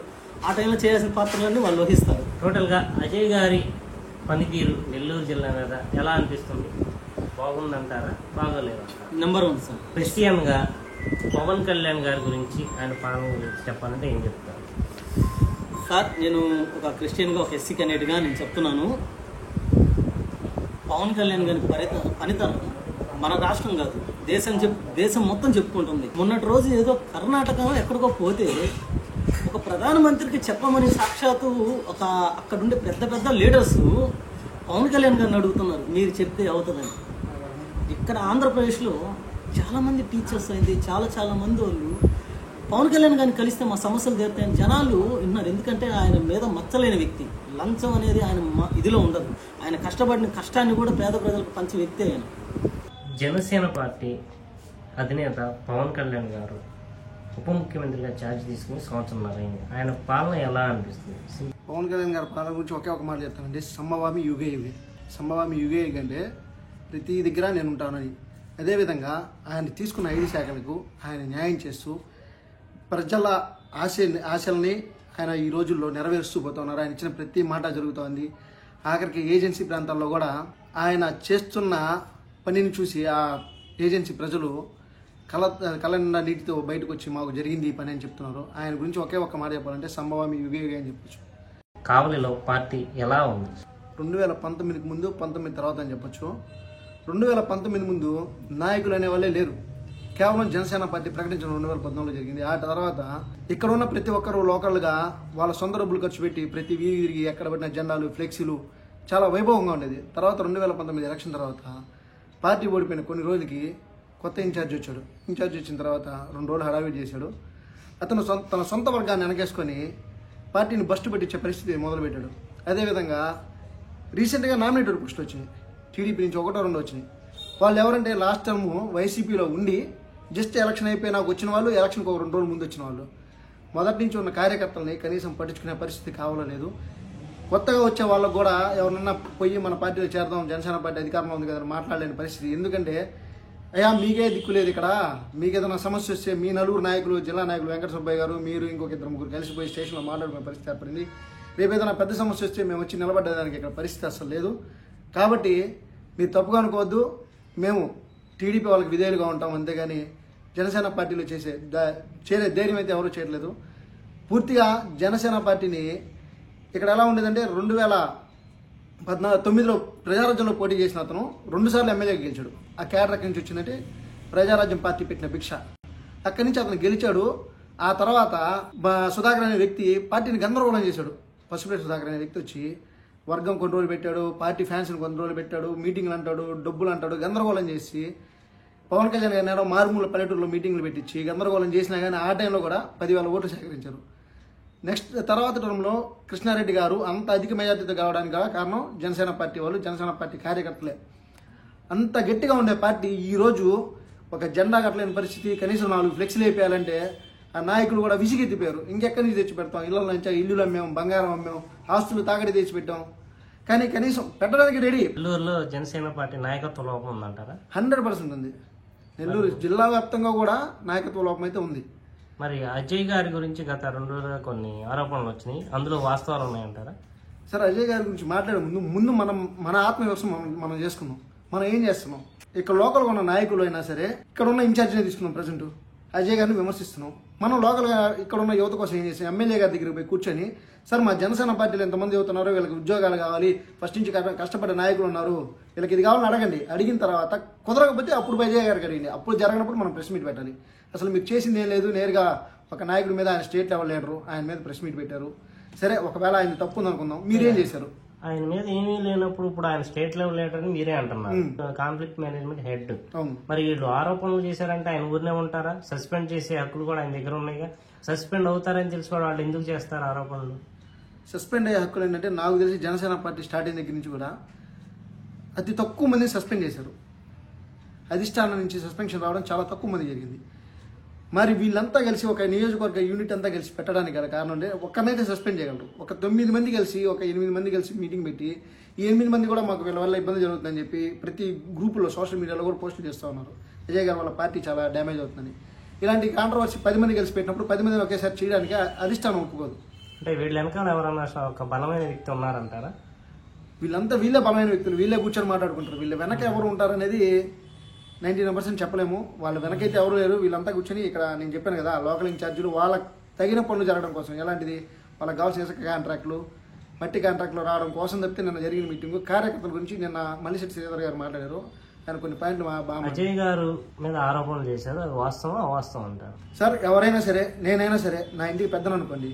ఆ టైంలో చేయాల్సిన పాత్రలన్నీ వాళ్ళు వహిస్తారు. టోటల్గా అజయ్ గారి పనితీరు నెల్లూరు జిల్లా మీద ఎలా అనిపిస్తుంది? బాగుందంటారా, బాగోలేదంటారా? Number 1 sir. క్రిస్టియన్గా పవన్ కళ్యాణ్ గారి గురించి, ఆయన పాలన గురించి చెప్పాలంటే ఏం చెప్తారు సార్? నేను ఒక క్రిస్టియన్గా, ఒక ఎస్సీ క్యాండిడేట్గా నేను చెప్తున్నాను, పవన్ కళ్యాణ్ గారి పనితనం మన రాష్ట్రం కాదు దేశం మొత్తం చెప్పుకుంటుంది. మొన్నటి రోజు ఏదో కర్ణాటక ఎక్కడికో పోతే ఒక ప్రధానమంత్రికి చెప్పమని సాక్షాత్తు ఒక అక్కడుండే పెద్ద పెద్ద లీడర్స్ పవన్ కళ్యాణ్ గారిని అడుగుతున్నారు, మీరు చెప్తే అవుతుందని. ఇక్కడ ఆంధ్రప్రదేశ్లో చాలామంది టీచర్స్ అయింది, చాలా మంది వాళ్ళు పవన్ కళ్యాణ్ గారిని కలిస్తే మా సమస్యలు తీరుతాయని జనాలు విన్నారు. ఎందుకంటే ఆయన మీద మచ్చలేని వ్యక్తి, లంచం అనేది ఆయన ఇదిలో ఉండదు. ఆయన కష్టపడిన కష్టాన్ని కూడా పేద ప్రజలకు పంచే వ్యక్తి ఆయన. జనసేన పార్టీ అధినేత పవన్ కళ్యాణ్ గారు ఉప ముఖ్యమంత్రిగా ఛార్జ్ తీసుకుని సంవత్సరంన్నర అయింది. ఆయన పాలన ఎలా అనిపిస్తుంది? పవన్ కళ్యాణ్ గారి పాలన గురించి ఒకే ఒక మాట చెప్తానండి, సంభవామి యుగే యుగే. సంభవామి యుగే యుగే అంటే ప్రతి దగ్గర నేను ఉంటానని. అదేవిధంగా ఆయన తీసుకున్న 5 శాఖలకు ఆయన న్యాయం చేస్తూ ప్రజల ఆశల్ని ఆయన ఈ రోజుల్లో నెరవేరుస్తూ పోతున్నారు. ఆయన ఇచ్చిన ప్రతి మాట జరుగుతోంది. ఆఖరికి ఏజెన్సీ ప్రాంతాల్లో కూడా ఆయన చేస్తున్న పనిని చూసి ఆ ఏజెన్సీ ప్రజలు కళ్ళ నిండా నీటితో బయటకు వచ్చి మాకు జరిగింది ఈ పని అని చెప్తున్నారు. ఆయన గురించి ఒకే ఒక్క మాట చెప్పాలంటే సంభవామి యుగే యుగే అని చెప్పొచ్చు. కావలిలో పార్టీ ఎలా ఉంది? 2019కి ముందు 19 తర్వాత అని చెప్పొచ్చు. 2019 ముందు నాయకులు అనే వాళ్ళే లేరు. కేవలం జనసేన పార్టీ ప్రకటించిన 2014లో జరిగింది. ఆ తర్వాత ఇక్కడ ఉన్న ప్రతి ఒక్కరు లోకల్గా వాళ్ళ సొంత డబ్బులు ఖర్చు పెట్టి ప్రతి వీధి తిరిగి ఎక్కడ పెట్టిన జెండాలు, ఫ్లెక్సీలు చాలా వైభవంగా ఉండేది. తర్వాత 2019 ఎలక్షన్ తర్వాత పార్టీ ఓడిపోయిన కొన్ని రోజులకి కొత్త ఇన్ఛార్జ్ వచ్చాడు. ఇన్ఛార్జ్ వచ్చిన తర్వాత 2 రోజులు హడావిడి చేశాడు. అతను తన సొంత వర్గాన్ని వెనకేసుకొని పార్టీని బస్టు పెట్టించే పరిస్థితి మొదలుపెట్టాడు. అదేవిధంగా రీసెంట్గా నామినేటెడ్ పోస్టులు వచ్చినాయి. టీడీపీ నుంచి 1, 2 వచ్చినాయి. వాళ్ళు ఎవరంటే లాస్ట్ టర్మ్ వైసీపీలో ఉండి జస్ట్ ఎలక్షన్ అయిపోయి నాకు వచ్చిన వాళ్ళు, ఎలక్షన్కి 2 రోజులు ముందు వచ్చిన వాళ్ళు. మొదటి నుంచి ఉన్న కార్యకర్తలని కనీసం పట్టించుకునే పరిస్థితి కావాలలేదు. కొత్తగా వచ్చే వాళ్ళకు కూడా ఎవరన్నా పోయి మన పార్టీలో చేరదాం, జనసేన పార్టీ అధికారంలో ఉంది కదా మాట్లాడలేని పరిస్థితి. ఎందుకంటే అయ్యా మీకే దిక్కు లేదు, ఇక్కడ మీకు ఏదైనా సమస్య వస్తే మీ 4 నాయకులు, జిల్లా నాయకులు వెంకట సుబ్బయ్య గారు, మీరు ఇంకొక 2-3 కలిసిపోయి స్టేషన్లో మాట్లాడుకునే పరిస్థితి ఏర్పడింది. రేపు ఏదైనా పెద్ద సమస్య వస్తే మేము వచ్చి నిలబడ్డడానికి ఇక్కడ పరిస్థితి అసలు లేదు. కాబట్టి మీరు తప్పుగా అనుకోవద్దు, మేము టీడీపీ వాళ్ళకి విధేయులుగా ఉంటాం, అంతేగాని జనసేన పార్టీలో చేరే ధైర్యం అయితే ఎవరూ చేయట్లేదు. పూర్తిగా జనసేన పార్టీని ఇక్కడ ఎలా ఉండేదంటే 2019లో ప్రజారాజ్యంలో పోటీ చేసిన అతను 2 సార్లు ఎమ్మెల్యేగా గెలిచాడు. ఆ క్యాడర్ ఎక్కడి నుంచి వచ్చిందంటే ప్రజారాజ్యం పార్టీ పెట్టిన భిక్ష. అక్కడి నుంచి అతను గెలిచాడు. ఆ తర్వాత సుధాకర్ అనే వ్యక్తి పార్టీని గందరగోళం చేశాడు. పసుపులేటి సుధాకర్ అనే వ్యక్తి వచ్చి వర్గం కొన్ని రోజులు పెట్టాడు, పార్టీ ఫ్యాన్స్ని కొన్ని రోజులు పెట్టాడు, మీటింగ్లు అంటాడు, డబ్బులు అంటాడు, గందరగోళం చేసి పవన్ కళ్యాణ్ గారు మారుమూల పల్లెటూరులో మీటింగ్లు పెట్టించి గందరగోళం చేసినా కానీ ఆ టైంలో కూడా 10,000 ఓట్లు సేకరించారు. నెక్స్ట్ తర్వాత టర్మ్లో కృష్ణారెడ్డి గారు అంత అధిక మెజార్టీతో కావడానికి కారణం జనసేన పార్టీ వాళ్ళు, జనసేన పార్టీ కార్యకర్తలే. అంత గట్టిగా ఉండే పార్టీ ఈరోజు ఒక జెండా కట్టలేని పరిస్థితి, కనీసం 4 ఫ్లెక్సీలు వేయాలంటే ఆ నాయకులు కూడా విసిగెత్తిపోయారు. ఇంకెక్కడి నుంచి తెచ్చి పెడతాం, ఇళ్ళ నుంచి ఇల్లులు అమ్మాం, బంగారం అమ్మాం, ఆస్తులు తాకడి తెచ్చి పెట్టాం, కానీ కనీసం పెట్టడానికి రెడీ. నెల్లూరులో జనసేన పార్టీ నాయకత్వ లోపం ఉందంటారా? 100% ఉంది. నెల్లూరు జిల్లా వ్యాప్తంగా కూడా నాయకత్వ లోపం అయితే ఉంది. మరి అజయ్ గారి గురించి గత 2 రోజులుగా కొన్ని ఆరోపణలు వచ్చినాయి, అందులో వాస్తవాలు ఉన్నాయంటారా? సార్, అజయ్ గారి గురించి మాట్లాడే ముందు మన ఆత్మవిశ్వాసం మనం చేసుకున్నాం. మనం ఏం చేస్తున్నాం, ఇక్కడ లోకల్గా ఉన్న నాయకులు అయినా సరే ఇక్కడ ఉన్న ఇన్ఛార్జినే తీసుకున్నాం. ప్రజెంట్ అజయ్ గారిని విమర్శిస్తున్నాం. మనం లోకల్గా ఇక్కడ ఉన్న యువత కోసం ఏం చేసాం, ఎమ్మెల్యే గారి దగ్గరికి పోయి కూర్చొని, సార్ మా జనసేన పార్టీలో ఎంతమంది యువతున్నారు, వీళ్ళకి ఉద్యోగాలు కావాలి, ఫస్ట్ నుంచి కష్టపడే నాయకులు ఉన్నారు, వీళ్ళకి ఇది కావాలని అడగండి. అడిగిన తర్వాత కుదరకపోతే అప్పుడు అజయ్ గారికి అడిగింది, అప్పుడు జరగనప్పుడు మనం ప్రెస్ మీట్ పెట్టాలి. అసలు మీరు చేసింది ఏం లేదు, నేరుగా ఒక నాయకుడి మీద, ఆయన స్టేట్ లెవెల్ లీడరు, ఆయన మీద ప్రెస్ మీట్ పెట్టారు. సరే ఒకవేళ ఆయన తప్పు ఉందనుకుందాం, మీరేం చేశారు? ఆయన మీద ఏమీ లేనప్పుడు ఇప్పుడు ఆయన స్టేట్ లెవెల్ లీడర్ అని మీరే అంటున్నారు, కాన్ఫ్లిక్ట్ మేనేజ్మెంట్ హెడ్. మరి వీళ్ళు ఆరోపణలు చేశారంటే ఆయన ఊరినే ఉంటారా? సస్పెండ్ చేసే హక్కులు కూడా ఆయన దగ్గర ఉన్నాయిగా. సస్పెండ్ అవుతారని తెలిసి వాళ్ళు ఎందుకు చేస్తారు ఆరోపణలు? సస్పెండ్ అయ్యే హక్కులు ఏంటంటే, నాకు తెలిసి జనసేన పార్టీ స్టార్ట్ అయిన దగ్గర నుంచి కూడా అతి తక్కువ మంది సస్పెండ్ చేశారు. అధిష్టానం నుంచి సస్పెన్షన్ రావడం చాలా తక్కువ మంది జరిగింది. మరి వీళ్ళంతా కలిసి ఒక నియోజకవర్గ యూనిట్ అంతా కలిసి పెట్టడానికి గల కారణం అంటే, ఒక్కనైతే సస్పెండ్ చేయగలరు. ఒక 9 మంది కలిసి, ఒక 8 మంది కలిసి మీటింగ్ పెట్టి, ఈ 8 మంది కూడా మాకు వీళ్ళ వల్ల ఇబ్బంది జరుగుతుందని చెప్పి ప్రతి గ్రూపులో సోషల్ మీడియాలో కూడా పోస్టులు చేస్తూ ఉన్నారు, అజయ్ గారి వాళ్ళ పార్టీ చాలా డ్యామేజ్ అవుతుందని. ఇలాంటి కాంట్రవర్సీ 10 మంది కలిసి పెట్టినప్పుడు 10 మందిని ఒకేసారి చేయడానికి అధిష్టానం ఒప్పుకోదు. అంటే వీళ్ళ వెనకాల ఎవరన్నా ఒక బలమైన వ్యక్తి ఉన్నారంటారా? వీళ్ళే బలమైన వ్యక్తులు, వీళ్ళే కూర్చొని మాట్లాడుకుంటారు. వీళ్ళ వెనక ఎవరు ఉంటారనేది 99% చెప్పలేము. వాళ్ళ వెనకైతే ఎవరు లేరు. వీళ్ళంతా కూర్చొని ఇక్కడ నేను చెప్పాను కదా, లోకల్ ఇన్ఛార్జీలు వాళ్ళకి తగిన పనులు జరగడం కోసం, ఎలాంటిది వాళ్ళకి కావాల్సిన ఇసుక కాంట్రాక్టులు, మట్టి కాంట్రాక్టులు రావడం కోసం తప్పితే నిన్న జరిగిన మీటింగ్ కార్యకర్తల గురించి నిన్న మల్లిశెట్టి శ్రీధర్ గారు మాట్లాడారు. ఆయన కొన్ని పాయింట్లు అజయ్ గారు మీద ఆరోపణలు చేశారు, అది వాస్తవం అవాస్తవం అంటారు? సార్ ఎవరైనా సరే, నేనైనా సరే, నా ఇంటికి పెద్దను అనుకోండి,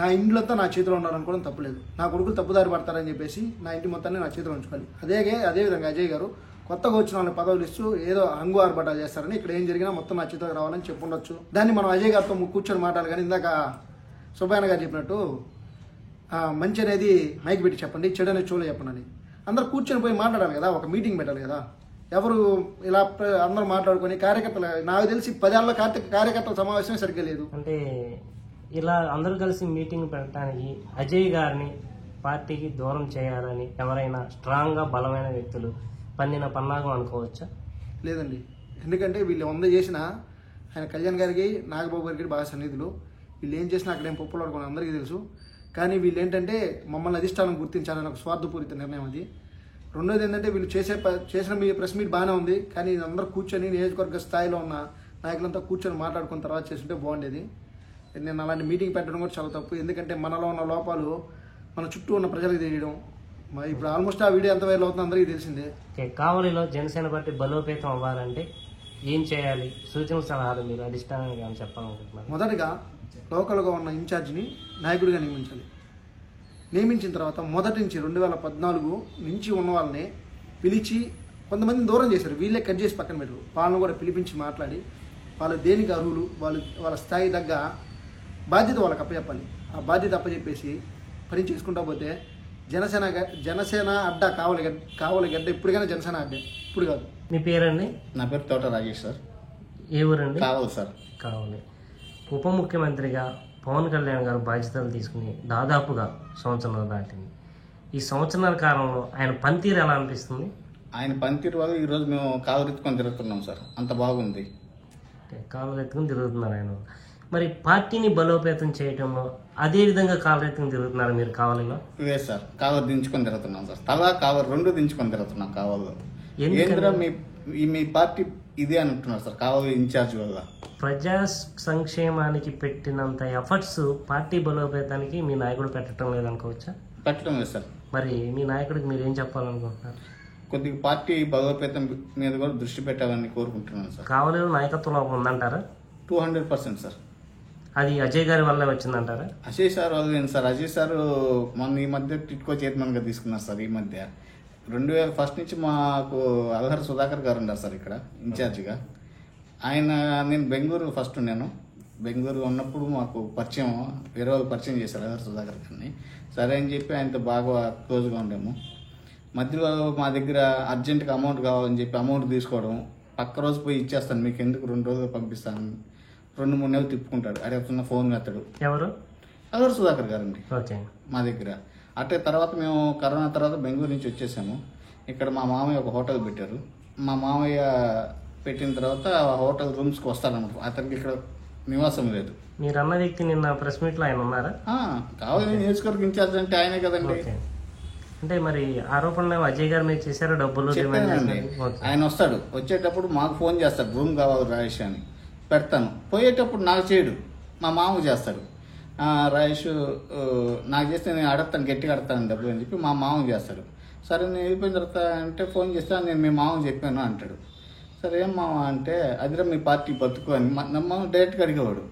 నా ఇండ్లంతా నా చేతిలో ఉన్నారనుకోవడం తప్పులేదు. నా కొడుకులు తప్పుదారి పడతారని చెప్పేసి నా ఇంటి మొత్తాన్ని నా చేతిలో ఉంచుకోవాలి. అదేవిధంగా అజయ్ గారు కొత్తగా వచ్చిన వాళ్ళని పదవులు ఇస్తూ ఏదో హంగు ఆర్భాటా చేస్తారని, ఇక్కడ ఏం జరిగినా మొత్తం నా చేతిలోకి రావాలని చెప్పుండొచ్చు. దాన్ని మనం అజయ్ గారితో కూర్చొని మాట్లాడాలి. కానీ ఇందాక సుబ్బయ్య గారు చెప్పినట్టు మంచి అనేది మైక్ పెట్టి చెప్పండి, చెడు అనేది చెవులో చెప్పండి అని అందరు కూర్చొని పోయి మాట్లాడాలి కదా, ఒక మీటింగ్ పెట్టాలి కదా. ఎవరు ఇలా అందరూ మాట్లాడుకొని కార్యకర్తలు, నాకు తెలిసి 10 ఏళ్ళ కార్యకర్తల సమావేశమే సరిగ్గా లేదు. అంటే ఇలా అందరూ కలిసి మీటింగ్ పెట్టడానికి అజయ్ గారిని పార్టీకి దూరం చేయాలని ఎవరైనా స్ట్రాంగ్గా బలమైన వ్యక్తులు పన్నిన పన్నాగం అనుకోవచ్చా? లేదండి, ఎందుకంటే వీళ్ళు 100 చేసినా ఆయన కళ్యాణ్ గారికి, నాగబాబు గారికి బాగా సన్నిధులు. వీళ్ళు ఏం చేసినా అక్కడ ఏం పప్పులు ఆడుకుని అందరికీ తెలుసు. కానీ వీళ్ళు ఏంటంటే మమ్మల్ని అధిష్టానం గుర్తించాలని ఒక స్వార్థపూరిత నిర్ణయం అది. రెండోది ఏంటంటే వీళ్ళు చేసిన మీ ప్రెస్ మీట్ బాగానే ఉంది, కానీ అందరూ కూర్చొని నియోజకవర్గ స్థాయిలో ఉన్న నాయకులంతా కూర్చొని మాట్లాడుకున్న తర్వాత చేస్తుంటే బాగుండేది. నేను అలాంటి మీటింగ్ పెట్టడం కూడా చాలా తప్పు. ఎందుకంటే మనలో ఉన్న లోపాలు మన చుట్టూ ఉన్న ప్రజలకు తెలియడం, ఇప్పుడు ఆల్మోస్ట్ ఆ వీడియో ఎంత వైరల్ అవుతుందో అందరికీ తెలిసిందే. కావలిలో జనసేన పార్టీ బలోపేతం అవ్వాలంటే ఏం చేయాలి? సూచన సలహాలు మీరు అధిష్టానానికి ఏమైనా చెప్పాలనుకుంటున్నారు? మొదటిగా లోకల్గా ఉన్న ఇన్ఛార్జిని నాయకుడిగా నియమించాలి. నియమించిన తర్వాత మొదటి నుంచి 2014 నుంచి ఉన్న వాళ్ళని పిలిచి కొంతమందిని దూరం చేశారు. వీళ్ళే కట్ చేసి పక్కన పెట్టారు. వాళ్ళని కూడా పిలిపించి మాట్లాడి వాళ్ళు దేనికి అర్హులు, వాళ్ళ స్థాయి తగ్గ బాధ్యత వాళ్ళకి అప్పచెప్పాలి. ఆ బాధ్యత అప్పచెప్పేసి పని చేసుకుంటా పోతే జనసేన అడ్డా కావాలి గడ్డ ఇప్పుడుగానే జనసేన అడ్డే, ఇప్పుడు కాదు. మీ పేరండి? నా పేరు తోట రాజేష్ సార్. ఏ ఊరండి? కావాలి సార్. కావాలి. ఉప ముఖ్యమంత్రిగా పవన్ కళ్యాణ్ గారు బాధ్యతలు తీసుకుని దాదాపుగా సంవత్సరం దాటింది. ఈ సంవత్సరాల కాలంలో ఆయన పనితీరు ఎలా అనిపిస్తుంది? ఆయన పనితీరు వల్ల ఈరోజు మేము కాలురెత్తుకొని తిరుగుతున్నాం సార్, అంత బాగుంది. కాలురెత్తుకుని తిరుగుతున్నారు ఆయన. మరి పార్టీని బలోపేతం చేయడంలో అదే విధంగా కాలురెత్తుకుని తిరుగుతున్నారు మీరు కావాలిలో? లేదు సార్, కావలు దించుకొని తిరుగుతున్నాం సార్. తలా కావలు 2 దించుకొని తిరుగుతున్నాం కావాలి. ఏంద్రా మీ పార్టీ ఇదే అని అంటున్నారు సార్, కావాలి ఇన్ఛార్జ్ వల్ల. ప్రజా సంక్షేమానికి పెట్టినంత ఎఫర్ట్స్ పార్టీ బలోపేతానికి మీ నాయకుడు పెట్టడం లేదనుకోవచ్చా? పెట్టడం లేదు సార్. మరి మీ నాయకుడికి మీరు ఏం చెప్పాలనుకుంటున్నారు? కొద్దిగా పార్టీ బలోపేతం మీద కూడా దృష్టి పెట్టాలని కోరుకుంటున్నాను సార్. కావలిలో నాయకత్వం లోపం ఉందంటారా? 200% సార్. అది అజయ్ గారి వల్ల వచ్చిందంటారా? అజయ్ సార్ వల్ల సార్. అజయ్ సార్ మొన్న ఈ మధ్య టిట్కో చైర్మన్గా తీసుకున్నారు సార్. ఈ మధ్య 2001 నుంచి మాకు అల్హర్ సుధాకర్ గారు ఉన్నారు సార్ ఇక్కడ ఇన్ఛార్జిగా. నేను బెంగళూరు ఫస్ట్ ఉన్నాను. బెంగళూరు ఉన్నప్పుడు మాకు పరిచయం, వేరే వాళ్ళు పరిచయం చేశారు అల్హర్ సుధాకర్ గారిని. సరే అని చెప్పి ఆయనతో బాగా క్లోజ్గా ఉండేము. మధ్యలో మా దగ్గర అర్జెంటుగా అమౌంట్ కావాలని చెప్పి అమౌంట్ తీసుకోవడం, పక్క రోజు పోయి ఇచ్చేస్తాను మీకు ఎందుకు 2 రోజులు పంపిస్తాను, 2-3 నెలలు తిప్పుకుంటాడు. అడుగుతున్న ఫోన్ ఎత్తాడు. ఎవరు? అల్హర్ సుధాకర్ గారు అండి ఓకే. మా దగ్గర. అట్టే తర్వాత మేము కరోనా తర్వాత బెంగళూరు నుంచి వచ్చేసాము. ఇక్కడ మా మామయ్య ఒక హోటల్ పెట్టారు. మా మామయ్య పెట్టిన తర్వాత ఆ హోటల్ రూమ్స్కి వస్తారన్నమాట. అతనికి ఇక్కడ నివాసం లేదు. మీరు అన్న వ్యక్తి నిన్న ప్రెస్ మీట్లో ఆయన ఉన్నారా? కావాలి నియోజకవర్గ ఇన్ఛార్జ్ అంటే ఆయనే కదండి. అంటే మరి ఆరోపణలు అజయ్ గారు మీరు చేశారు, డబ్బులు ఆయన వస్తాడు, వచ్చేటప్పుడు మాకు ఫోన్ చేస్తాడు రూమ్ కావాలి రాజేష్ అని. పెడతాను, పోయేటప్పుడు నాకు చేయడు. మా మామ చేస్తాడు. రాజేష్ నాకు చేస్తే నేను అడతాను, గట్టిగా అడతాను డబ్బులు అని చెప్పి మా మామ చేస్తాడు. సరే నేను వెళ్ళిపోయిన తర్వాత అంటే ఫోన్ చేస్తా, నేను మీ మామకు చెప్పాను అంటాడు. సరే ఏం మామ అంటే అదిరా మీ పార్టీ బతుకు అని నా మామ డైరెక్ట్గా అడిగేవాడు.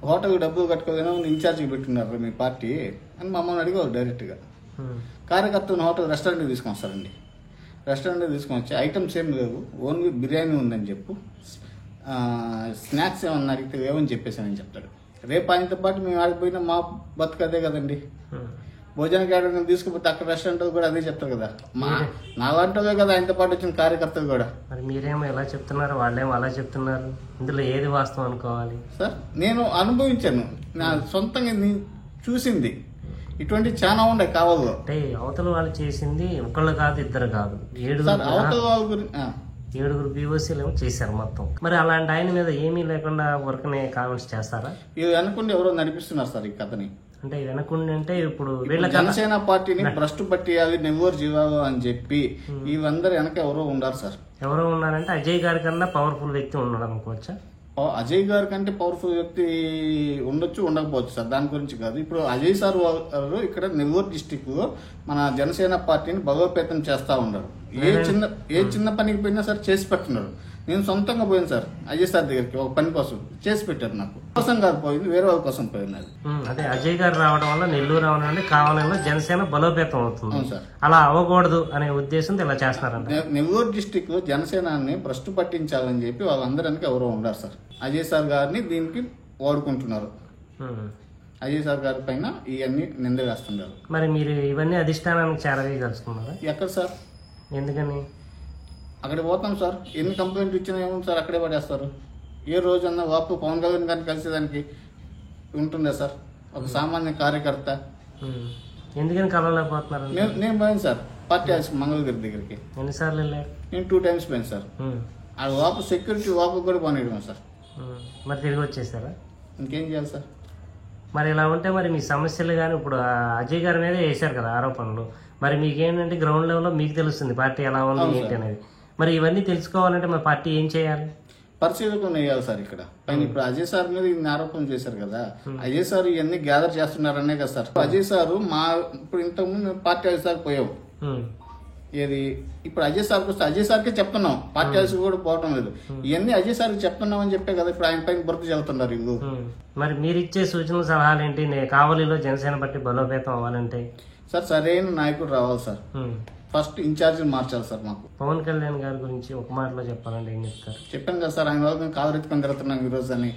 హోటల్కి డబ్బులు కట్టుకోలేను ఇన్ఛార్జ్కి పెట్టుకున్నారు మీ పార్టీ అని మమ్మల్ని అడిగేవాడు డైరెక్ట్గా. కార్యకర్తను హోటల్ రెస్టారెంట్కి తీసుకొని వస్తారండి. రెస్టారెంట్కి తీసుకొని వచ్చి ఐటమ్స్ ఏం లేవు, ఓన్లీ బిర్యానీ ఉందని చెప్పు, స్నాక్స్ ఏమన్నా అడిగితే ఏమని చెప్పేసానని చెప్తాడు. రేపు ఆయనతో పాటు మేము ఆడిపోయినా మా బతుకు అదే కదండి. భోజన కేటరింగ్ తీసుకుపోతే అక్కడ రెస్టారెంట్ కూడా అదే చెప్తారు కదా. నా వంటలే కదా ఆయనతో పాటు వచ్చిన కార్యకర్తలు కూడా. మరి మీరేమో ఎలా చెప్తున్నారు, వాళ్ళేమో అలా చెప్తున్నారు, ఇందులో ఏది వాస్తవం అనుకోవాలి సార్? నేను అనుభవించాను, నా సొంతంగా నేను చూసింది. ఇటువంటి చాలా ఉన్నాయి కావాలో. అంటే అవతల వాళ్ళు చేసింది ఒకళ్ళు కాదు, ఇద్దరు కాదు, అవతల వాళ్ళ గురించి 7 బీఓసీలు ఏమో చేశారు మొత్తం. మరి అలాంటి ఆయన మీద ఏమీ లేకుండా వర్క్ని కామెంట్స్ చేస్తారా? ఇది అనుకుంటే ఎవరో నడిపిస్తున్నారు సార్ ఈ కథని. అంటే వెనకుండా అంటే ఇప్పుడు జనసేన పార్టీని భ్రష్టు పట్టియాలి, నెవ్వరు జీవాలు అని చెప్పి ఇవందరూ వెనక ఎవరో ఉన్నారు సార్. ఎవరో ఉన్నారంటే అజయ్ గారి కన్నా పవర్ఫుల్ వ్యక్తి ఉండడం అనుకోవచ్చా? అజయ్ గారి కంటే పవర్ఫుల్ వ్యక్తి ఉండొచ్చు, ఉండకపోవచ్చు సార్, దాని గురించి కాదు. ఇప్పుడు అజయ్ సార్ వారు ఇక్కడ నెల్లూరు డిస్టిక్ లో మన జనసేన పార్టీని బలోపేతం చేస్తా ఉన్నారు. ఏ చిన్న పనికి పోయినా సార్ చేసి పెట్టున్నారు. నేను సొంతంగా పోయాను సార్ అజయ్ సార్ దగ్గరికి, ఒక పని కోసం చేసి పెట్టారు. నాకు కోసం కాదు పోయింది, వేరే వాళ్ళ కోసం పోయింది. అదే అజయ్ గారు రావడం వల్ల నెల్లూరు అవనండి కావాలని జనసేన బలోపేతం అవుతుంది సార్. అలా అవ్వకూడదు అనే ఉద్దేశంతో ఇలా చేస్తున్నారంట. నెల్లూరు డిస్టిక్ లో జనసేనాన్ని భ్రష్టు పట్టించాలని చెప్పి వాళ్ళందరికీ ఎవరో ఉన్నారు సార్. అజయ్ సార్ గారిని దీనికి వాడుకుంటున్నారు. అజయ్ సార్ గారి పైన ఇవన్నీ నింద వేస్తున్నారు. మరి మీరు ఇవన్నీ అధిష్టానానికి చేరవేయదలుచుకున్నారా? ఎక్కడ సార్? ఎందుకని? అక్కడికి పోతాం సార్, ఎన్ని కంప్లైంట్లు ఇచ్చినా ఏముంది సార్, అక్కడే పడేస్తారు. ఏ రోజన్నా వాపు పవన్ కళ్యాణ్ గారిని కలిసేదానికి ఉంటుందా సార్ ఒక సామాన్య కార్యకర్త? ఎందుకని కలవలేకపోతున్నారు? నేను పోయాను సార్ పార్టీ ఆఫీస్ మంగళగిరి దగ్గరికి. ఎన్నిసార్లు వెళ్ళారు? నేను 2 times పోయాను సార్. ఆ వాపు సెక్యూరిటీ వాపు కూడా పోనీయడం సార్. మరి తిరిగి వచ్చేసారా? ఇంకేం చేయాలి సార్? మరి ఇలా ఉంటే మరి మీ సమస్యలు కానీ ఇప్పుడు అజయ్ గారి మీద వేశారు కదా ఆరోపణలు, మరి మీకేంటంటే గ్రౌండ్ లెవెల్లో మీకు తెలుస్తుంది పార్టీ ఎలా ఉంది ఏంటి అనేది. మరి ఇవన్నీ తెలుసుకోవాలంటే మరి పార్టీ ఏం చేయాలి? పరిశీలకులు వేయాలి సార్ ఇక్కడ పైన. ఇప్పుడు అజయ్ సార్ మీద ఇన్ని ఆరోపణలు చేశారు కదా, అజయ్ సార్ ఇవన్నీ గ్యాదర్ చేస్తున్నారనే కదా సార్. అజయ్ సారు ఇప్పుడు ఇంతకుముందు పార్టీ ఆఫీస్ సార్ పోయావు ఏది, ఇప్పుడు అజయ్ సార్కి వస్తే అజయ్ సార్కే చెప్తున్నాం, పార్టీ ఆఫీస్ కూడా పోవటం లేదు. ఇవన్నీ అజయ్ సార్కి చెప్తున్నాం అని చెప్పే కదా ఇప్పుడు ఆయన పైన బురద చల్లుతున్నారు వీళ్ళు. మరి మీరు ఇచ్చే సూచనలు సలహాలు ఏంటి? కావలిలో జనసేన పార్టీ బలోపేతం అవ్వాలంటే సార్ సరైన నాయకుడు రావాలి సార్. ఫస్ట్ ఇన్ఛార్జ్ మార్చాలి సార్. మాకు పవన్ కళ్యాణ్ గారి గురించి ఒక మాటలో చెప్పాలంటే ఏం చెప్తారు? చెప్పాను కదా సార్, ఆయన వాళ్ళు కావరెత్తుకొని తిరుగుతున్నాం ఈ రోజు అని.